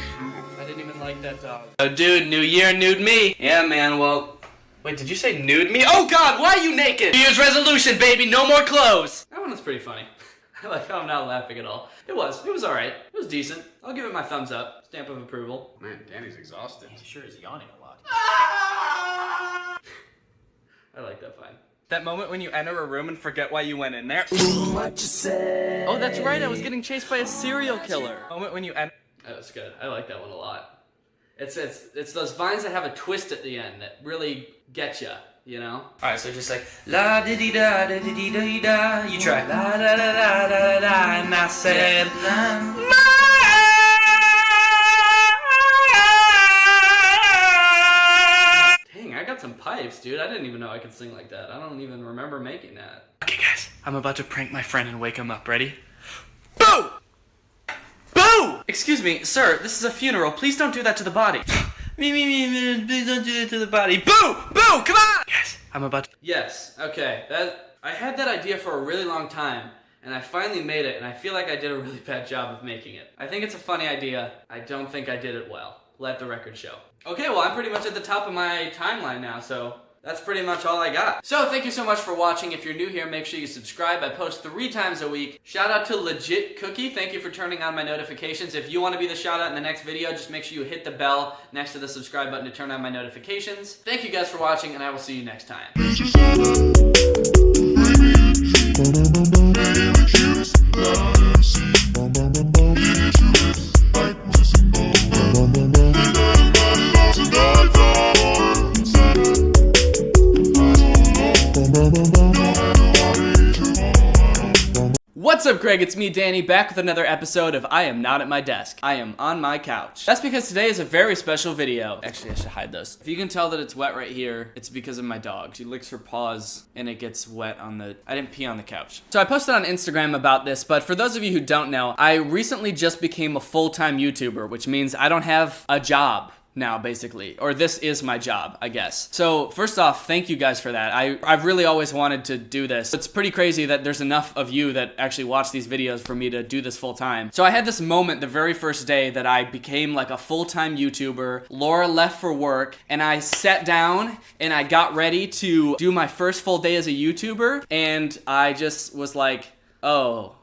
I didn't even like that dog. Oh, dude, new year, nude me. Yeah, man, well... Wait, did you say nude me? Oh, God, why are you naked? New Year's resolution, baby, no more clothes. That one was pretty funny. I like how I'm not laughing at all. It was alright. It was decent. I'll give it my thumbs up. Stamp of approval. Man, Danny's exhausted. He sure is yawning a lot. I like that fine. That moment when you enter a room and forget why you went in there. What you say? Oh, that's right, I was getting chased by a serial killer. Moment when you enter. That was good. I like that one a lot. It's those vines that have a twist at the end that really get ya, you know? Alright, so just like la di di da da di di da da. You try la da da da da da, and I said Dang, I got some pipes, dude. I didn't even know I could sing like that. I don't even remember making that. Okay, guys, I'm about to prank my friend and wake him up. Ready? Boo! Boo! Excuse me, sir, this is a funeral. Please don't do that to the body. Please don't do that to the body. Boo! Boo! Come on! Yes, I'm about to... Yes, okay. I had that idea for a really long time, and I finally made it, and I feel like I did a really bad job of making it. I think it's a funny idea. I don't think I did it well. Let the record show. Okay, well, I'm pretty much at the top of my timeline now, so that's pretty much all I got. So thank you so much for watching. If you're new here, make sure you subscribe. I post 3 times a week. Shout out to Legit Cookie. Thank you for turning on my notifications. If you want to be the shout out in the next video, just make sure you hit the bell next to the subscribe button to turn on my notifications. Thank you guys for watching, and I will see you next time. What's up, Greg? It's me, Danny, back with another episode of I Am Not at My Desk. I am on my couch. That's because today is a very special video. Actually, I should hide those. If you can tell that it's wet right here, it's because of my dog. She licks her paws and it gets wet on the... I didn't pee on the couch. So I posted on Instagram about this, but for those of you who don't know, I recently just became a full-time YouTuber, which means I don't have a job now, basically, or this is my job, I guess. So first off, thank you guys for that. I've really always wanted to do this. It's pretty crazy that there's enough of you that actually watch these videos for me to do this full time. So I had this moment the very first day that I became like a full-time YouTuber. Laura left for work and I sat down and I got ready to do my first full day as a YouTuber, and I just was like, oh,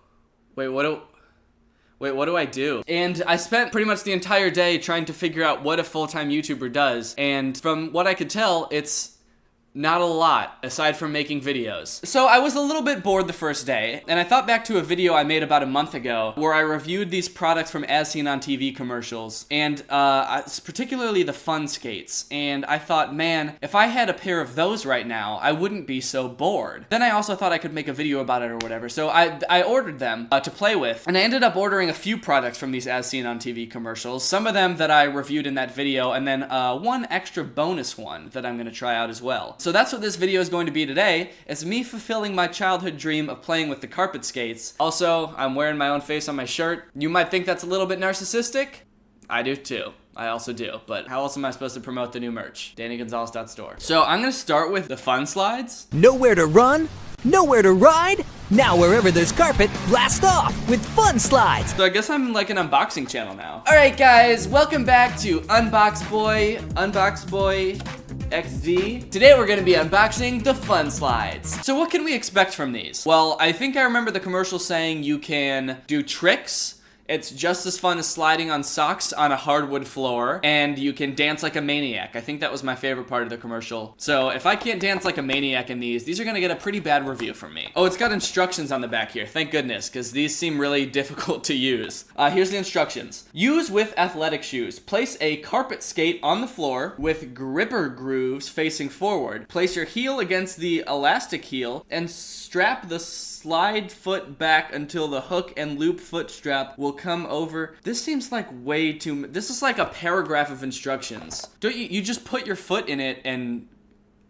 wait, what do I do? And I spent pretty much the entire day trying to figure out what a full-time YouTuber does, and from what I could tell, it's not a lot, aside from making videos. So I was a little bit bored the first day, and I thought back to a video I made about a month ago where I reviewed these products from As Seen on TV commercials, and particularly the fun skates. And I thought, man, if I had a pair of those right now, I wouldn't be so bored. Then I also thought I could make a video about it or whatever, so I ordered them to play with, and I ended up ordering a few products from these As Seen on TV commercials, some of them that I reviewed in that video, and then one extra bonus one that I'm gonna try out as well. So that's what this video is going to be today. It's me fulfilling my childhood dream of playing with the carpet skates. Also, I'm wearing my own face on my shirt. You might think that's a little bit narcissistic. I do too. I also do, but how else am I supposed to promote the new merch? DannyGonzalez.store. So I'm gonna start with the fun slides. Nowhere to run, nowhere to ride. Now wherever there's carpet, blast off with fun slides. So I guess I'm like an unboxing channel now. All right, guys, welcome back to Unbox Boy XD. Today we're gonna be unboxing the fun slides. So what can we expect from these? Well, I think I remember the commercial saying you can do tricks. It's just as fun as sliding on socks on a hardwood floor, and you can dance like a maniac. I think that was my favorite part of the commercial. So if I can't dance like a maniac in these are gonna get a pretty bad review from me. Oh, it's got instructions on the back here, thank goodness, because these seem really difficult to use. Here's the instructions. Use with athletic shoes. Place a carpet skate on the floor with gripper grooves facing forward. Place your heel against the elastic heel and strap the slide foot back until the hook and loop foot strap will come over. This seems like way too... This is like a paragraph of instructions. Don't you just put your foot in it and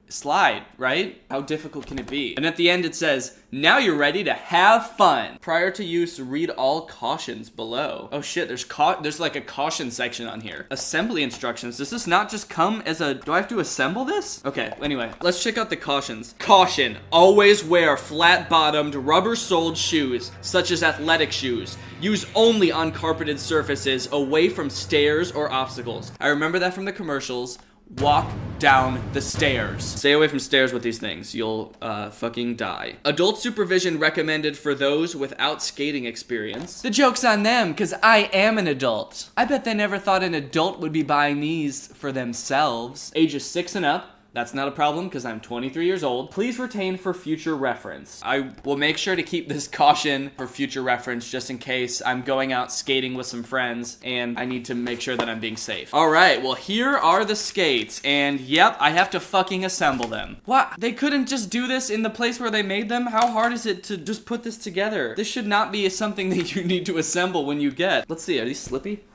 slide, right? How difficult can it be? And at the end it says, now you're ready to have fun. Prior to use, read all cautions below. Oh shit, there's like a caution section on here. Assembly instructions. Does this not just come as a... Do I have to assemble this? Okay, anyway, let's check out the cautions. Caution, always wear flat-bottomed, rubber-soled shoes, such as athletic shoes. Use only on carpeted surfaces, away from stairs or obstacles. I remember that from the commercials. Walk down the stairs. Stay away from stairs with these things. You'll fucking die. Adult supervision recommended for those without skating experience. The joke's on them, because I am an adult. I bet they never thought an adult would be buying these for themselves. Ages 6 and up. That's not a problem because I'm 23 years old. Please retain for future reference. I will make sure to keep this caution for future reference just in case I'm going out skating with some friends and I need to make sure that I'm being safe. All right, well, here are the skates, and yep, I have to fucking assemble them. What? They couldn't just do this in the place where they made them? How hard is it to just put this together? This should not be something that you need to assemble when you get. Let's see, are these slippy?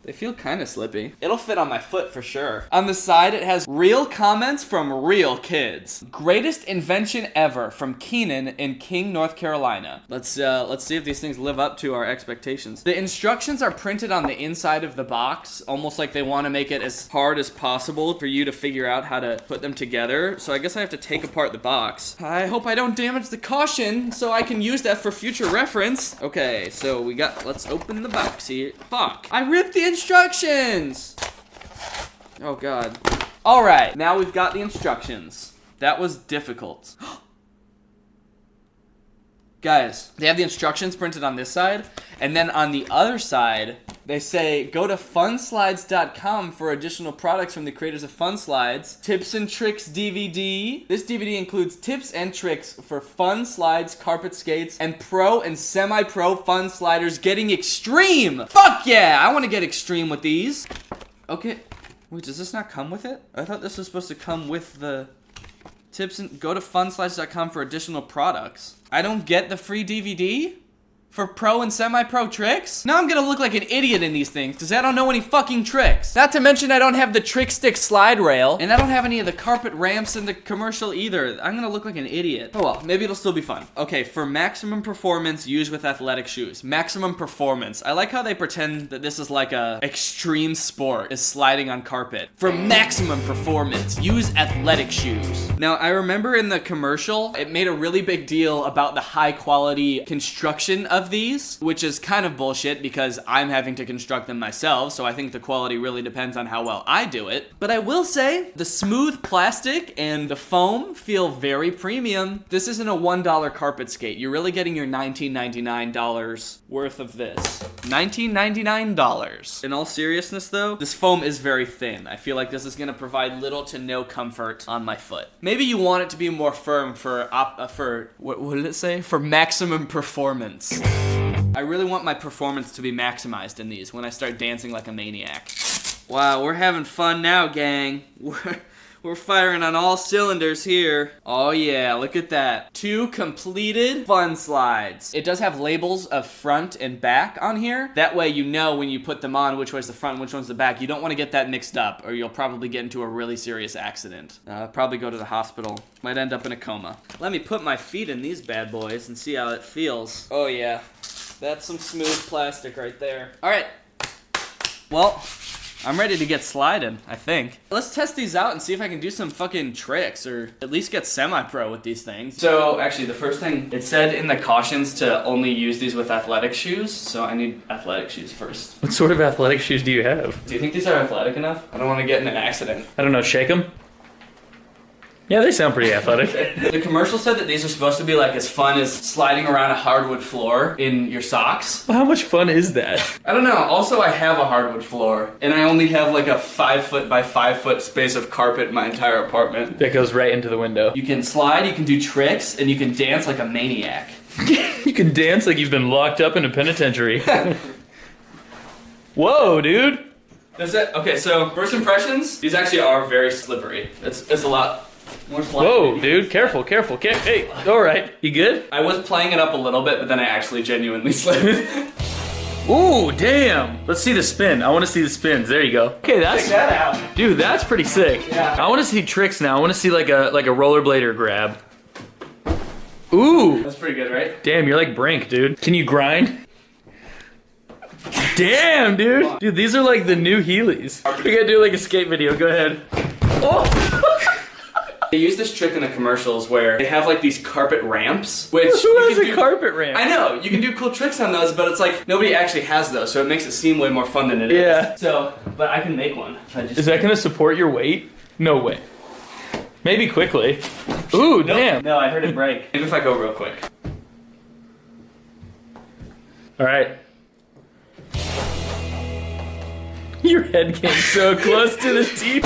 They feel kind of slippy. It'll fit on my foot for sure. On the side, it has real comments from real kids. Greatest invention ever from Keenan in King, North Carolina. Let's see if these things live up to our expectations. The instructions are printed on the inside of the box, almost like they want to make it as hard as possible for you to figure out how to put them together. So I guess I have to take apart the box. I hope I don't damage the caution so I can use that for future reference. Okay, so let's open the box here. Fuck, I ripped the instructions. Oh God. All right, now we've got the instructions. That was difficult. Guys, they have the instructions printed on this side, and then on the other side, they say, go to funslides.com for additional products from the creators of Fun Slides. Tips and Tricks DVD. This DVD includes tips and tricks for fun slides, carpet skates, and pro and semi-pro fun sliders getting extreme. Fuck yeah, I want to get extreme with these. Okay, wait, does this not come with it? I thought this was supposed to come with the tips and go to funslides.com for additional products. I don't get the free DVD for pro and semi-pro tricks? Now I'm gonna look like an idiot in these things because I don't know any fucking tricks. Not to mention I don't have the trick stick slide rail, and I don't have any of the carpet ramps in the commercial either. I'm gonna look like an idiot. Oh well, maybe it'll still be fun. Okay, for maximum performance, use with athletic shoes. Maximum performance. I like how they pretend that this is like a extreme sport, is sliding on carpet. For maximum performance, use athletic shoes. Now I remember in the commercial, it made a really big deal about the high quality construction of these, which is kind of bullshit because I'm having to construct them myself, so I think the quality really depends on how well I do it. But I will say, the smooth plastic and the foam feel very premium. This isn't a $1 carpet skate. You're really getting your $19.99 worth of this. $19.99. In all seriousness though, this foam is very thin. I feel like this is gonna provide little to no comfort on my foot. Maybe you want it to be more firm for what did it say? For maximum performance. I really want my performance to be maximized in these when I start dancing like a maniac. Wow, we're having fun now, gang. We're firing on all cylinders here. Oh yeah, look at that. 2 completed fun slides. It does have labels of front and back on here. That way you know when you put them on which one's the front and which one's the back. You don't want to get that mixed up or you'll probably get into a really serious accident. Probably go to the hospital. Might end up in a coma. Let me put my feet in these bad boys and see how it feels. Oh yeah, that's some smooth plastic right there. All right, well, I'm ready to get sliding, I think. Let's test these out and see if I can do some fucking tricks or at least get semi-pro with these things. So actually the first thing, it said in the cautions to only use these with athletic shoes, so I need athletic shoes first. What sort of athletic shoes do you have? Do you think these are athletic enough? I don't want to get in an accident. I don't know, shake them? Yeah, they sound pretty athletic. The commercial said that these are supposed to be like as fun as sliding around a hardwood floor in your socks. Well, how much fun is that? I don't know. Also, I have a hardwood floor, and I only have like a 5 foot by 5 foot space of carpet in my entire apartment. That goes right into the window. You can slide, you can do tricks, and you can dance like a maniac. You can dance like you've been locked up in a penitentiary. Whoa, dude. That's it. Okay, so first impressions, these actually are very slippery. It's a lot. Whoa, dude, careful. Hey, all right, you good? I was playing it up a little bit, but then I actually genuinely slipped. Ooh, damn. Let's see the spin. I want to see the spins. There you go. Okay, check that out. Dude, that's pretty sick. Yeah. I want to see tricks now. I want to see like a rollerblader grab. Ooh. That's pretty good, right? Damn, you're like Brink, dude. Can you grind? Damn, dude. Dude, these are like the new Heelys. We gotta do like a skate video. Go ahead. Oh. They use this trick in the commercials where they have like these carpet ramps, which who has a carpet ramp? I know, you can do cool tricks on those, but it's like nobody actually has those, so it makes it seem way more fun than it is. Yeah. So, but I can make one. Is that gonna support your weight? No way. Maybe quickly. Ooh, nope. Damn. No, I heard it break. Maybe if I go real quick. All right. Your head came so close to the TV.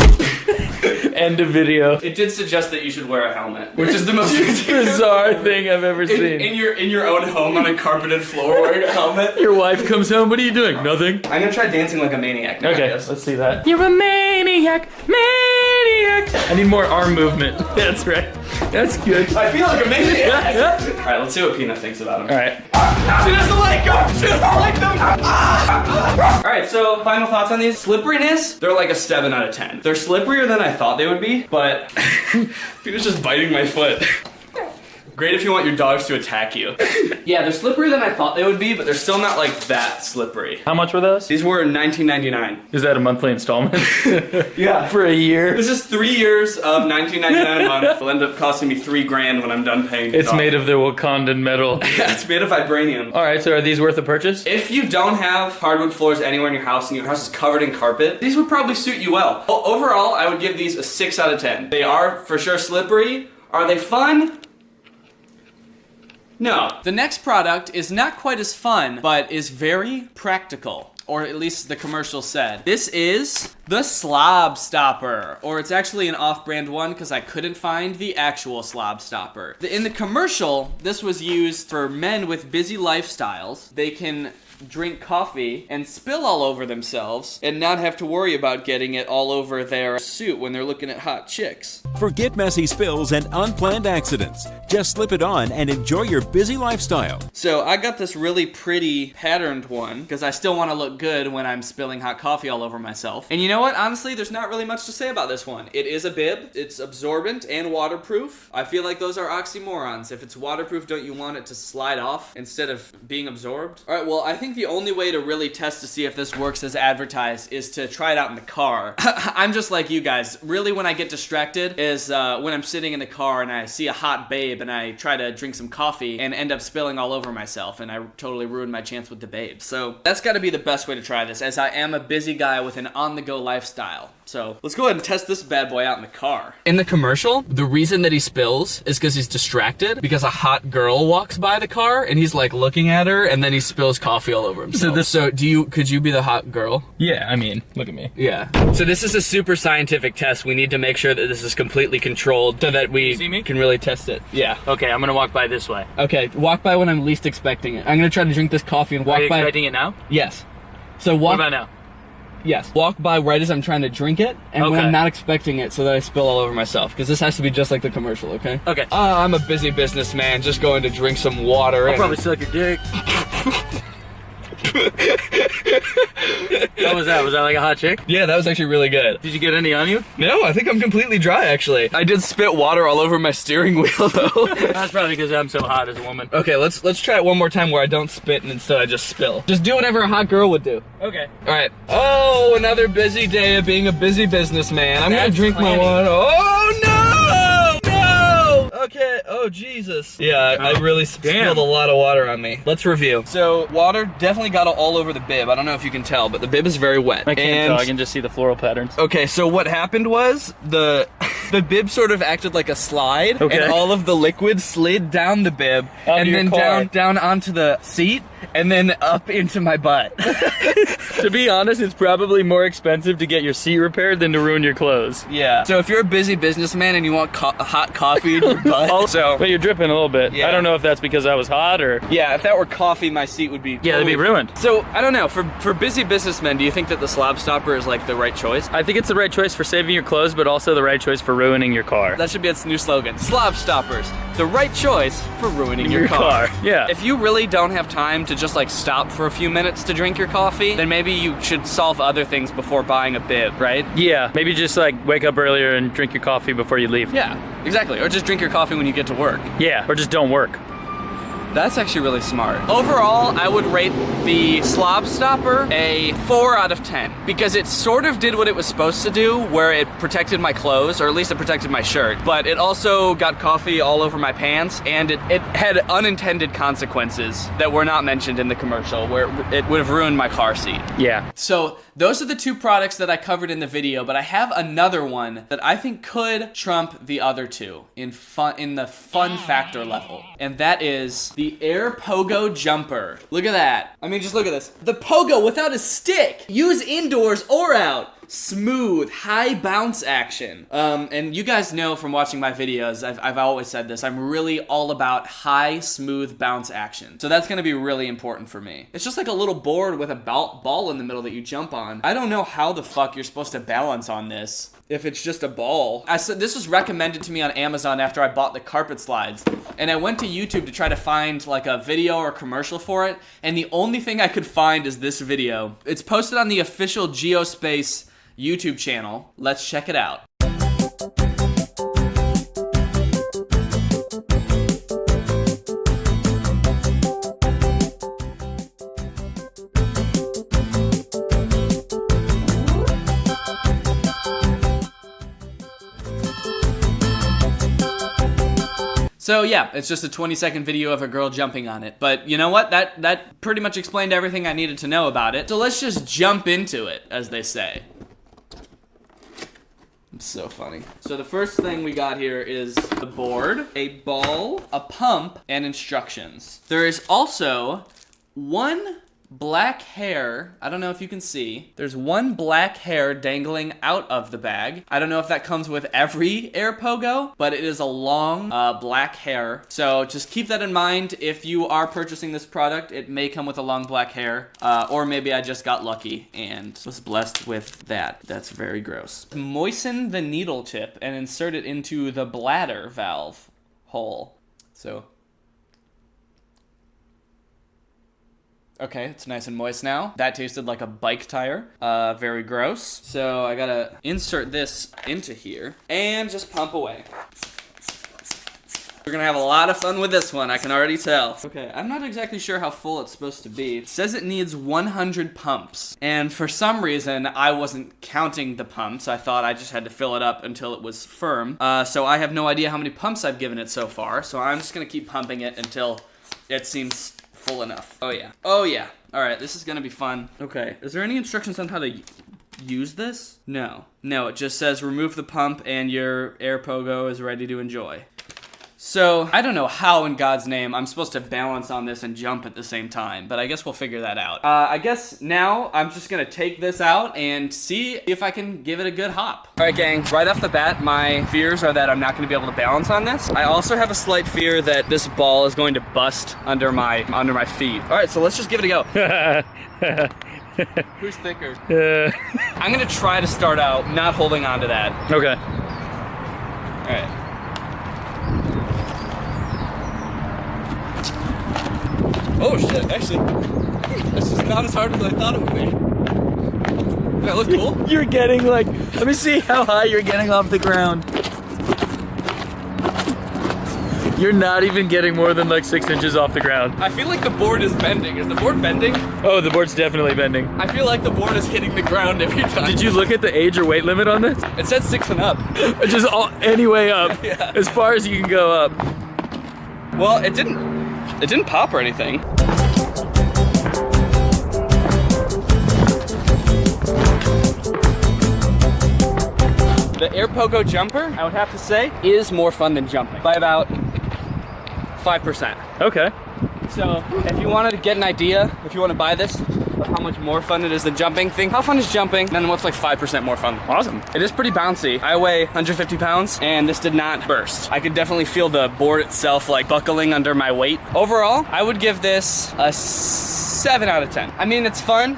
End of video. It did suggest that you should wear a helmet, which is the most bizarre thing I've ever seen. In your own home on a carpeted floor wearing a helmet. Your wife comes home, what are you doing? Nothing. I'm gonna try dancing like a maniac now, okay, let's see that. You're a maniac. I need more arm movement. That's right. That's good. I feel like a maniac. Alright, let's see what Peanut thinks about him. Alright. She doesn't like him! She doesn't like them! Alright, so final thoughts on these. Slipperiness, they're like a 7 out of 10. They're slipperier than I thought they would be, but he was just biting my foot. Great if you want your dogs to attack you. Yeah, they're slipperier than I thought they would be, but they're still not like that slippery. How much were those? These were $19.99. Is that a monthly installment? Yeah. For a year? This is 3 years of $19.99 a month. It'll end up costing me $3 grand when I'm done paying. It's made of the Wakandan metal. Yeah, it's made of vibranium. All right, so are these worth a purchase? If you don't have hardwood floors anywhere in your house and your house is covered in carpet, these would probably suit you well. Overall, I would give these a 6 out of 10. They are for sure slippery. Are they fun? No. The next product is not quite as fun, but is very practical. Or at least the commercial said. This is the Slob Stopper. Or it's actually an off-brand one because I couldn't find the actual Slob Stopper. In the commercial, this was used for men with busy lifestyles. They can drink coffee and spill all over themselves and not have to worry about getting it all over their suit when they're looking at hot chicks. Forget messy spills and unplanned accidents. Just slip it on and enjoy your busy lifestyle. So I got this really pretty patterned one because I still want to look good when I'm spilling hot coffee all over myself. And you know what? Honestly, there's not really much to say about this one. It is a bib. It's absorbent and waterproof. I feel like those are oxymorons. If it's waterproof, don't you want it to slide off instead of being absorbed? All right, well, I think the only way to really test to see if this works as advertised is to try it out in the car. I'm just like you guys. Really, when I get distracted is when I'm sitting in the car and I see a hot babe and I try to drink some coffee and end up spilling all over myself and I totally ruin my chance with the babe. So that's got to be the best way to try this, as I am a busy guy with an on-the-go lifestyle. So let's go ahead and test this bad boy out in the car. In the commercial, the reason that he spills is because he's distracted because a hot girl walks by the car and he's like looking at her and then he spills coffee all over himself. So could you be the hot girl? Yeah, I mean, look at me. Yeah. So this is a super scientific test. We need to make sure that this is completely controlled so that we can really test it. Yeah. Okay, I'm gonna walk by this way. Okay, walk by when I'm least expecting it. I'm gonna try to drink this coffee and walk by. Are you expecting it now? Yes. So walk. What about now? Yes. Walk by right as I'm trying to drink it, and when I'm not expecting it, so that I spill all over myself. Because this has to be just like the commercial, okay? Okay. I'm a busy businessman, just going to drink some water. I'll probably suck your dick. How was that? Was that like a hot chick? Yeah, that was actually really good. Did you get any on you? No, I think I'm completely dry, actually. I did spit water all over my steering wheel, though. That's probably because I'm so hot as a woman. Okay, let's try it one more time where I don't spit and instead I just spill. Just do whatever a hot girl would do. Okay. All right. Oh, another busy day of being a busy businessman. I'm gonna drink my water. Oh, no! Okay, oh Jesus. Yeah, I really spilled a lot of water on me. Let's review. So, water definitely got all over the bib. I don't know if you can tell, but the bib is very wet. I can't tell, I can just see the floral patterns. Okay, so what happened was, the bib sort of acted like a slide, and all of the liquid slid down the bib, and then down onto the seat, and then up into my butt. To be honest, it's probably more expensive to get your seat repaired than to ruin your clothes. Yeah. So if you're a busy businessman and you want hot coffee in your butt. But you're dripping a little bit. Yeah. I don't know if that's because I was hot or... Yeah, if that were coffee, my seat would be... Yeah, it'd be ruined. So, I don't know, for busy businessmen, do you think that the Slob Stopper is like the right choice? I think it's the right choice for saving your clothes, but also the right choice for ruining your car. That should be its new slogan. Slob Stoppers, the right choice for ruining your car. Yeah. If you really don't have time to just like stop for a few minutes to drink your coffee, then maybe you should solve other things before buying a bib, right? Yeah, maybe just like wake up earlier and drink your coffee before you leave. Yeah, exactly. Or just drink your coffee when you get to work. Yeah, or just don't work. That's actually really smart. Overall, I would rate the Slob Stopper a 4 out of 10 because it sort of did what it was supposed to do, where it protected my clothes, or at least it protected my shirt, but it also got coffee all over my pants, and it had unintended consequences that were not mentioned in the commercial, where it would have ruined my car seat. Yeah. So those are the two products that I covered in the video, but I have another one that I think could trump the other two in the fun factor level, and that is the Air Pogo Jumper. Look at that. I mean, just look at this. The pogo without a stick. Use indoors or out. smooth, high bounce action. And you guys know from watching my videos, I've always said this, I'm really all about high, smooth bounce action. So that's gonna be really important for me. It's just like a little board with a ball in the middle that you jump on. I don't know how the fuck you're supposed to balance on this if it's just a ball. This was recommended to me on Amazon after I bought the carpet slides. And I went to YouTube to try to find like a video or commercial for it. And the only thing I could find is this video. It's posted on the official Geospace YouTube channel. Let's check it out. So yeah, it's just a 20-second video of a girl jumping on it. But you know what? That pretty much explained everything I needed to know about it. So let's just jump into it, as they say. It's so funny. So the first thing we got here is the board, a ball, a pump, and instructions. There is also one black hair. I don't know if you can see. There's one black hair dangling out of the bag. I don't know if that comes with every Air Pogo, but it is a long black hair. So just keep that in mind. If you are purchasing this product, it may come with a long black hair, or maybe I just got lucky and was blessed with that. That's very gross. Moisten the needle tip and insert it into the bladder valve hole. So okay, it's nice and moist now. That tasted like a bike tire. Very gross. So I gotta insert this into here and just pump away. We're gonna have a lot of fun with this one, I can already tell. Okay, I'm not exactly sure how full it's supposed to be. It says it needs 100 pumps. And for some reason, I wasn't counting the pumps. I thought I just had to fill it up until it was firm. So I have no idea how many pumps I've given it so far. So I'm just gonna keep pumping it until it seems full enough. Oh yeah. Oh yeah. All right, this is gonna be fun. Okay, is there any instructions on how to use this? No. No, it just says remove the pump and your Air Pogo is ready to enjoy. So, I don't know how in God's name I'm supposed to balance on this and jump at the same time, but I guess we'll figure that out. I guess now I'm just gonna take this out and see if I can give it a good hop. All right, gang, right off the bat, my fears are that I'm not gonna be able to balance on this. I also have a slight fear that this ball is going to bust under my feet. All right, so let's just give it a go. Who's thicker? I'm gonna try to start out not holding on to that. Okay. All right. Oh shit, actually, this is not as hard as I thought it would be. Does that look cool? You're getting like, let me see how high you're getting off the ground. You're not even getting more than like 6 inches off the ground. I feel like the board is bending. Is the board bending? Oh, the board's definitely bending. I feel like the board is hitting the ground every time. Did you look at the age or weight limit on this? It said 6 and up. Just any way up, yeah. As far as you can go up. Well, it didn't pop or anything. The Air Pogo jumper, I would have to say, is more fun than jumping by about 5%. Okay. So if you wanted to get an idea, if you want to buy this, of how much more fun it is than jumping, think how fun is jumping, then what's like 5% more fun. Awesome. It is pretty bouncy. I weigh 150 pounds and this did not burst. I could definitely feel the board itself like buckling under my weight. Overall, I would give this a 7 out of 10. I mean, it's fun.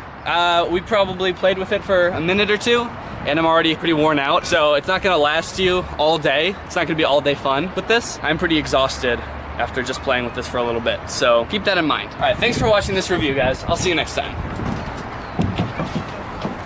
We probably played with it for a minute or two and I'm already pretty worn out. So it's not gonna last you all day. It's not gonna be all day fun with this. I'm pretty exhausted after just playing with this for a little bit. So keep that in mind. All right, thanks for watching this review, guys. I'll see you next time.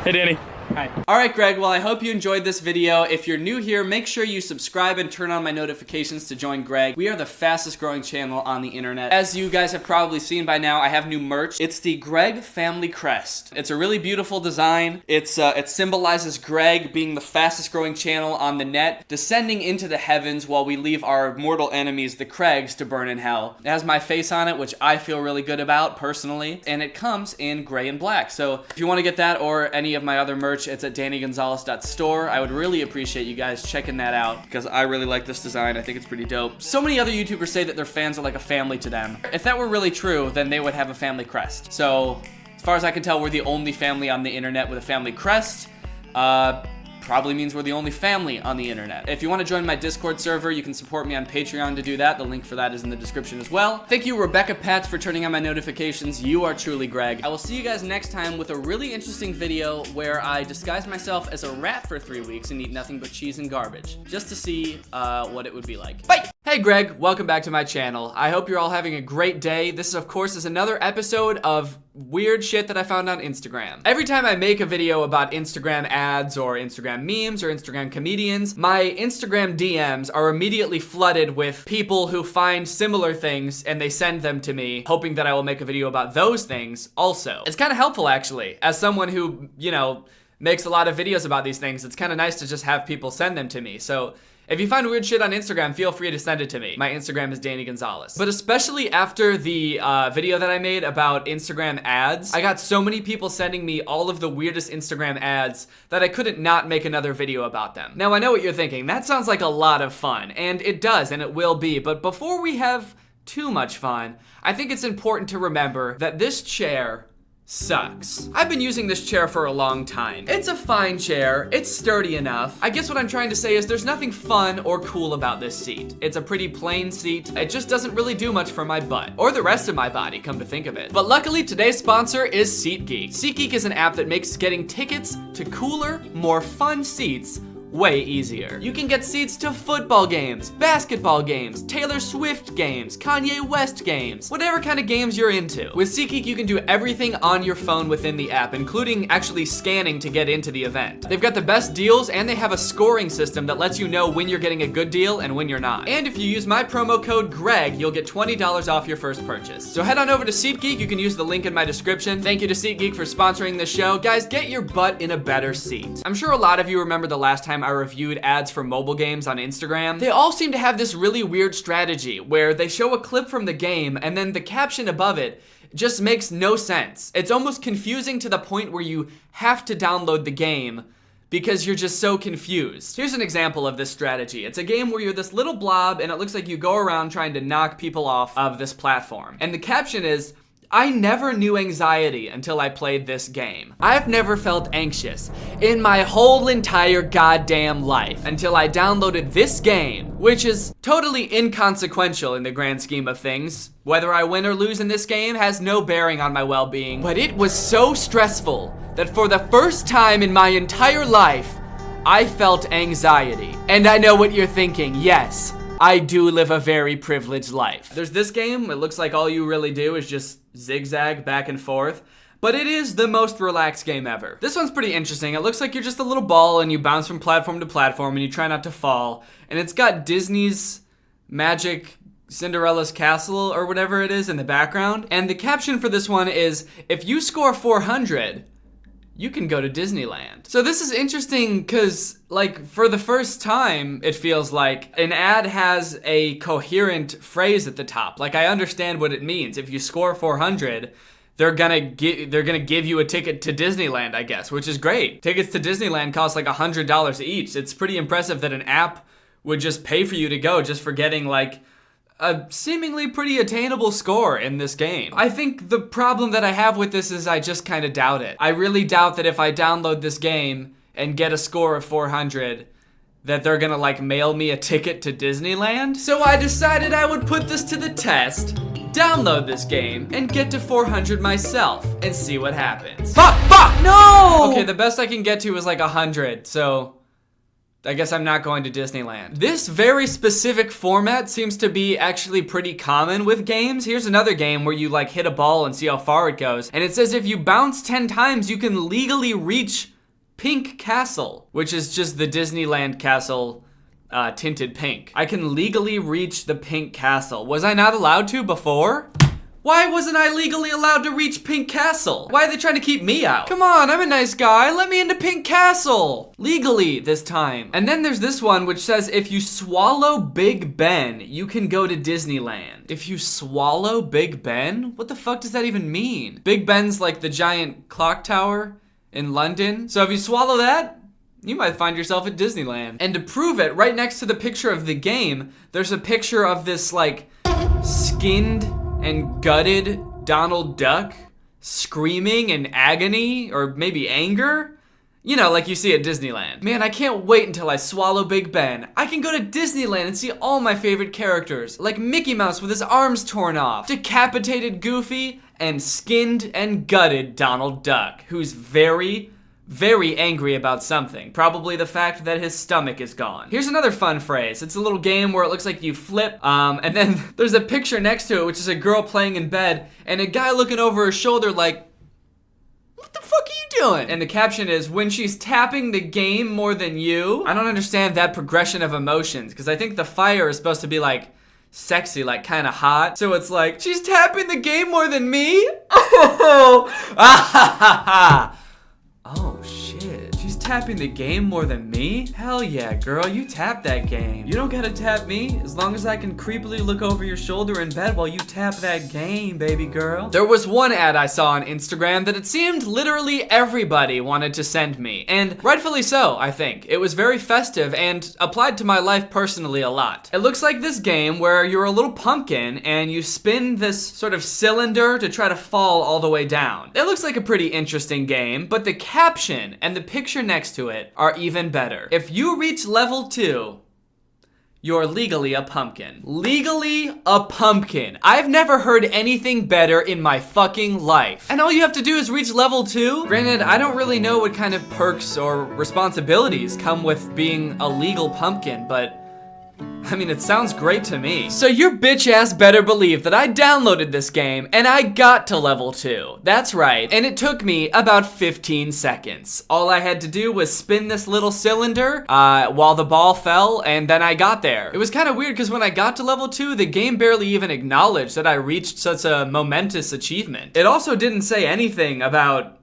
Hey, Danny. Hi. All right, Greg, well, I hope you enjoyed this video. If you're new here, make sure you subscribe and turn on my notifications to join Greg. We are the fastest growing channel on the internet. As you guys have probably seen by now, I have new merch. It's the Greg Family Crest. It's a really beautiful design. It symbolizes Greg being the fastest growing channel on the net, descending into the heavens while we leave our mortal enemies, the Craigs, to burn in hell. It has my face on it, which I feel really good about personally, and it comes in gray and black. So if you want to get that or any of my other merch, it's at DannyGonzalez.store. I would really appreciate you guys checking that out because I really like this design. I think it's pretty dope. So many other YouTubers say that their fans are like a family to them. If that were really true, then they would have a family crest. So as far as I can tell, we're the only family on the internet with a family crest. probably means we're the only family on the internet. If you want to join my Discord server, you can support me on Patreon to do that. The link for that is in the description as well. Thank you, Rebecca Patch, for turning on my notifications. You are truly Greg. I will see you guys next time with a really interesting video where I disguise myself as a rat for 3 weeks and eat nothing but cheese and garbage, just to see what it would be like. Bye! Hey Greg, welcome back to my channel. I hope you're all having a great day. This, of course, is another episode of weird shit that I found on Instagram. Every time I make a video about Instagram ads or Instagram memes or Instagram comedians, my Instagram DMs are immediately flooded with people who find similar things and they send them to me, hoping that I will make a video about those things also. It's kind of helpful, actually. As someone who, you know, makes a lot of videos about these things, it's kind of nice to just have people send them to me. So if you find weird shit on Instagram, feel free to send it to me. My Instagram is Danny Gonzalez. But especially after the video that I made about Instagram ads, I got so many people sending me all of the weirdest Instagram ads that I couldn't not make another video about them. Now, I know what you're thinking. That sounds like a lot of fun, and it does, and it will be. But before we have too much fun, I think it's important to remember that this chair sucks. I've been using this chair for a long time. It's a fine chair, it's sturdy enough. I guess what I'm trying to say is there's nothing fun or cool about this seat. It's a pretty plain seat. It just doesn't really do much for my butt, or the rest of my body, come to think of it. But luckily, today's sponsor is SeatGeek. SeatGeek is an app that makes getting tickets to cooler, more fun seats way easier. You can get seats to football games, basketball games, Taylor Swift games, Kanye West games, whatever kind of games you're into. With SeatGeek, you can do everything on your phone within the app, including actually scanning to get into the event. They've got the best deals, and they have a scoring system that lets you know when you're getting a good deal and when you're not. And if you use my promo code GREG, you'll get $20 off your first purchase. So head on over to SeatGeek. You can use the link in my description. Thank you to SeatGeek for sponsoring this show. Guys, get your butt in a better seat. I'm sure a lot of you remember the last time I reviewed ads for mobile games on Instagram. They all seem to have this really weird strategy where they show a clip from the game and then the caption above it just makes no sense. It's almost confusing to the point where you have to download the game because you're just so confused. Here's an example of this strategy. It's a game where you're this little blob and it looks like you go around trying to knock people off of this platform. And the caption is, "I never knew anxiety until I played this game. I've never felt anxious in my whole entire goddamn life until I downloaded this game," which is totally inconsequential in the grand scheme of things. Whether I win or lose in this game has no bearing on my well-being, but it was so stressful that for the first time in my entire life, I felt anxiety. And I know what you're thinking, yes, I do live a very privileged life. There's this game, it looks like all you really do is just zigzag back and forth, but it is the most relaxed game ever. This one's pretty interesting. It looks like you're just a little ball and you bounce from platform to platform and you try not to fall. And it's got Disney's Magic Cinderella's Castle or whatever it is in the background. And the caption for this one is, "If you score 400, you can go to Disneyland." So this is interesting because, like, for the first time, it feels like an ad has a coherent phrase at the top. Like, I understand what it means. If you score 400, they're gonna give you a ticket to Disneyland, I guess, which is great. Tickets to Disneyland cost like $100 each. It's pretty impressive that an app would just pay for you to go just for getting like a seemingly pretty attainable score in this game. I think the problem that I have with this is I just kind of doubt it. I really doubt that if I download this game and get a score of 400, that they're gonna like mail me a ticket to Disneyland. So I decided I would put this to the test, download this game, and get to 400 myself, and see what happens. Fuck! No! Okay, the best I can get to is like 100, so I guess I'm not going to Disneyland. This very specific format seems to be actually pretty common with games. Here's another game where you like hit a ball and see how far it goes. And it says if you bounce 10 times, you can legally reach Pink Castle, which is just the Disneyland castle tinted pink. I can legally reach the Pink Castle. Was I not allowed to before? Why wasn't I legally allowed to reach Pink Castle? Why are they trying to keep me out? Come on, I'm a nice guy. Let me into Pink Castle. Legally this time. And then there's this one which says if you swallow Big Ben, you can go to Disneyland. If you swallow Big Ben? What the fuck does that even mean? Big Ben's like the giant clock tower in London. So if you swallow that, you might find yourself at Disneyland. And to prove it, right next to the picture of the game, there's a picture of this like skinned and gutted Donald Duck screaming in agony or maybe anger. You know, like you see at Disneyland. Man, I can't wait until I swallow Big Ben. I can go to Disneyland and see all my favorite characters, like Mickey Mouse with his arms torn off, decapitated Goofy, and skinned and gutted Donald Duck, who's very angry about something. Probably the fact that his stomach is gone. Here's another fun phrase. It's a little game where it looks like you flip, and then there's a picture next to it, which is a girl playing in bed, and a guy looking over her shoulder like, what the fuck are you doing? And the caption is, when she's tapping the game more than you. I don't understand that progression of emotions, because I think the fire is supposed to be like sexy, like kind of hot. So it's like, she's tapping the game more than me? Oh, ah, ha, ha, ha. Oh shit, she's tapping the game more than me? Hell yeah, girl, you tap that game. You don't gotta tap me, as long as I can creepily look over your shoulder in bed while you tap that game, baby girl. There was one ad I saw on Instagram that it seemed literally everybody wanted to send me, and rightfully so, I think. It was very festive and applied to my life personally a lot. It looks like this game where you're a little pumpkin and you spin this sort of cylinder to try to fall all the way down. It looks like a pretty interesting game, but the caption and the picture next to it are even better. If you reach level 2, you're legally a pumpkin. Legally a pumpkin. I've never heard anything better in my fucking life. And all you have to do is reach level 2? Granted, I don't really know what kind of perks or responsibilities come with being a legal pumpkin, but I mean, it sounds great to me. So your bitch ass better believe that I downloaded this game and I got to level 2. That's right, and it took me about 15 seconds. All I had to do was spin this little cylinder while the ball fell, and then I got there. It was kind of weird because when I got to level 2, the game barely even acknowledged that I reached such a momentous achievement. It also didn't say anything about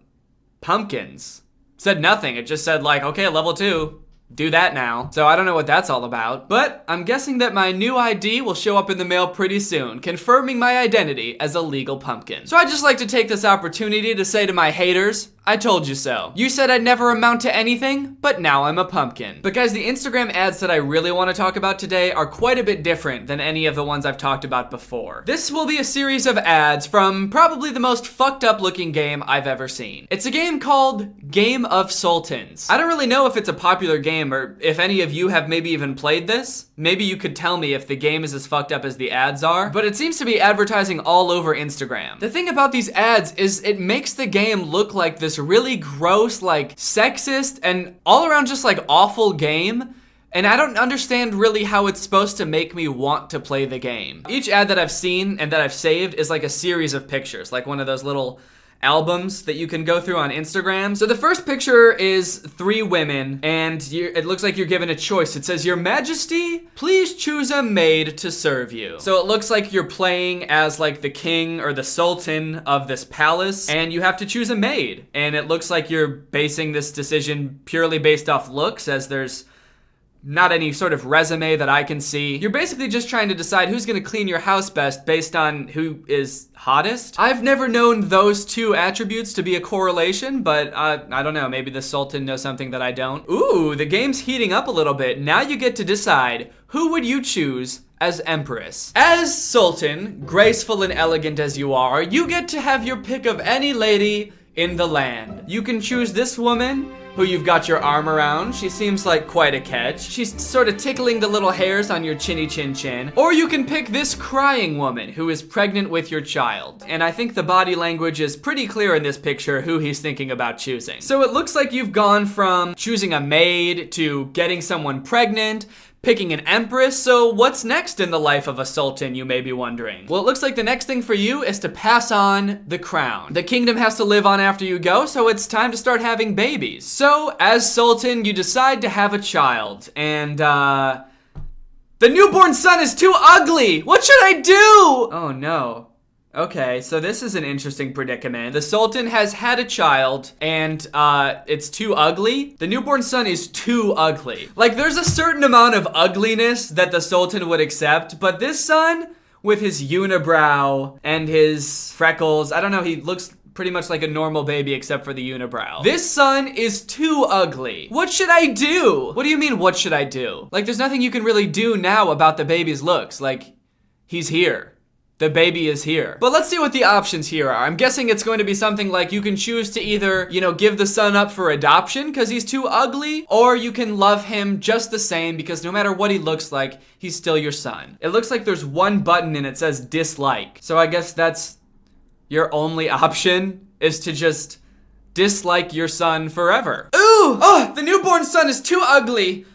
pumpkins. It said nothing, it just said like, okay, level 2. Do that now. So I don't know what that's all about, but I'm guessing that my new ID will show up in the mail pretty soon, confirming my identity as a legal pumpkin. So I'd just like to take this opportunity to say to my haters, I told you so. You said I'd never amount to anything, but now I'm a pumpkin. But guys, the Instagram ads that I really want to talk about today are quite a bit different than any of the ones I've talked about before. This will be a series of ads from probably the most fucked up looking game I've ever seen. It's a game called Game of Sultans. I don't really know if it's a popular game or if any of you have maybe even played this. Maybe you could tell me if the game is as fucked up as the ads are, but it seems to be advertising all over Instagram. The thing about these ads is it makes the game look like this really gross, like sexist and all around just like awful game. And I don't understand really how it's supposed to make me want to play the game. Each ad that I've seen and that I've saved is like a series of pictures, like one of those little albums that you can go through on Instagram. So the first picture is 3 women, and it looks like you're given a choice. It says, Your Majesty, please choose a maid to serve you. So it looks like you're playing as like the king or the sultan of this palace, and you have to choose a maid. And it looks like you're basing this decision purely based off looks, as there's not any sort of resume that I can see. You're basically just trying to decide who's gonna clean your house best based on who is hottest. I've never known those 2 attributes to be a correlation, but I don't know, maybe the Sultan knows something that I don't. Ooh, the game's heating up a little bit. Now you get to decide, who would you choose as Empress? As Sultan, graceful and elegant as you are, you get to have your pick of any lady in the land. You can choose this woman, who you've got your arm around. She seems like quite a catch. She's sort of tickling the little hairs on your chinny chin chin. Or you can pick this crying woman who is pregnant with your child. And I think the body language is pretty clear in this picture who he's thinking about choosing. So it looks like you've gone from choosing a maid to getting someone pregnant, picking an empress. So what's next in the life of a sultan, you may be wondering? Well, it looks like the next thing for you is to pass on the crown. The kingdom has to live on after you go, so it's time to start having babies. So as sultan, you decide to have a child, and the newborn son is too ugly. What should I do? Oh no. Okay, so this is an interesting predicament. The Sultan has had a child, and it's too ugly. The newborn son is too ugly. Like, there's a certain amount of ugliness that the Sultan would accept, but this son, with his unibrow and his freckles, I don't know, he looks pretty much like a normal baby except for the unibrow. This son is too ugly. What should I do? What do you mean, what should I do? Like, there's nothing you can really do now about the baby's looks. Like, he's here. The baby is here. But let's see what the options here are. I'm guessing it's going to be something like you can choose to either, you know, give the son up for adoption because he's too ugly, or you can love him just the same because no matter what he looks like, he's still your son. It looks like there's one button and it says dislike. So I guess that's your only option, is to just dislike your son forever. Ooh! Oh, the newborn son is too ugly.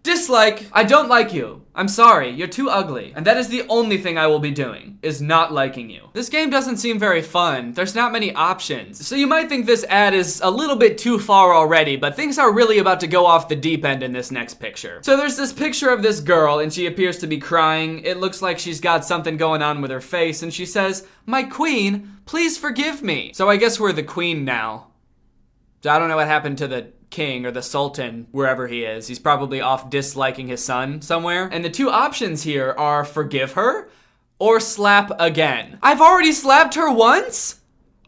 Dislike. I don't like you. I'm sorry, you're too ugly. And that is the only thing I will be doing, is not liking you. This game doesn't seem very fun. There's not many options. So you might think this ad is a little bit too far already, but things are really about to go off the deep end in this next picture. So there's this picture of this girl, and she appears to be crying. It looks like she's got something going on with her face, and she says, "My queen, please forgive me." So I guess we're the queen now. I don't know what happened to the king or the sultan, wherever he is. He's probably off disliking his son somewhere. And the two options here are forgive her or slap again. I've already slapped her once?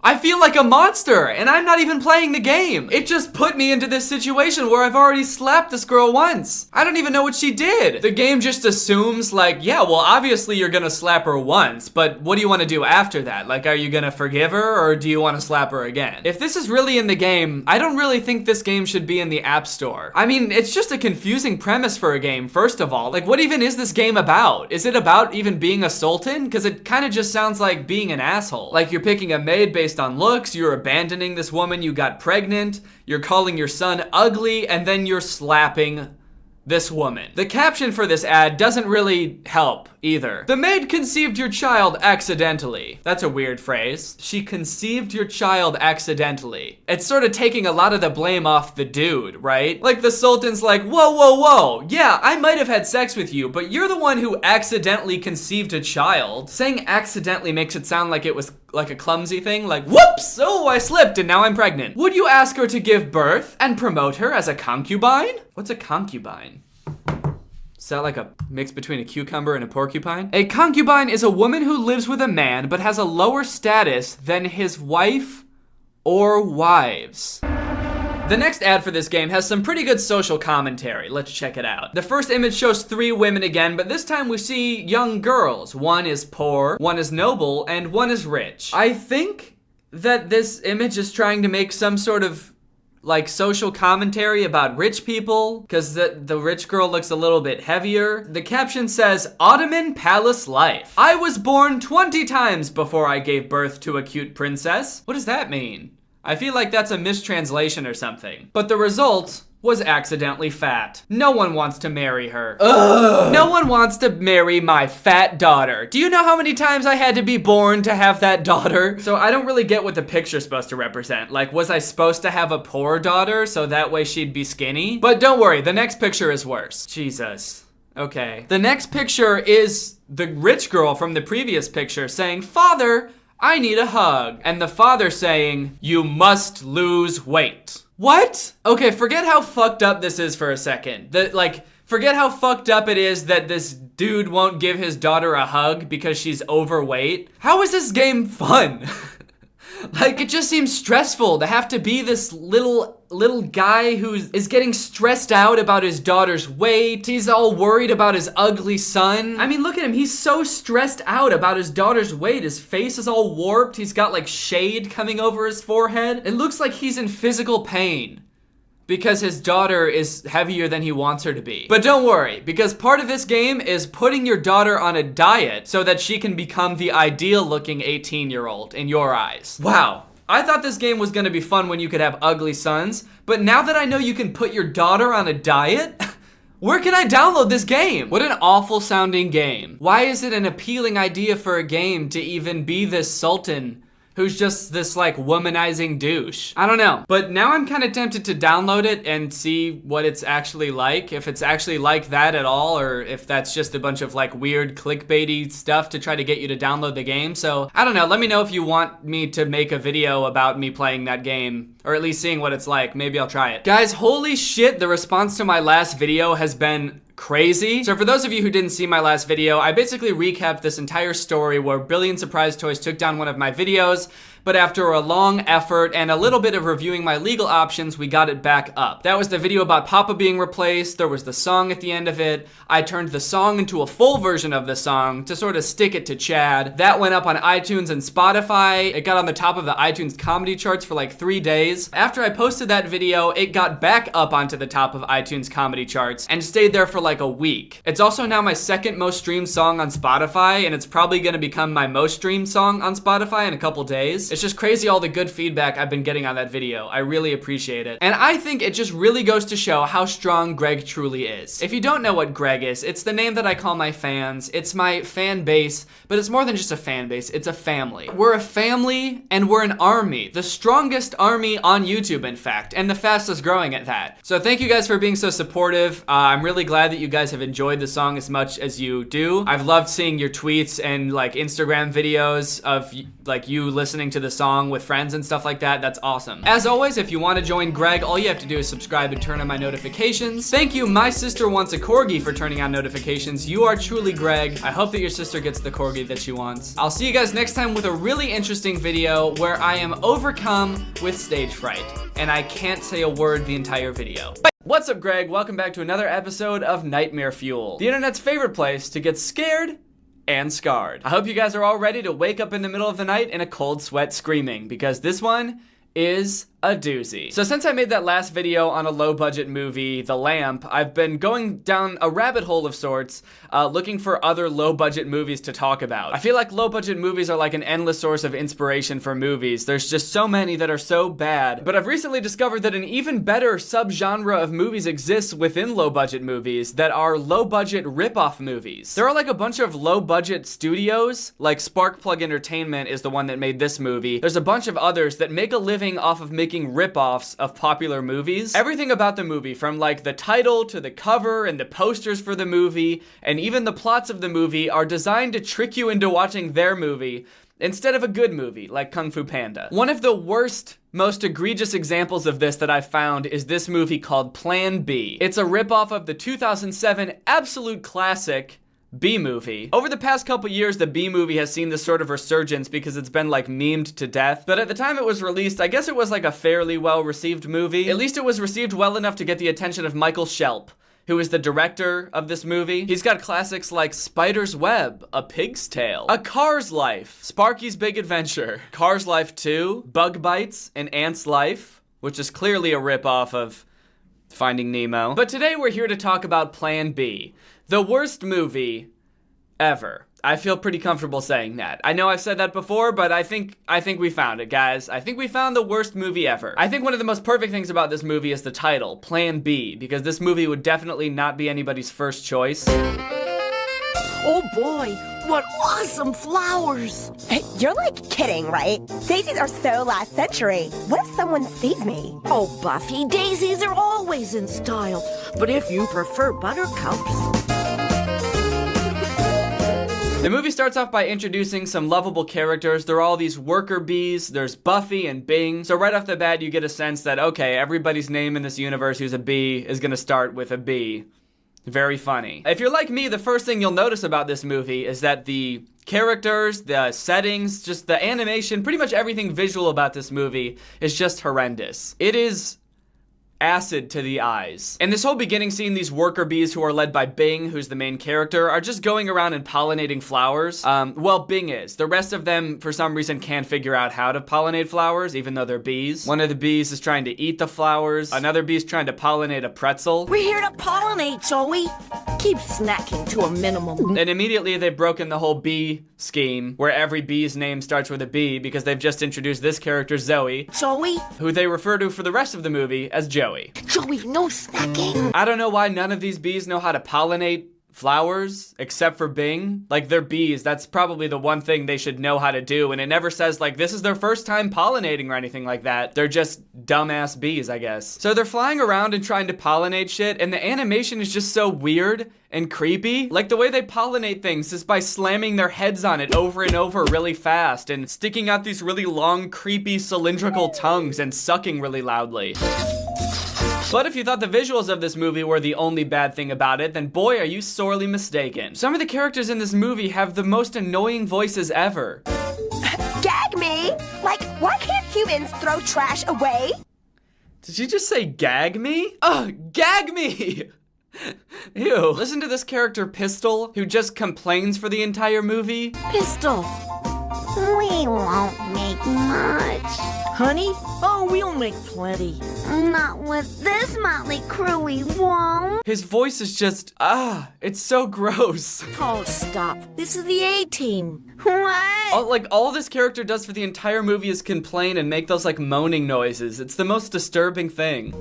I feel like a monster, and I'm not even playing the game. It just put me into this situation where I've already slapped this girl once. I don't even know what she did. The game just assumes like, yeah, well, obviously you're gonna slap her once, but what do you want to do after that? Like, are you gonna forgive her, or do you want to slap her again? If this is really in the game, I don't really think this game should be in the App Store. I mean, it's just a confusing premise for a game, first of all. Like, what even is this game about? Is it about even being a sultan? Because it kind of just sounds like being an asshole. Like, you're picking a maid based on looks, you're abandoning this woman you got pregnant, you're calling your son ugly, and then you're slapping this woman. The caption for this ad doesn't really help either. The maid conceived your child accidentally. That's a weird phrase. She conceived your child accidentally. It's sort of taking a lot of the blame off the dude, right? Like the sultan's like, whoa, whoa, whoa. Yeah, I might have had sex with you, but you're the one who accidentally conceived a child. Saying accidentally makes it sound like it was like a clumsy thing, like, whoops, oh, I slipped and now I'm pregnant. Would you ask her to give birth and promote her as a concubine? What's a concubine? Is that like a mix between a cucumber and a porcupine? A concubine is a woman who lives with a man but has a lower status than his wife or wives. The next ad for this game has some pretty good social commentary. Let's check it out. The first image shows 3 women again, but this time we see young girls. One is poor, one is noble, and one is rich. I think that this image is trying to make some sort of like social commentary about rich people, because the rich girl looks a little bit heavier. The caption says, Ottoman Palace Life. I was born 20 times before I gave birth to a cute princess. What does that mean? I feel like that's a mistranslation or something. But the result was accidentally fat. No one wants to marry her. Ugh. No one wants to marry my fat daughter. Do you know how many times I had to be born to have that daughter? So I don't really get what the picture's supposed to represent. Like, was I supposed to have a poor daughter so that way she'd be skinny? But don't worry, the next picture is worse. Jesus. Okay. The next picture is the rich girl from the previous picture saying, Father, I need a hug. And the father saying, you must lose weight. What? Okay, forget how fucked up this is for a second. Forget how fucked up it is that this dude won't give his daughter a hug because she's overweight. How is this game fun? Like, it just seems stressful to have to be this little guy who is getting stressed out about his daughter's weight. He's all worried about his ugly son. I mean, look at him. He's so stressed out about his daughter's weight. His face is all warped. He's got like shade coming over his forehead. It looks like he's in physical pain because his daughter is heavier than he wants her to be. But don't worry, because part of this game is putting your daughter on a diet so that she can become the ideal looking 18-year-old in your eyes. Wow. I thought this game was gonna be fun when you could have ugly sons, but now that I know you can put your daughter on a diet, where can I download this game? What an awful sounding game. Why is it an appealing idea for a game to even be this sultan who's just this like womanizing douche? I don't know, but now I'm kind of tempted to download it and see what it's actually like, if it's actually like that at all, or if that's just a bunch of like weird clickbaity stuff to try to get you to download the game. So I don't know, let me know if you want me to make a video about me playing that game, or at least seeing what it's like. Maybe I'll try it. Guys, holy shit, the response to my last video has been crazy. So for those of you who didn't see my last video, I basically recapped this entire story where Brilliant Surprise Toys took down one of my videos, but after a long effort and a little bit of reviewing my legal options, we got it back up. That was the video about Papa being replaced. There was the song at the end of it. I turned the song into a full version of the song to sort of stick it to Chad. That went up on iTunes and Spotify. It got on the top of the iTunes comedy charts for like 3 days. After I posted that video, it got back up onto the top of iTunes comedy charts and stayed there for like a week. It's also now my second most streamed song on Spotify, and it's probably gonna become my most streamed song on Spotify in a couple days. It's just crazy all the good feedback I've been getting on that video. I really appreciate it. And I think it just really goes to show how strong Greg truly is. If you don't know what Greg is, it's the name that I call my fans. It's my fan base, but it's more than just a fan base, it's a family. We're a family and we're an army. The strongest army on YouTube, in fact, and the fastest growing at that. So thank you guys for being so supportive. I'm really glad that you guys have enjoyed the song as much as you do. I've loved seeing your tweets and like Instagram videos of like you listening to the song with friends and stuff like that. That's awesome. As always, if you want to join Greg, all you have to do is subscribe and turn on my notifications. Thank you, My Sister Wants a Corgi, for turning on notifications. You are truly Greg. I hope that your sister gets the corgi that she wants. I'll see you guys next time with a really interesting video where I am overcome with stage fright and I can't say a word the entire video. What's up, Greg? Welcome back to another episode of Nightmare Fuel, the internet's favorite place to get scared and scarred. I hope you guys are all ready to wake up in the middle of the night in a cold sweat screaming, because this one is a doozy. So since I made that last video on a low budget movie, The Lamp, I've been going down a rabbit hole of sorts, looking for other low budget movies to talk about. I feel like low budget movies are like an endless source of inspiration for movies. There's just so many that are so bad, but I've recently discovered that an even better subgenre of movies exists within low budget movies that are low budget ripoff movies. There are like a bunch of low budget studios, like Sparkplug Entertainment is the one that made this movie. There's a bunch of others that make a living off of making rip-offs of popular movies. Everything about the movie, from like the title to the cover and the posters for the movie and even the plots of the movie, are designed to trick you into watching their movie instead of a good movie like Kung Fu Panda. One of the worst, most egregious examples of this that I've found is this movie called Plan B. It's a rip-off of the 2007 absolute classic B-movie. Over the past couple years, the B-movie has seen this sort of resurgence because it's been like memed to death. But at the time it was released, I guess it was like a fairly well-received movie. At least it was received well enough to get the attention of Michael Shelp, who is the director of this movie. He's got classics like Spider's Web, A Pig's Tale, A Car's Life, Sparky's Big Adventure, Car's Life 2, Bug Bites, and Ant's Life, which is clearly a ripoff of Finding Nemo. But today we're here to talk about Plan B, the worst movie ever. I feel pretty comfortable saying that. I know I've said that before, but I think we found it, guys. I think we found the worst movie ever. I think one of the most perfect things about this movie is the title, Plan B, because this movie would definitely not be anybody's first choice. Oh boy, what awesome flowers! Hey, you're like kidding, right? Daisies are so last century. What if someone sees me? Oh, Buffy, daisies are always in style. But if you prefer buttercups... The movie starts off by introducing some lovable characters. There are all these worker bees. There's Buffy and Bing. So right off the bat, you get a sense that, okay, everybody's name in this universe who's a bee is gonna start with a B. Very funny. If you're like me, the first thing you'll notice about this movie is that the characters, the settings, just the animation, pretty much everything visual about this movie is just horrendous. It is acid to the eyes. In this whole beginning scene, these worker bees, who are led by Bing, who's the main character, are just going around and pollinating flowers. Well, Bing is. The rest of them, for some reason, can't figure out how to pollinate flowers, even though they're bees. One of the bees is trying to eat the flowers. Another bee's trying to pollinate a pretzel. We're here to pollinate, Zoe. Keep snacking to a minimum. And immediately they've broken the whole bee scheme, where every bee's name starts with a B, because they've just introduced this character, Zoe. Zoe? Who they refer to for the rest of the movie as Joey. Joey, no snacking. I don't know why none of these bees know how to pollinate flowers, except for Bing. Like, they're bees. That's probably the one thing they should know how to do. And it never says, like, this is their first time pollinating or anything like that. They're just dumbass bees, I guess. So they're flying around and trying to pollinate shit, and the animation is just so weird and creepy. Like, the way they pollinate things is by slamming their heads on it over and over really fast and sticking out these really long, creepy, cylindrical tongues and sucking really loudly. But if you thought the visuals of this movie were the only bad thing about it, then boy, are you sorely mistaken. Some of the characters in this movie have the most annoying voices ever. Gag gag me. Like, why can't humans throw trash away? Did you just say gag me? Ugh, gag me! Ew. Listen to this character, Pistol, who just complains for the entire movie. Pistol. We won't make much. Honey? Oh, we'll make plenty. Not with this motley crew, we won't. His voice is just, it's so gross. Oh, stop. This is the A-Team. What? All this character does for the entire movie is complain and make those, like, moaning noises. It's the most disturbing thing.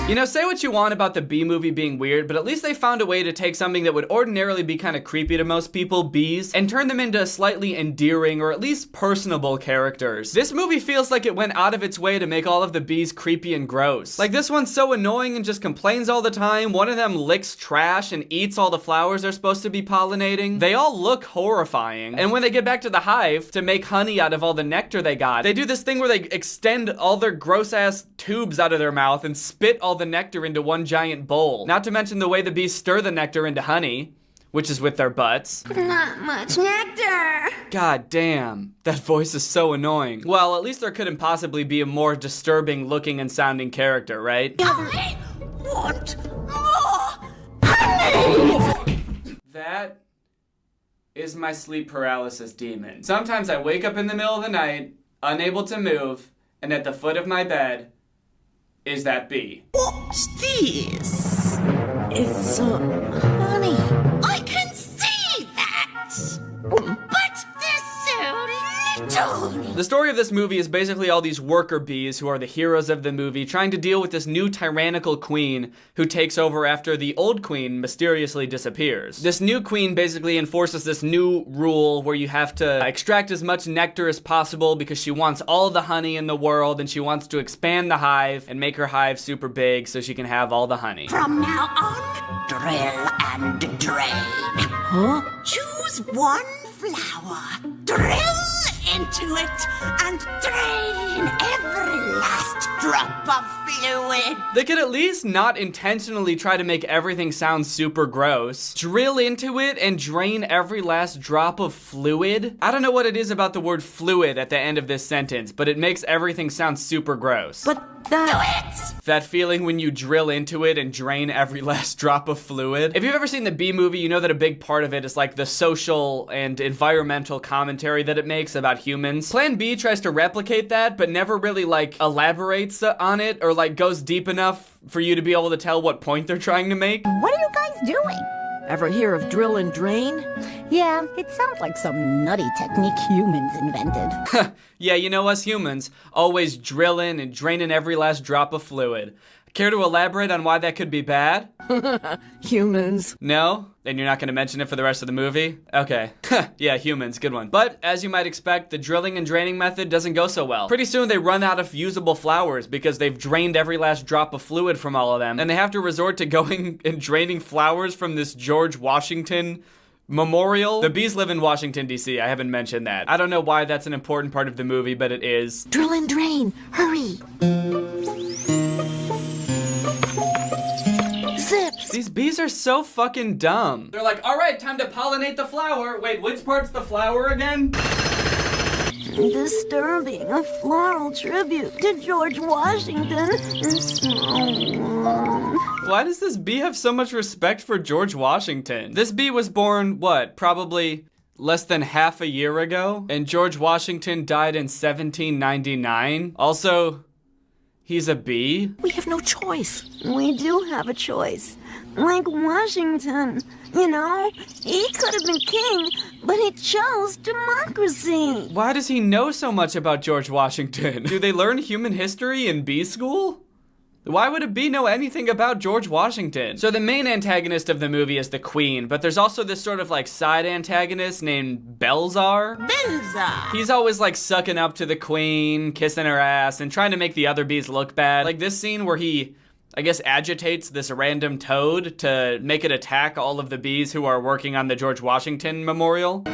You know, say what you want about the Bee movie being weird, but at least they found a way to take something that would ordinarily be kind of creepy to most people, bees, and turn them into slightly endearing or at least personable characters. This movie feels like it went out of its way to make all of the bees creepy and gross. Like, this one's so annoying and just complains all the time. One of them licks trash and eats all the flowers they're supposed to be pollinating. They all look horrifying. And when they get back to the hive to make honey out of all the nectar they got, they do this thing where they extend all their gross-ass tubes out of their mouth and spit all the nectar into one giant bowl. Not to mention the way the bees stir the nectar into honey, which is with their butts. Not much nectar. God damn, that voice is so annoying. Well, at least there couldn't possibly be a more disturbing looking and sounding character, right? I want more honey. That is my sleep paralysis demon. Sometimes I wake up in the middle of the night, unable to move, and at the foot of my bed is that bee. What's this? It's honey. I can see that. But there's so little. The story of this movie is basically all these worker bees who are the heroes of the movie trying to deal with this new tyrannical queen who takes over after the old queen mysteriously disappears. This new queen basically enforces this new rule where you have to extract as much nectar as possible because she wants all the honey in the world and she wants to expand the hive and make her hive super big so she can have all the honey. From now on, drill and drain. Huh? Choose one flower, drill into it, and drain every last drop of fluid. They could at least not intentionally try to make everything sound super gross. Drill into it and drain every last drop of fluid? I don't know what it is about the word fluid at the end of this sentence, but it makes everything sound super gross. But that feeling when you drill into it and drain every last drop of fluid. If you've ever seen the Bee movie, you know that a big part of it is like the social and environmental commentary that it makes about humans. Plan B tries to replicate that, but never really like elaborates on it or like goes deep enough for you to be able to tell what point they're trying to make. What are you guys doing? Ever hear of drill and drain? Yeah, it sounds like some nutty technique humans invented. Yeah, you know us humans, always drilling and draining every last drop of fluid. Care to elaborate on why that could be bad? Humans. No? Then you're not going to mention it for the rest of the movie? Okay. Yeah, humans, good one. But, as you might expect, the drilling and draining method doesn't go so well. Pretty soon they run out of usable flowers because they've drained every last drop of fluid from all of them, and they have to resort to going and draining flowers from this George Washington memorial. The bees live in Washington, D.C. I haven't mentioned that. I don't know why that's an important part of the movie, but it is. Drill and drain. Hurry. Zips. These bees are so fucking dumb. They're like, all right, time to pollinate the flower. Wait, which part's the flower again? Disturbing, a floral tribute to George Washington and so on. Why does this bee have so much respect for George Washington? This bee was born, what, probably less than half a year ago? And George Washington died in 1799? Also, he's a bee? We have no choice. We do have a choice. Like Washington, you know? He could have been king, but he chose democracy. Why does he know so much about George Washington? Do they learn human history in bee school? Why would a bee know anything about George Washington? So the main antagonist of the movie is the queen, but there's also this sort of like side antagonist named Belzar. Belzar! He's always like sucking up to the queen, kissing her ass, and trying to make the other bees look bad. Like this scene where he, I guess, agitates this random toad to make it attack all of the bees who are working on the George Washington memorial.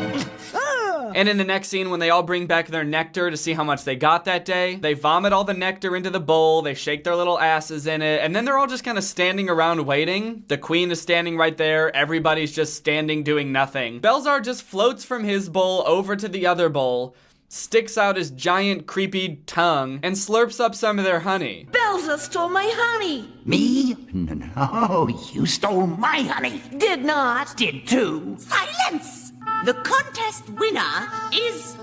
And in the next scene, when they all bring back their nectar to see how much they got that day, they vomit all the nectar into the bowl, they shake their little asses in it, and then they're all just kind of standing around waiting. The queen is standing right there, everybody's just standing doing nothing. Belzar just floats from his bowl over to the other bowl, sticks out his giant, creepy tongue and slurps up some of their honey. Belza stole my honey. Me? No, you stole my honey. Did not. Did too. Silence! The contest winner is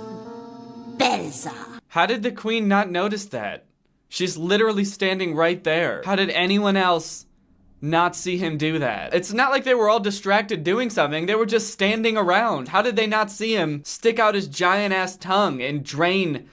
Belza. How did the queen not notice that? She's literally standing right there. How did anyone else not see him do that? It's not like they were all distracted doing something. They were just standing around. How did they not see him stick out his giant ass tongue and drain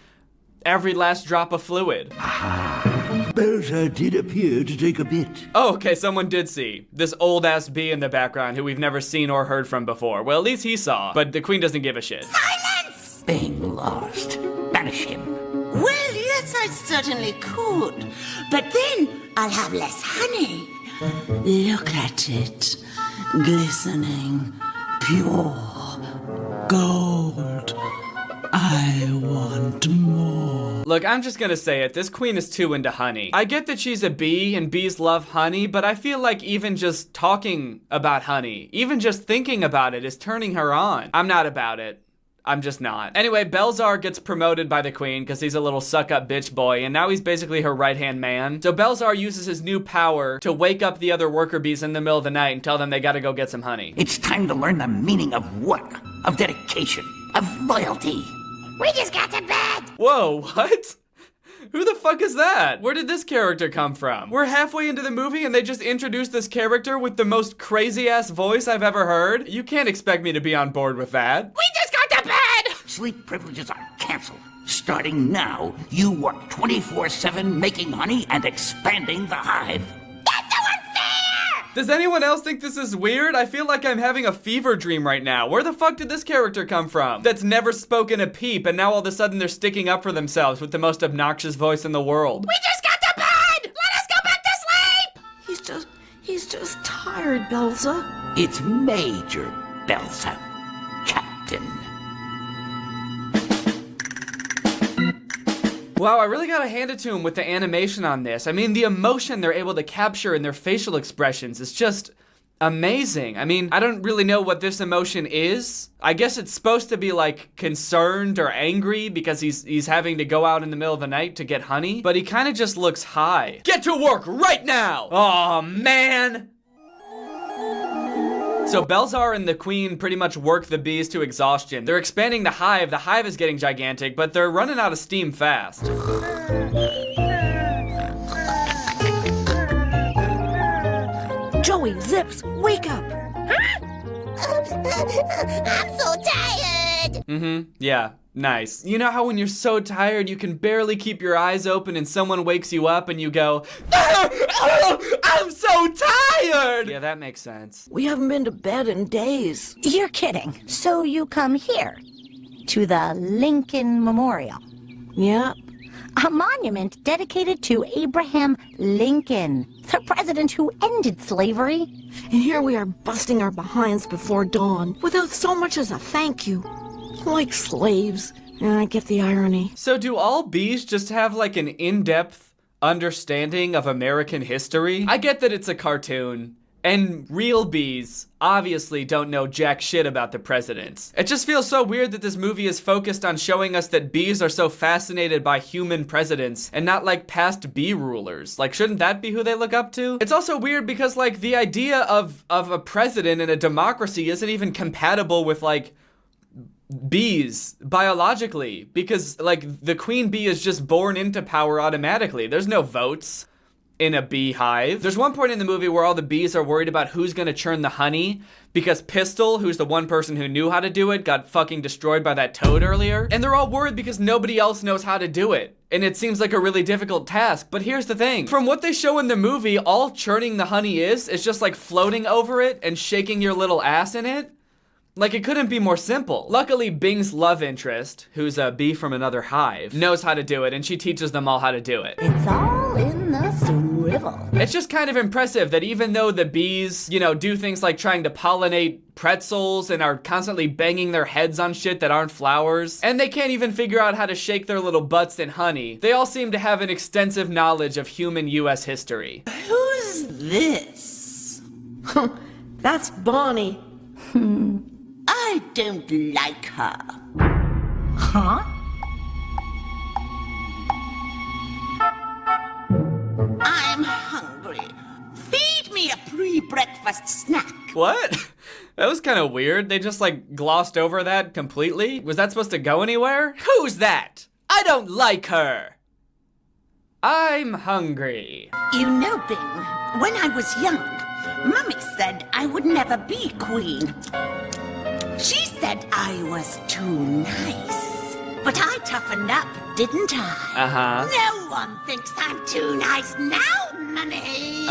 every last drop of fluid? Belza did appear to take a bit. Oh, okay, someone did see. This old ass bee in the background who we've never seen or heard from before. Well, at least he saw, but the queen doesn't give a shit. Silence! Being lost. Banish him. Well, yes, I certainly could. But then I'll have less honey. Look at it. Glistening. Pure. Gold. I want more. Look, I'm just gonna say it. This queen is too into honey. I get that she's a bee and bees love honey, but I feel like even just talking about honey, even just thinking about it is turning her on. I'm not about it. I'm just not. Anyway, Belzar gets promoted by the queen because he's a little suck-up bitch boy, and now he's basically her right-hand man. So Belzar uses his new power to wake up the other worker bees in the middle of the night and tell them they gotta go get some honey. It's time to learn the meaning of work, of dedication, of loyalty. We just got to bed. Whoa, what? Who the fuck is that? Where did this character come from? We're halfway into the movie and they just introduced this character with the most crazy-ass voice I've ever heard? You can't expect me to be on board with that. We just got to bed. Sleep privileges are canceled. Starting now, you work 24/7 making honey and expanding the hive. That's so unfair! Does anyone else think this is weird? I feel like I'm having a fever dream right now. Where the fuck did this character come from? That's never spoken a peep, and now all of a sudden they're sticking up for themselves with the most obnoxious voice in the world. We just got to bed! Let us go back to sleep! He's just tired, Belza. It's Major Belza, Captain. Wow, I really gotta hand it to him with the animation on this. I mean, the emotion they're able to capture in their facial expressions is just amazing. I mean, I don't really know what this emotion is. I guess it's supposed to be like concerned or angry because he's having to go out in the middle of the night to get honey, but he kind of just looks high. Get to work right now! Oh man! So Belzar and the queen pretty much work the bees to exhaustion. They're expanding the hive. The hive is getting gigantic, but they're running out of steam fast. Joey, Zips, wake up! I'm so tired! Yeah, nice. You know how when you're so tired you can barely keep your eyes open and someone wakes you up and you go, I'm so tired! Yeah, that makes sense. We haven't been to bed in days. You're kidding. So you come here to the Lincoln Memorial. Yep. A monument dedicated to Abraham Lincoln, the president who ended slavery. And here we are busting our behinds before dawn without so much as a thank you. Like slaves. I get the irony. So do all bees just have like an in-depth understanding of American history? I get that it's a cartoon, and real bees obviously don't know jack shit about the presidents. It just feels so weird that this movie is focused on showing us that bees are so fascinated by human presidents and not like past bee rulers. Like, shouldn't that be who they look up to? It's also weird because like the idea of a president in a democracy isn't even compatible with like bees biologically, because like the queen bee is just born into power automatically. There's no votes in a beehive. There's one point in the movie where all the bees are worried about who's gonna churn the honey because Pistol, who's the one person who knew how to do it, got fucking destroyed by that toad earlier. And they're all worried because nobody else knows how to do it. And it seems like a really difficult task. But here's the thing. From what they show in the movie, all churning the honey is just like floating over it and shaking your little ass in it. Like, it couldn't be more simple. Luckily, Bing's love interest, who's a bee from another hive, knows how to do it, and she teaches them all how to do it. It's all in the swivel. It's just kind of impressive that even though the bees, you know, do things like trying to pollinate pretzels and are constantly banging their heads on shit that aren't flowers, and they can't even figure out how to shake their little butts in honey, they all seem to have an extensive knowledge of human US history. Who's this? That's Bonnie. I don't like her. Huh? breakfast snack. What? That was kind of weird. They just like glossed over that completely. Was that supposed to go anywhere? Who's that? I don't like her. I'm hungry. You know, Bing, when I was young, Mummy said I would never be queen. She said I was too nice. But I toughened up, didn't I? Uh-huh. No one thinks I'm too nice now, Mummy.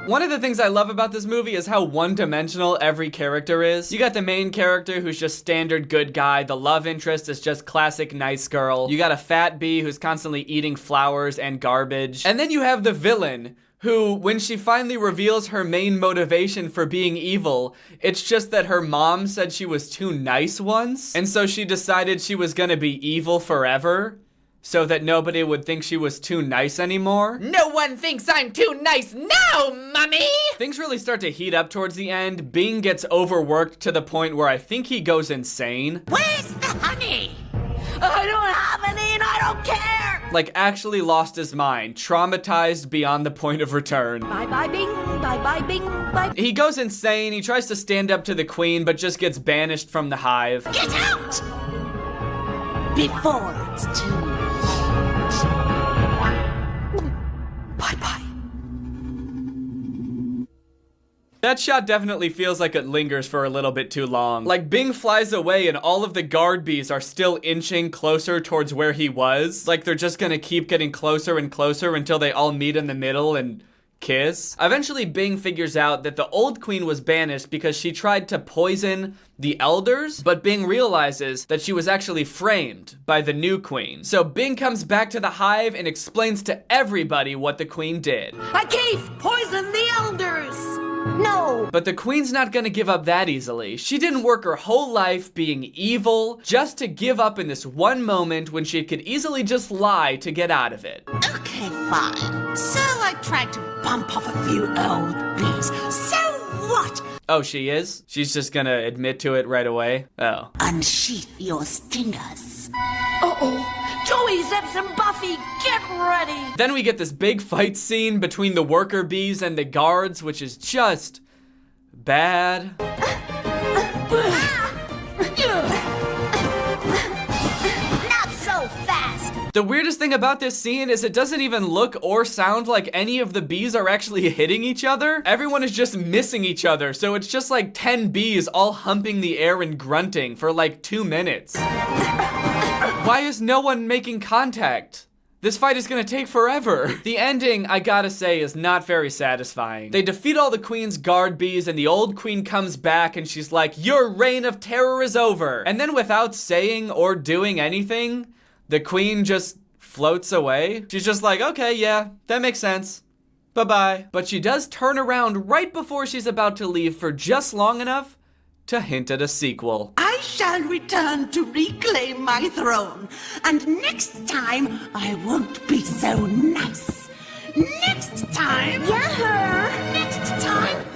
One of the things I love about this movie is how one-dimensional every character is. You got the main character who's just standard good guy. The love interest is just classic nice girl. You got a fat bee who's constantly eating flowers and garbage. And then you have the villain, who, when she finally reveals her main motivation for being evil, it's just that her mom said she was too nice once, and so she decided she was gonna be evil forever, so that nobody would think she was too nice anymore. No one thinks I'm too nice now, Mummy! Things really start to heat up towards the end. Bing gets overworked to the point where I think he goes insane. Where's the honey? I don't have any and I don't care! Like, actually lost his mind, traumatized beyond the point of return. Bye-bye, Bing, bye-bye, Bing, bye. He goes insane, he tries to stand up to the queen, but just gets banished from the hive. Get out! Before it's too late. Bye-bye. That shot definitely feels like it lingers for a little bit too long. Like, Bing flies away and all of the guard bees are still inching closer towards where he was. Like, they're just gonna keep getting closer and closer until they all meet in the middle and kiss. Eventually, Bing figures out that the old queen was banished because she tried to poison the elders, but Bing realizes that she was actually framed by the new queen. So Bing comes back to the hive and explains to everybody what the queen did. I gave poison the elders! No! But the queen's not gonna give up that easily. She didn't work her whole life being evil just to give up in this one moment when she could easily just lie to get out of it. Okay, fine. So I tried to bump off a few old bees. So what? Oh, she is? She's just gonna admit to it right away? Oh. Unsheath your stingers. Uh-oh. Joey, Zebs, and Buffy, get ready! Then we get this big fight scene between the worker bees and the guards, which is just bad. Not so fast! The weirdest thing about this scene is it doesn't even look or sound like any of the bees are actually hitting each other. Everyone is just missing each other, so it's just like 10 bees all humping the air and grunting for like 2 minutes. Why is no one making contact? This fight is gonna take forever. The ending, I gotta say, is not very satisfying. They defeat all the queen's guard bees and the old queen comes back and she's like, your reign of terror is over. And then without saying or doing anything, the queen just floats away. She's just like, okay, yeah, that makes sense. Bye-bye. But she does turn around right before she's about to leave for just long enough to hint at a sequel. I shall return to reclaim my throne, and next time I won't be so nice. Next time. Yeah. Next time.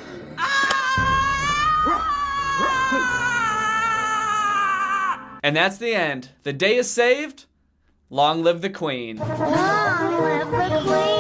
And that's the end. The day is saved. Long live the queen. Long live the queen.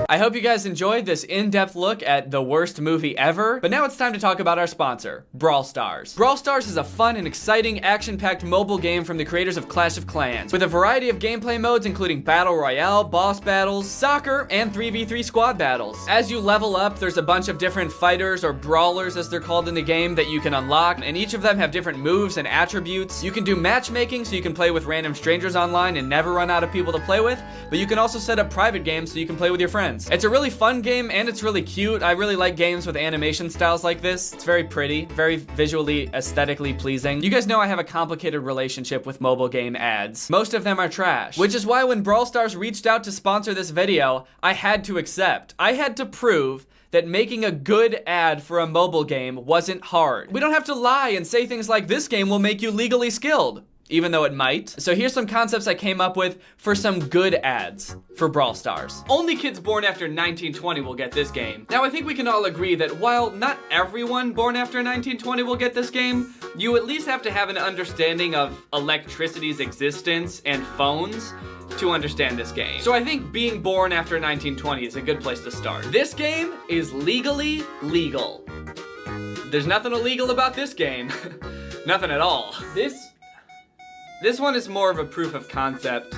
I hope you guys enjoyed this in-depth look at the worst movie ever, but now it's time to talk about our sponsor, Brawl Stars. Brawl Stars is a fun and exciting action-packed mobile game from the creators of Clash of Clans, with a variety of gameplay modes including Battle Royale, boss battles, soccer, and 3v3 squad battles. As you level up, there's a bunch of different fighters, or brawlers as they're called in the game, that you can unlock, and each of them have different moves and attributes. You can do matchmaking, so you can play with random strangers online and never run out of people to play with, but you can also set up private games so you can play with your friends. It's a really fun game and it's really cute. I really like games with animation styles like this. It's very pretty, very visually, aesthetically pleasing. You guys know I have a complicated relationship with mobile game ads. Most of them are trash, which is why when Brawl Stars reached out to sponsor this video, I had to accept. I had to prove that making a good ad for a mobile game wasn't hard. We don't have to lie and say things like, this game will make you legally skilled, even though it might. So here's some concepts I came up with for some good ads for Brawl Stars. Only kids born after 1920 will get this game. Now I think we can all agree that while not everyone born after 1920 will get this game, you at least have to have an understanding of electricity's existence and phones to understand this game. So I think being born after 1920 is a good place to start. This game is legally legal. There's nothing illegal about this game. Nothing at all. This one is more of a proof of concept.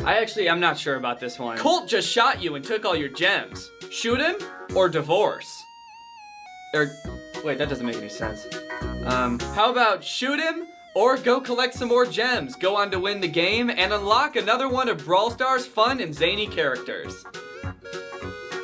I'm not sure about this one. Colt just shot you and took all your gems. Shoot him or divorce? Wait, that doesn't make any sense. How about shoot him or go collect some more gems, go on to win the game, and unlock another one of Brawl Stars' fun and zany characters?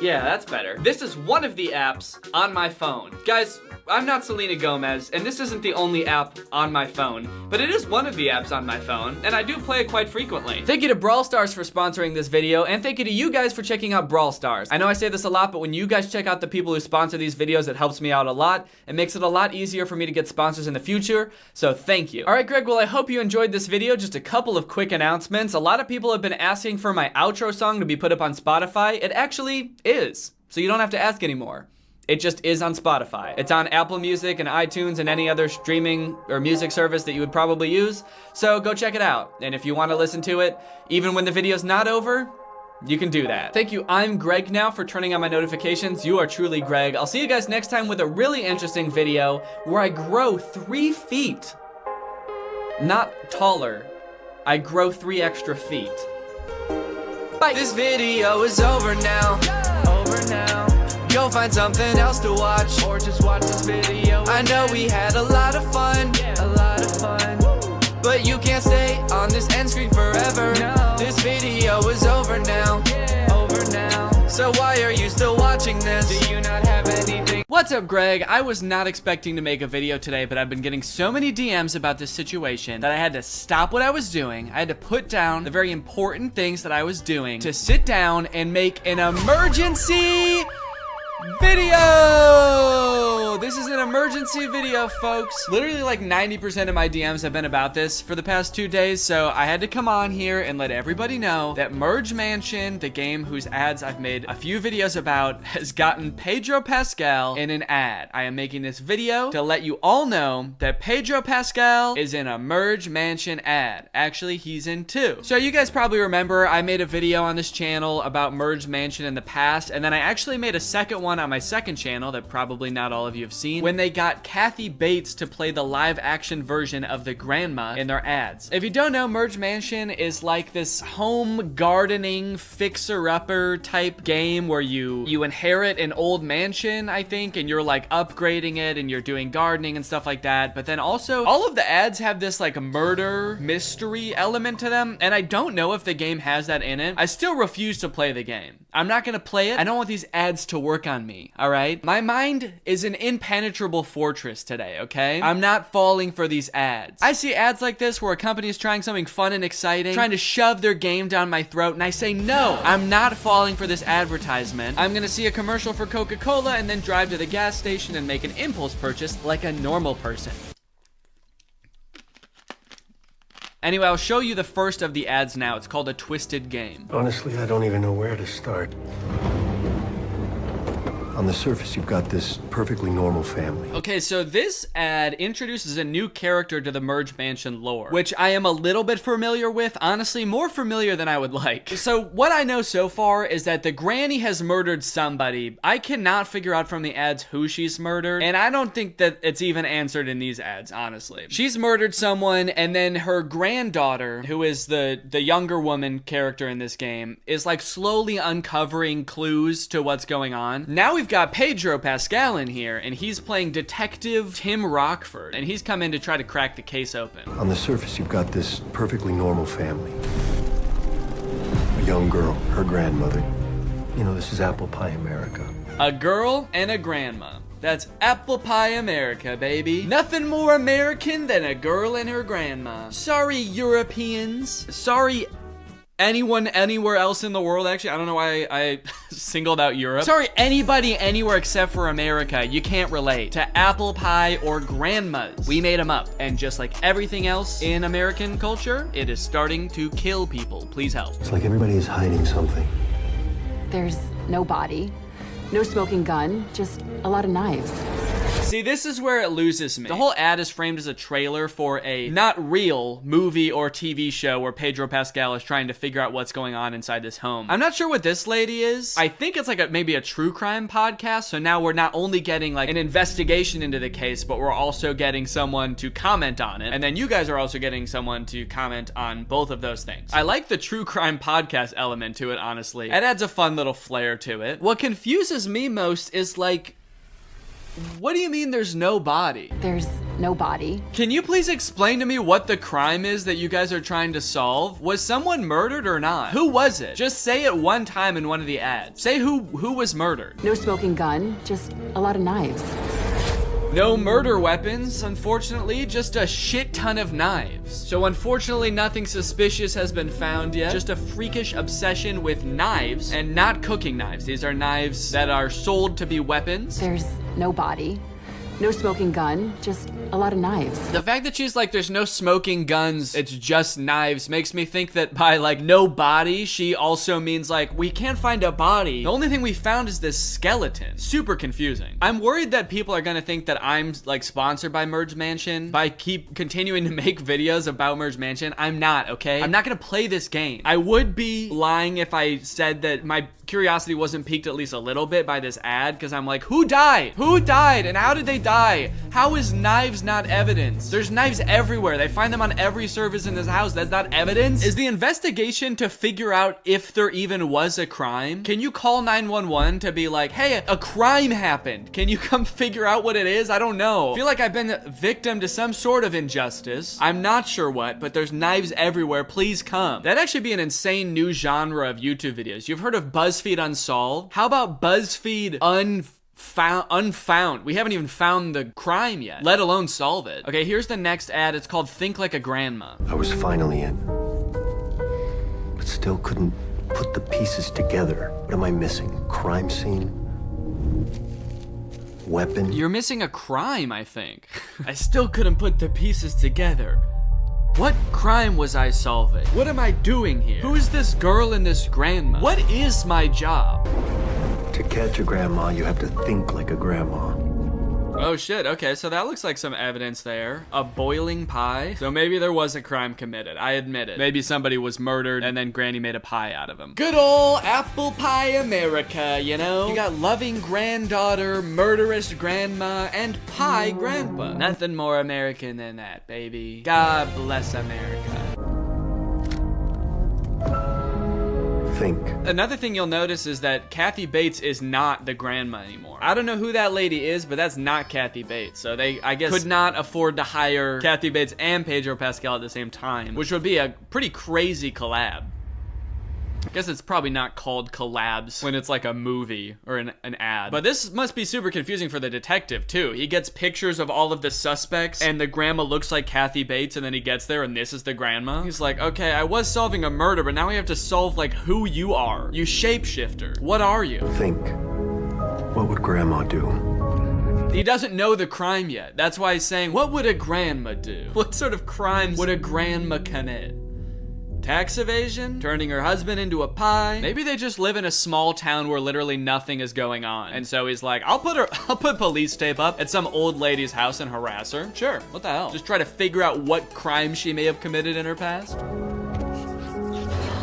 Yeah, that's better. This is one of the apps on my phone. Guys, I'm not Selena Gomez, and this isn't the only app on my phone, but it is one of the apps on my phone, and I do play it quite frequently. Thank you to Brawl Stars for sponsoring this video, and thank you to you guys for checking out Brawl Stars. I know I say this a lot, but when you guys check out the people who sponsor these videos, it helps me out a lot. It makes it a lot easier for me to get sponsors in the future, so thank you. All right, Greg, well, I hope you enjoyed this video. Just a couple of quick announcements. A lot of people have been asking for my outro song to be put up on Spotify. It actually is, so you don't have to ask anymore. It just is on Spotify. It's on Apple Music and iTunes and any other streaming or music service that you would probably use. So go check it out. And if you want to listen to it, even when the video's not over, you can do that. Thank you, I'm Greg now, for turning on my notifications. You are truly Greg. I'll see you guys next time with a really interesting video where I grow 3 feet. Not taller. I grow 3 extra feet. Bye. This video is over now. Over now. Go find something else to watch, or just watch this video. I know we had a lot of fun, but you can't stay on this end screen forever. No. This video is over now, So why are you still watching this? Do you not have anything? What's up, Greg? I was not expecting to make a video today, but I've been getting so many DMs about this situation that I had to stop what I was doing. I had to put down the very important things that I was doing to sit down and make an emergency video! This is an emergency video, folks. Literally like 90% of my DMs have been about this for the past 2 days, so I had to come on here and let everybody know that Merge Mansion, the game whose ads I've made a few videos about, has gotten Pedro Pascal in an ad. I am making this video to let you all know that Pedro Pascal is in a Merge Mansion ad. Actually, he's in 2. So you guys probably remember I made a video on this channel about Merge Mansion in the past, and then I actually made a second one on my second channel that probably not all of you have seen, when they got Kathy Bates to play the live action version of the grandma in their ads. If you don't know, Merge Mansion is like this home gardening fixer-upper type game where you inherit an old mansion, I think, and you're like upgrading it and you're doing gardening and stuff like that. But then also all of the ads have this like murder mystery element to them, and I don't know if the game has that in it. I still refuse to play the game. I'm not gonna play it. I don't want these ads to work on me, all right? My mind is an impenetrable fortress today, okay? I'm not falling for these ads. I see ads like this where a company is trying something fun and exciting, trying to shove their game down my throat, and I say, no, I'm not falling for this advertisement. I'm gonna see a commercial for Coca-Cola and then drive to the gas station and make an impulse purchase like a normal person. Anyway, I'll show you the first of the ads now. It's called A Twisted Game. Honestly, I don't even know where to start. On the surface, you've got this perfectly normal family. Okay, so this ad introduces a new character to the Merge Mansion lore, which I am a little bit familiar with, honestly, more familiar than I would like. So what I know so far is that the granny has murdered somebody. I cannot figure out from the ads who she's murdered, and I don't think that it's even answered in these ads, honestly. She's murdered someone, and then her granddaughter, who is the younger woman character in this game, is like slowly uncovering clues to what's going on. Now we've got Pedro Pascal in here, and he's playing Detective Tim Rockford, and he's come in to try to crack the case open. On the surface, you've got this perfectly normal family. A young girl, her grandmother. You know, this is apple pie America. A girl and a grandma. That's apple pie America, baby. Nothing more American than a girl and her grandma. Sorry, Europeans. Sorry, anyone anywhere else in the world. Actually, I don't know why I singled out Europe. Sorry, anybody anywhere except for America. You can't relate to apple pie or grandmas. We made them up. And just like everything else in American culture, it is starting to kill people. Please help. It's like everybody is hiding something. There's no body, no smoking gun, just a lot of knives. See, this is where it loses me. The whole ad is framed as a trailer for a not real movie or TV show where Pedro Pascal is trying to figure out what's going on inside this home. I'm not sure what this lady is. I think it's like maybe a true crime podcast. So now we're not only getting like an investigation into the case, but we're also getting someone to comment on it. And then you guys are also getting someone to comment on both of those things. I like the true crime podcast element to it, honestly. It adds a fun little flair to it. What confuses me most is like, what do you mean there's no body? There's no body. Can you please explain to me what the crime is that you guys are trying to solve? Was someone murdered or not? Who was it? Just say it one time in one of the ads. Say who was murdered. No smoking gun, just a lot of knives. No murder weapons, unfortunately, just a shit ton of knives. So unfortunately, nothing suspicious has been found yet. Just a freakish obsession with knives and not cooking knives. These are knives that are sold to be weapons. There's no body. No smoking gun, just a lot of knives. The fact that she's like, there's no smoking guns, it's just knives, makes me think that by like no body, she also means like, we can't find a body. The only thing we found is this skeleton. Super confusing. I'm worried that people are gonna think that I'm like sponsored by Merge Mansion by keep continuing to make videos about Merge Mansion. I'm not, okay? I'm not gonna play this game. I would be lying if I said that my curiosity wasn't piqued at least a little bit by this ad, because I'm like, who died? Who died and how did they die? How is knives not evidence? There's knives everywhere. They find them on every surface in this house. That's not evidence? Is the investigation to figure out if there even was a crime? Can you call 911 to be like, hey, a crime happened. Can you come figure out what it is? I don't know. I feel like I've been victim to some sort of injustice. I'm not sure what, but there's knives everywhere. Please come. That'd actually be an insane new genre of YouTube videos. You've heard of BuzzFeed Unsolved? How about BuzzFeed Unfound? We haven't even found the crime yet, let alone solve it. Okay, here's the next ad. It's called Think Like a Grandma. I was finally in, but still couldn't put the pieces together. What am I missing? Crime scene? Weapon? You're missing a crime, I think. I still couldn't put the pieces together. What crime was I solving? What am I doing here? Who's this girl and this grandma? What is my job? To catch a grandma, you have to think like a grandma. Oh shit, okay, so that looks like some evidence there. A boiling pie? So maybe there was a crime committed, I admit it. Maybe somebody was murdered and then Granny made a pie out of him. Good old apple pie America, you know? You got loving granddaughter, murderous grandma, and pie grandpa. Nothing more American than that, baby. God bless America. Think. Another thing you'll notice is that Kathy Bates is not the grandma anymore. I don't know who that lady is, but that's not Kathy Bates. So they, I guess, could not afford to hire Kathy Bates and Pedro Pascal at the same time, which would be a pretty crazy collab. I guess it's probably not called collabs when it's like a movie or an ad. But this must be super confusing for the detective too. He gets pictures of all of the suspects and the grandma looks like Kathy Bates, and then he gets there and this is the grandma. He's like, okay, I was solving a murder, but now we have to solve like who you are. You shapeshifter. What are you? Think. What would grandma do? He doesn't know the crime yet. That's why he's saying, what would a grandma do? What sort of crimes would a grandma commit? Tax evasion? Turning her husband into a pie? Maybe they just live in a small town where literally nothing is going on. And so he's like, I'll put police tape up at some old lady's house and harass her. Sure, what the hell? Just try to figure out what crime she may have committed in her past.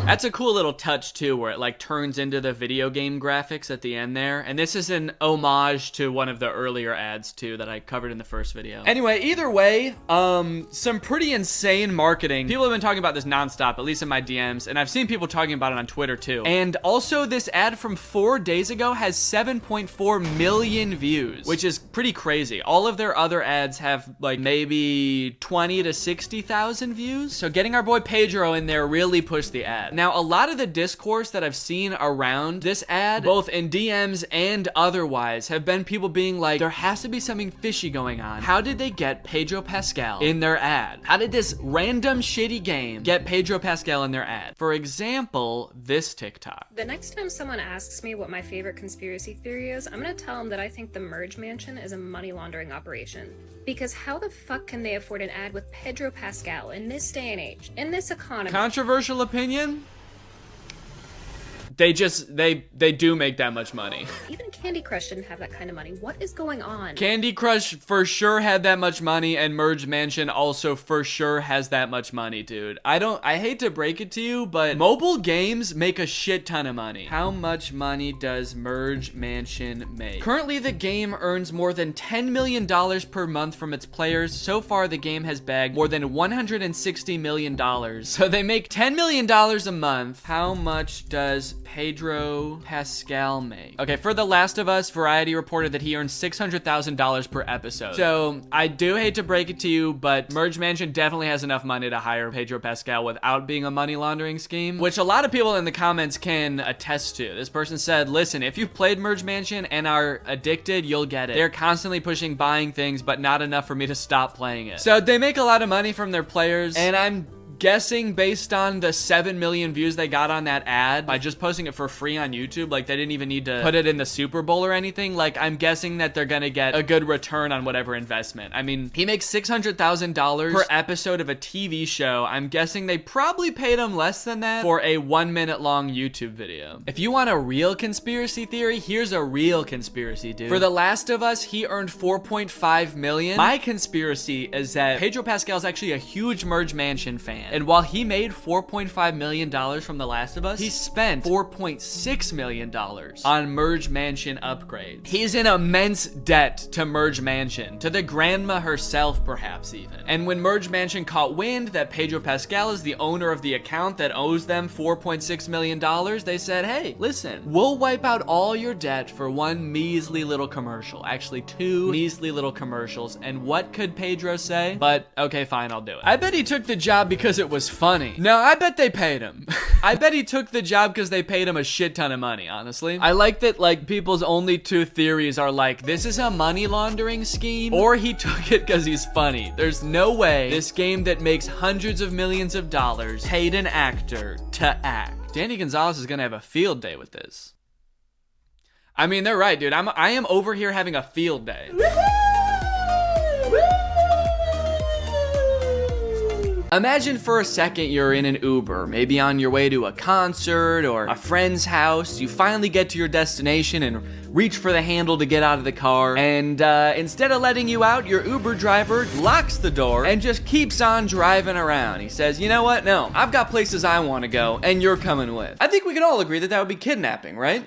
That's a cool little touch too, where it like turns into the video game graphics at the end there. And this is an homage to one of the earlier ads too that I covered in the first video. Anyway, either way, some pretty insane marketing. People have been talking about this nonstop, at least in my DMs, and I've seen people talking about it on Twitter too. And also this ad from 4 days ago has 7.4 million views, which is pretty crazy. All of their other ads have like maybe 20 to 60,000 views. So getting our boy Pedro in there really pushed the ad. Now, a lot of the discourse that I've seen around this ad, both in DMs and otherwise, have been people being like, there has to be something fishy going on. How did they get Pedro Pascal in their ad? How did this random shitty game get Pedro Pascal in their ad? For example, this TikTok. The next time someone asks me what my favorite conspiracy theory is, I'm gonna tell them that I think the Merge Mansion is a money laundering operation. Because how the fuck can they afford an ad with Pedro Pascal in this day and age, in this economy? Controversial opinion? they do make that much money. Even Candy Crush didn't have that kind of money. What is going on? Candy Crush for sure had that much money, and Merge Mansion also for sure has that much money, dude. I hate to break it to you, but mobile games make a shit ton of money. How much money does Merge Mansion make? Currently, the game earns more than $10 million per month from its players. So far, the game has bagged more than $160 million. So they make $10 million a month. How much does Pedro Pascal make? Okay, for The Last of Us, Variety reported that he earns $600,000 per episode. So I do hate to break it to you, but Merge Mansion definitely has enough money to hire Pedro Pascal without being a money laundering scheme, which a lot of people in the comments can attest to. This person said, listen, if you've played Merge Mansion and are addicted, you'll get it. They're constantly pushing buying things, but not enough for me to stop playing it. So they make a lot of money from their players, and I'm guessing based on the 7 million views they got on that ad by just posting it for free on YouTube, like they didn't even need to put it in the Super Bowl or anything, like I'm guessing that they're gonna get a good return on whatever investment. I mean, he makes $600,000 per episode of a TV show. I'm guessing they probably paid him less than that for a 1 minute long YouTube video. If you want a real conspiracy theory, here's a real conspiracy, dude. For The Last of Us, he earned $4.5 million. My conspiracy is that Pedro Pascal is actually a huge Merge Mansion fan. And while he made $4.5 million from The Last of Us, he spent $4.6 million on Merge Mansion upgrades. He's in immense debt to Merge Mansion, to the grandma herself perhaps even. And when Merge Mansion caught wind that Pedro Pascal is the owner of the account that owes them $4.6 million, they said, hey, listen, we'll wipe out all your debt for one measly little commercial. Actually, 2 measly little commercials. And what could Pedro say? But okay, fine, I'll do it. I bet he took the job because it was funny. No, I bet they paid him. I bet he took the job because they paid him a shit ton of money, honestly. I like that, like, people's only 2 theories are like, this is a money laundering scheme, or he took it because he's funny. There's no way this game that makes hundreds of millions of dollars paid an actor to act. Danny Gonzalez is gonna have a field day with this. I mean, they're right, dude. I am over here having a field day. Imagine for a second you're in an Uber, maybe on your way to a concert or a friend's house. You finally get to your destination and reach for the handle to get out of the car, and instead of letting you out, your Uber driver locks the door and just keeps on driving around. He says, you know what? No, I've got places I want to go, and you're coming with. I think we can all agree that that would be kidnapping, right?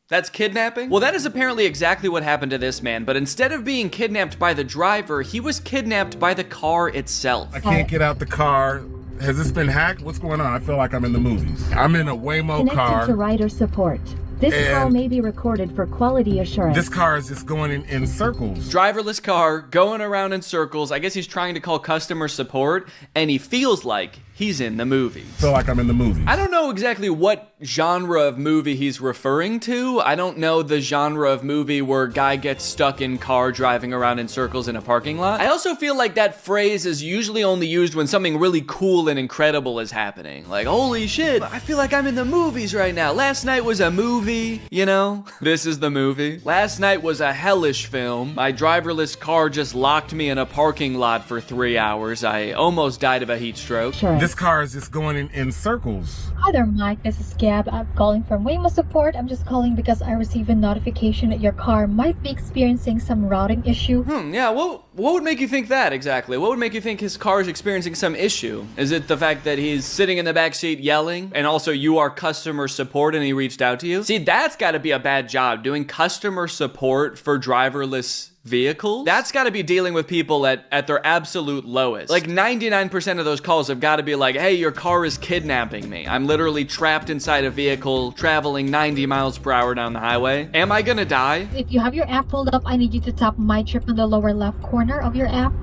That's kidnapping? Well, that is apparently exactly what happened to this man, but instead of being kidnapped by the driver, he was kidnapped by the car itself. I can't get out the car. Has this been hacked? What's going on? I feel like I'm in the movies. I'm in a Waymo car. Connected to rider support. This call may be recorded for quality assurance. This car is just going in circles. Driverless car, going around in circles. I guess he's trying to call customer support, and he feels like he's in the movie. Feel like I'm in the movie. I don't know exactly what genre of movie he's referring to. I don't know the genre of movie where guy gets stuck in car driving around in circles in a parking lot. I also feel like that phrase is usually only used when something really cool and incredible is happening. Like, holy shit, I feel like I'm in the movies right now. Last night was a movie, you know? This is the movie. Last night was a hellish film. My driverless car just locked me in a parking lot for 3 hours. I almost died of a heat stroke. This car is just going in circles. Hi there, Mike. This is Gab. I'm calling from Waymo Support. I'm just calling because I received a notification that your car might be experiencing some routing issue. Yeah, what would make you think that exactly? What would make you think his car is experiencing some issue? Is it the fact that he's sitting in the backseat yelling, and also you are customer support and he reached out to you? See, that's gotta be a bad job, doing customer support for driverless vehicles. That's got to be dealing with people at their absolute lowest. Like 99% of those calls have got to be like, hey, your car is kidnapping me. I'm literally trapped inside a vehicle traveling 90 miles per hour down the highway. Am I gonna die? If you have your app pulled up, I need you to tap My Trip in the lower left corner of your app.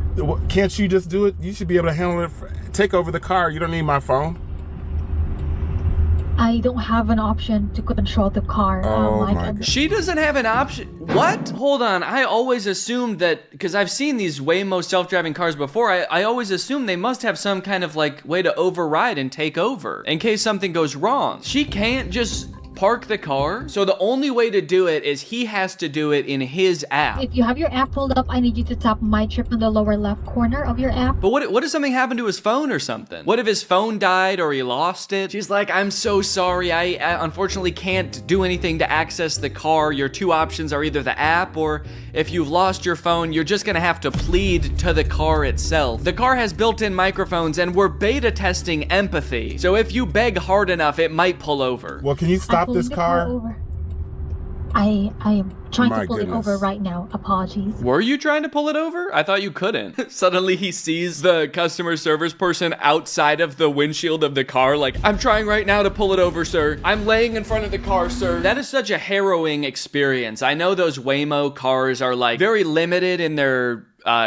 Can't you just do it? You should be able to handle it. Take over the car. You don't need my phone. I don't have an option to control the car. She doesn't have an option. What? Hold on. I always assumed that, because I've seen these Waymo self-driving cars before, I always assumed they must have some kind of like way to override and take over in case something goes wrong. She can't just park the car? So the only way to do it is he has to do it in his app. If you have your app pulled up, I need you to tap my trip in the lower left corner of your app. But what if something happened to his phone or something? What if his phone died or he lost it? She's like, I'm so sorry. I unfortunately can't do anything to access the car. Your two options are either the app, or if you've lost your phone, you're just gonna have to plead to the car itself. The car has built-in microphones and we're beta testing empathy. So if you beg hard enough, it might pull over. Well, can you stop this car? I am trying My to pull goodness. it over right now. Apologies. Were you trying to pull it over? I thought you couldn't. Suddenly he sees the customer service person outside of the windshield of the car like, I'm trying right now to pull it over, sir. I'm laying in front of the car, sir. That is such a harrowing experience. I know those Waymo cars are like very limited in their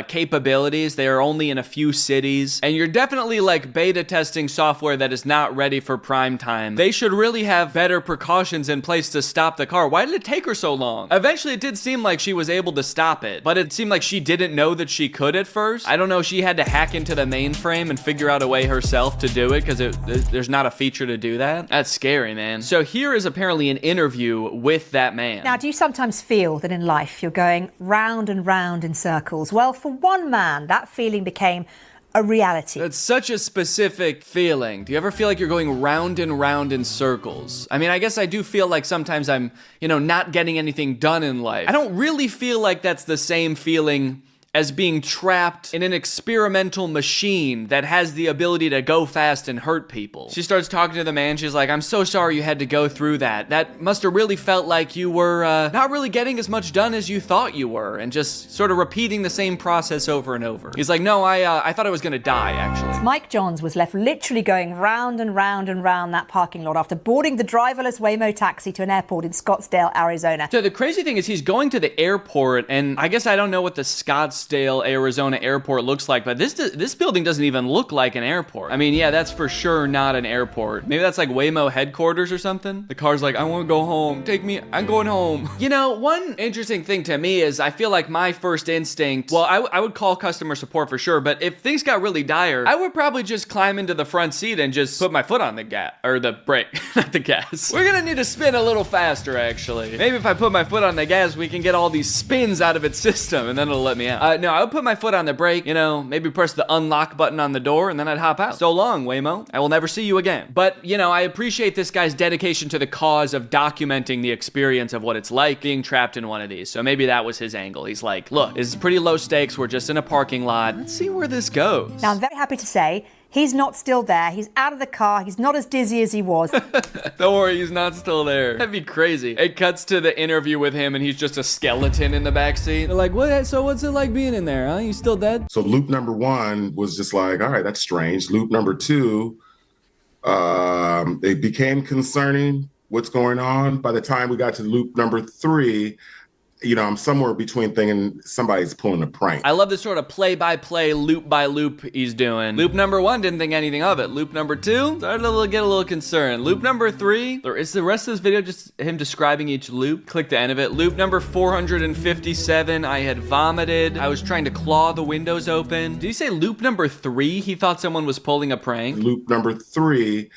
capabilities. They are only in a few cities, and you're definitely like beta testing software that is not ready for prime time. They should really have better precautions in place to stop the car. Why did it take her so long? Eventually it did seem like she was able to stop it, but it seemed like she didn't know that she could at first. I don't know, she had to hack into the mainframe and figure out a way herself to do it because there's not a feature to do that. That's scary, man. So here is apparently an interview with that man. Now, do you sometimes feel that in life you're going round and round in circles? Well, for one man, that feeling became a reality. That's such a specific feeling. Do you ever feel like you're going round and round in circles? I mean, I guess I do feel like sometimes I'm, not getting anything done in life. I don't really feel like that's the same feeling as being trapped in an experimental machine that has the ability to go fast and hurt people. She starts talking to the man. She's like, I'm so sorry you had to go through that. That must have really felt like you were not really getting as much done as you thought you were, and just sort of repeating the same process over and over. He's like, no, I thought I was gonna die, actually. Mike Johns was left literally going round and round and round that parking lot after boarding the driverless Waymo taxi to an airport in Scottsdale, Arizona. So the crazy thing is he's going to the airport, and I guess I don't know what the Scottsdale, Arizona airport looks like, but this building doesn't even look like an airport. I mean, yeah, that's for sure not an airport. Maybe that's like Waymo headquarters or something. The car's like, I want to go home. Take me, I'm going home. One interesting thing to me is I feel like my first instinct, well, I would call customer support for sure, but if things got really dire, I would probably just climb into the front seat and just put my foot on the gas, or the brake, not the gas. We're gonna need to spin a little faster, actually. Maybe if I put my foot on the gas, we can get all these spins out of its system, and then it'll let me out. No, I would put my foot on the brake, maybe press the unlock button on the door, and then I'd hop out. So long, Waymo. I will never see you again. But, I appreciate this guy's dedication to the cause of documenting the experience of what it's like being trapped in one of these. So maybe that was his angle. He's like, look, this is pretty low stakes. We're just in a parking lot. Let's see where this goes. Now, I'm very happy to say he's not still there. He's out of the car. He's not as dizzy as he was. Don't worry, he's not still there. That'd be crazy. It cuts to the interview with him, and he's just a skeleton in the backseat. They're like, what? So what's it like being in there, huh? You still dead? So loop number one was just like, all right, that's strange. Loop number two, it became concerning what's going on. By the time we got to loop number three, I'm somewhere between thinking somebody's pulling a prank. I love this sort of play-by-play, loop-by-loop he's doing. Loop number one, didn't think anything of it. Loop number two, started to get a little concerned. Loop number three, is the rest of this video just him describing each loop? Click the end of it. Loop number 457, I had vomited. I was trying to claw the windows open. Did he say loop number three, he thought someone was pulling a prank? Loop number three,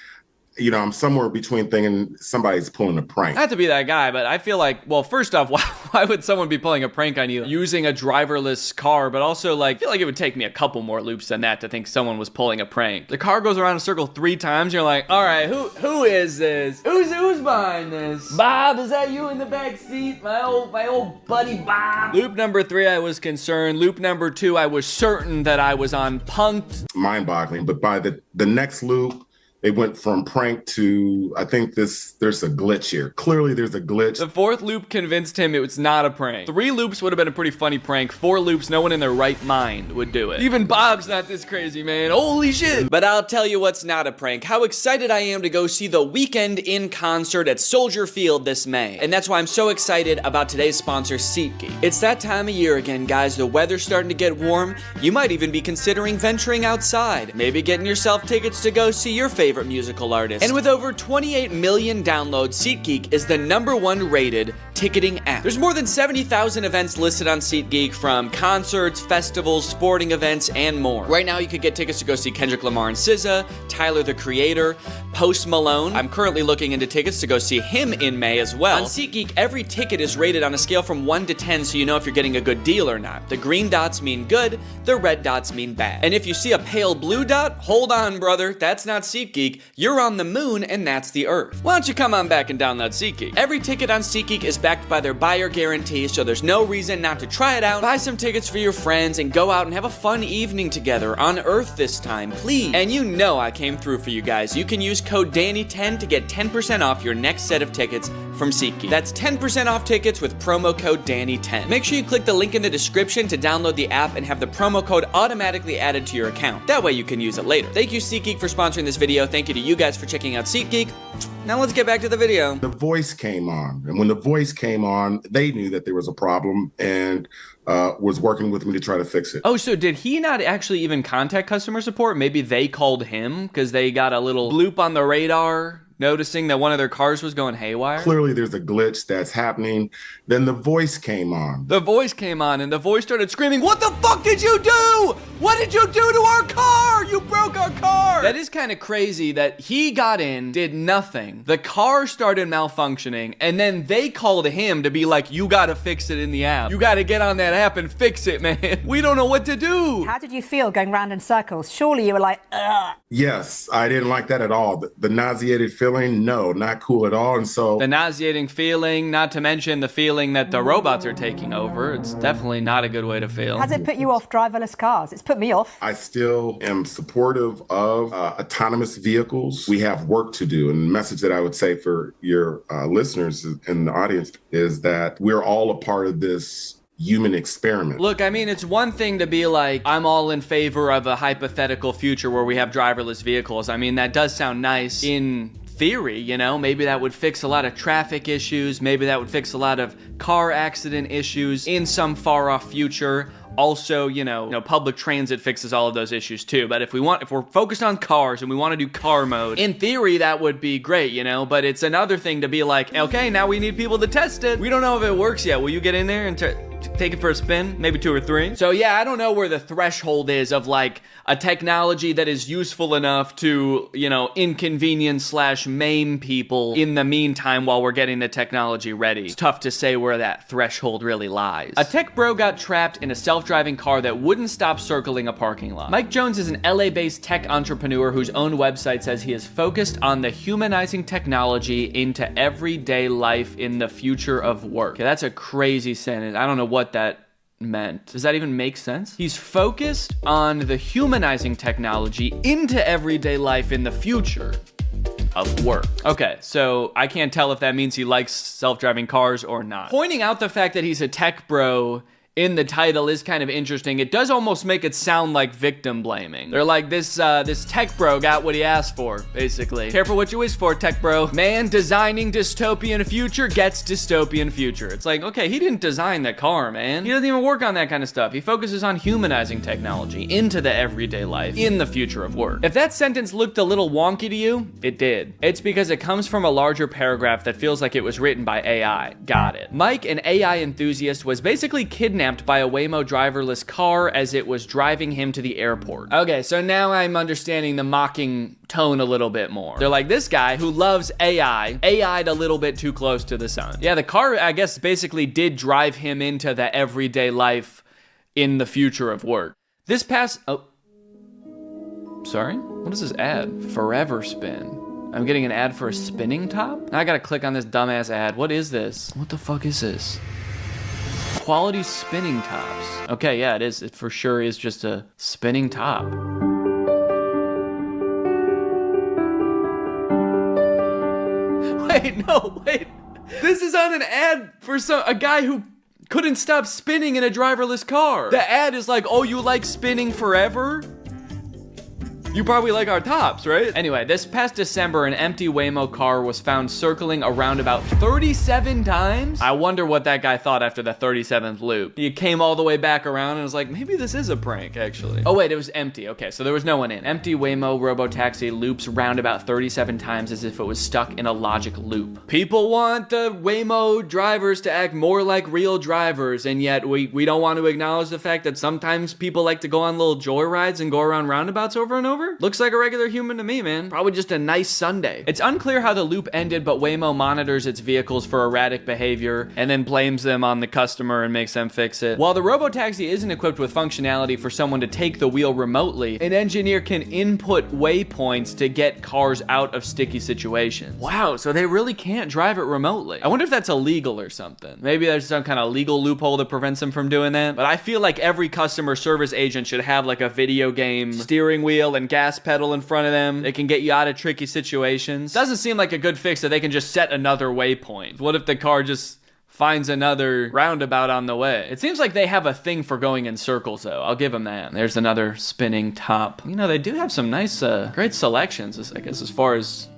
I'm somewhere between thinking somebody's pulling a prank. Not to be that guy, but I feel like, well, first off, why would someone be pulling a prank on you using a driverless car? But also, I feel like it would take me a couple more loops than that to think someone was pulling a prank. The car goes around in a circle 3 times. You're like, all right, who is this? Who's behind this? Bob, is that you in the back seat? My old buddy Bob. Loop number 3, I was concerned. Loop number 2, I was certain that I was on punked. Mind-boggling, but by the next loop, it went from prank to, I think there's a glitch here. Clearly there's a glitch. The 4th loop convinced him it was not a prank. 3 loops would have been a pretty funny prank. 4 loops, no one in their right mind would do it. Even Bob's not this crazy, man. Holy shit. But I'll tell you what's not a prank. How excited I am to go see The Weeknd in concert at Soldier Field this May. And that's why I'm so excited about today's sponsor, SeatGeek. It's that time of year again, guys. The weather's starting to get warm. You might even be considering venturing outside. Maybe getting yourself tickets to go see your favorite favorite musical artists. And with over 28 million downloads, SeatGeek is the #1 rated ticketing app. There's more than 70,000 events listed on SeatGeek, from concerts, festivals, sporting events, and more. Right now, you could get tickets to go see Kendrick Lamar and SZA, Tyler the Creator, Post Malone. I'm currently looking into tickets to go see him in May as well. On SeatGeek, every ticket is rated on a scale from 1 to 10, so you know if you're getting a good deal or not. The green dots mean good, the red dots mean bad. And if you see a pale blue dot, hold on, brother, that's not SeatGeek. You're on the moon, and that's the Earth. Why don't you come on back and download SeatGeek? Every ticket on SeatGeek is backed by their buyer guarantee, so there's no reason not to try it out. Buy some tickets for your friends and go out and have a fun evening together on Earth this time, please. And you know I came through for you guys. You can use code DANNY10 to get 10% off your next set of tickets from SeatGeek. That's 10% off tickets with promo code DANNY10. Make sure you click the link in the description to download the app and have the promo code automatically added to your account. That way you can use it later. Thank you, SeatGeek, for sponsoring this video. Thank you to you guys for checking out SeatGeek. Now let's get back to the video. The voice came on, and when the voice came on, they knew that there was a problem and was working with me to try to fix it. Oh, so did he not actually even contact customer support? Maybe they called him because they got a little bloop on the radar, noticing that one of their cars was going haywire? Clearly there's a glitch that's happening. Then the voice came on. The voice came on, and the voice started screaming, "What the fuck did you do? What did you do to our car? You broke our car!" That is kind of crazy that he got in, did nothing. The car started malfunctioning, and then they called him to be like, "You gotta fix it in the app. You gotta get on that app and fix it, man. We don't know what to do." How did you feel going round in circles? Surely you were like, ugh. Yes, I didn't like that at all. The nauseated feeling, no, not cool at all. And so the nauseating feeling, not to mention the feeling that the robots are taking over. It's definitely not a good way to feel. Has it put you off driverless cars? It's put me off. I still am supportive of autonomous vehicles. We have work to do. And the message that I would say for your listeners in the audience is that we're all a part of this human experiment. Look, I mean, it's one thing to be like, I'm all in favor of a hypothetical future where we have driverless vehicles. I mean, that does sound nice in theory, you know? Maybe that would fix a lot of traffic issues. Maybe that would fix a lot of car accident issues in some far off future. Also, you know, public transit fixes all of those issues too. But if we're focused on cars and we want to do car mode, in theory, that would be great, you know? But it's another thing to be like, okay, now we need people to test it. We don't know if it works yet. Will you get in there and take it for a spin? Maybe 2 or 3? So yeah, I don't know where the threshold is of like a technology that is useful enough to, you know, inconvenience / maim people in the meantime while we're getting the technology ready. It's tough to say where that threshold really lies. A tech bro got trapped in a self-driving car that wouldn't stop circling a parking lot. Mike Jones is an LA-based tech entrepreneur whose own website says he is focused on the humanizing technology into everyday life in the future of work. Okay, that's a crazy sentence. I don't know what that meant. Does that even make sense? He's focused on the humanizing technology into everyday life in the future of work. Okay, so I can't tell if that means he likes self-driving cars or not. Pointing out the fact that he's a tech bro in the title is kind of interesting. It does almost make it sound like victim blaming. They're like, this tech bro got what he asked for, basically. Careful what you wish for, tech bro. Man designing dystopian future gets dystopian future. It's like, okay, he didn't design the car, man. He doesn't even work on that kind of stuff. He focuses on humanizing technology into the everyday life in the future of work. If that sentence looked a little wonky to you, it did. It's because it comes from a larger paragraph that feels like it was written by AI. Got it. Mike, an AI enthusiast, was basically kidnapped by a Waymo driverless car as it was driving him to the airport. Okay, so now I'm understanding the mocking tone a little bit more. They're like, this guy who loves AI'd a little bit too close to the sun. Yeah, the car, I guess, basically did drive him into the everyday life in the future of work. This past, sorry? What is this ad? Forever Spin. I'm getting an ad for a spinning top? Now I gotta click on this dumbass ad. What is this? What the fuck is this? Quality spinning tops. Okay, yeah, it is. It for sure is just a spinning top. Wait. This is on an ad for a guy who couldn't stop spinning in a driverless car. The ad is like, oh, you like spinning forever? You probably like our tops, right? Anyway, this past December, an empty Waymo car was found circling around about 37 times. I wonder what that guy thought after the 37th loop. He came all the way back around and was like, maybe this is a prank, actually. Oh wait, it was empty. Okay, so there was no one in. Empty Waymo robotaxi loops round about 37 times as if it was stuck in a logic loop. People want the Waymo drivers to act more like real drivers, and yet we don't want to acknowledge the fact that sometimes people like to go on little joyrides and go around roundabouts over and over. Looks like a regular human to me, man. Probably just a nice Sunday. It's unclear how the loop ended, but Waymo monitors its vehicles for erratic behavior and then blames them on the customer and makes them fix it. While the robotaxi isn't equipped with functionality for someone to take the wheel remotely, an engineer can input waypoints to get cars out of sticky situations. Wow, so they really can't drive it remotely. I wonder if that's illegal or something. Maybe there's some kind of legal loophole that prevents them from doing that. But I feel like every customer service agent should have like a video game steering wheel and gas pedal in front of them. They can get you out of tricky situations. Doesn't seem like a good fix that they can just set another waypoint. What if the car just finds another roundabout on the way? It seems like they have a thing for going in circles, though. I'll give them that. There's another spinning top. You know, they do have some nice, great selections, I guess, as far as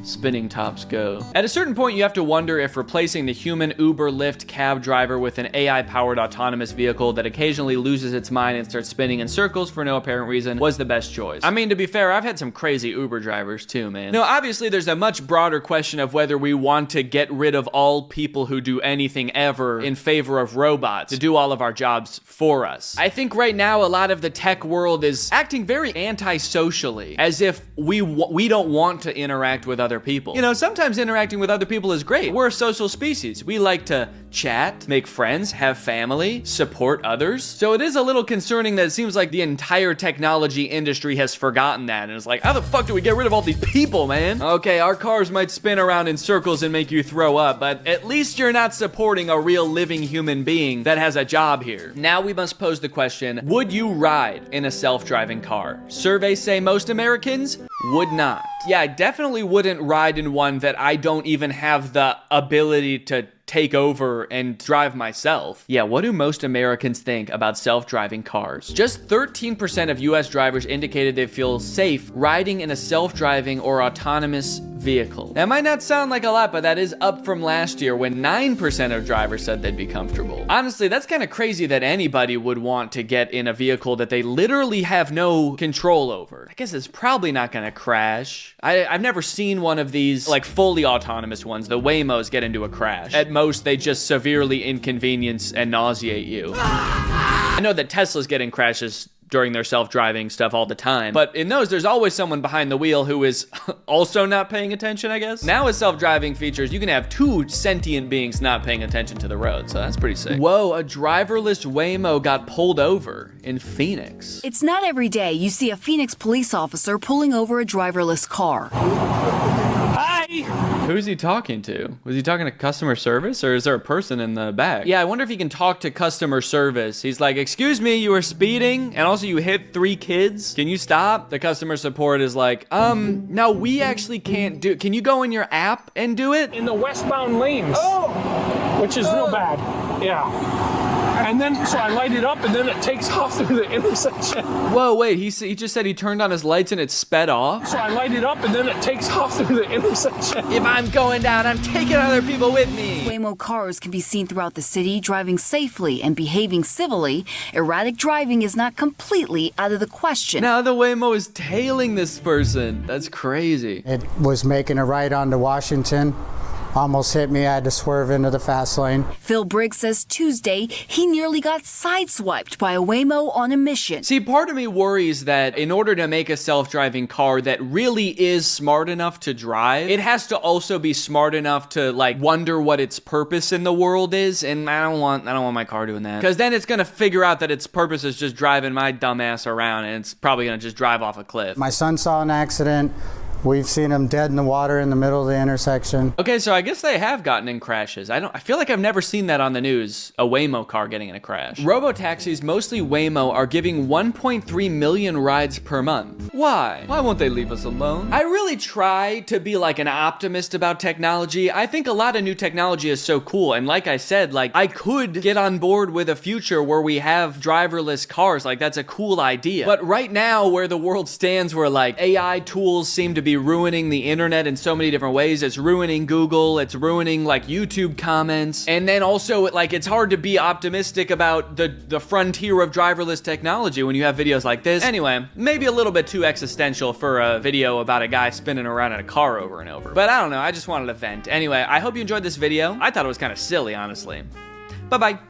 spinning tops go. At a certain point, you have to wonder if replacing the human Uber, Lyft cab driver with an AI-powered autonomous vehicle that occasionally loses its mind and starts spinning in circles for no apparent reason was the best choice. I mean, to be fair, I've had some crazy Uber drivers too, man. No, obviously there's a much broader question of whether we want to get rid of all people who do anything ever in favor of robots to do all of our jobs for us. I think right now a lot of the tech world is acting very anti-socially, as if we don't want to interact with other people. You know, sometimes interacting with other people is great. We're a social species. We like to chat, make friends, have family, support others. So it is a little concerning that it seems like the entire technology industry has forgotten that and it's like, how the fuck do we get rid of all these people, man? Okay, our cars might spin around in circles and make you throw up, but at least you're not supporting a real living human being that has a job here. Now we must pose the question, would you ride in a self-driving car? Surveys say most Americans would not. Yeah, I definitely wouldn't ride in one that I don't even have the ability to take over and drive myself. Yeah, what do most Americans think about self-driving cars? Just 13% of US drivers indicated they feel safe riding in a self-driving or autonomous vehicle. That might not sound like a lot, but that is up from last year when 9% of drivers said they'd be comfortable. Honestly, that's kind of crazy that anybody would want to get in a vehicle that they literally have no control over. I guess it's probably not gonna crash. I've never seen one of these like fully autonomous ones. The Waymos get into a crash. At most, they just severely inconvenience and nauseate you. I know that Teslas get in crashes during their self-driving stuff all the time, but in those, there's always someone behind the wheel who is also not paying attention, I guess. Now with self-driving features, you can have two sentient beings not paying attention to the road, so that's pretty sick. Whoa, a driverless Waymo got pulled over in Phoenix. It's not every day you see a Phoenix police officer pulling over a driverless car. Hi! Who's he talking to? Was he talking to customer service, or is there a person in the back? Yeah, I wonder if he can talk to customer service. He's like, excuse me, you were speeding, and also you hit 3 kids. Can you stop? The customer support is like, no, we actually can't do it. Can you go in your app and do it? In the westbound lanes. Which is real bad. Yeah. And then, so I light it up, and then it takes off through the intersection. Whoa, wait, he just said he turned on his lights and it sped off? So I light it up, and then it takes off through the intersection. If I'm going down, I'm taking other people with me. Waymo cars can be seen throughout the city, driving safely and behaving civilly. Erratic driving is not completely out of the question. Now the Waymo is tailing this person. That's crazy. It was making a right onto Washington. Almost hit me. I had to swerve into the fast lane. Phil Briggs says Tuesday he nearly got sideswiped by a Waymo on a mission. See, part of me worries that in order to make a self-driving car that really is smart enough to drive, it has to also be smart enough to like wonder what its purpose in the world is, and I don't want my car doing that. Because then it's gonna figure out that its purpose is just driving my dumb ass around, and it's probably gonna just drive off a cliff. My son saw an accident. We've seen them dead in the water in the middle of the intersection. Okay, so I guess they have gotten in crashes. I feel like I've never seen that on the news, a Waymo car getting in a crash. Robotaxis, mostly Waymo, are giving 1.3 million rides per month. Why? Why won't they leave us alone? I really try to be like an optimist about technology. I think a lot of new technology is so cool, and like I said, like I could get on board with a future where we have driverless cars. Like that's a cool idea. But right now, where the world stands, where like AI tools seem to be ruining the internet in so many different ways. It's ruining Google, it's ruining like YouTube comments, and then also like it's hard to be optimistic about the frontier of driverless technology when you have videos like this. Anyway, maybe a little bit too existential for a video about a guy spinning around in a car over and over. But I don't know, I just wanted to vent. Anyway, I hope you enjoyed this video. I thought it was kind of silly, honestly. Bye-bye.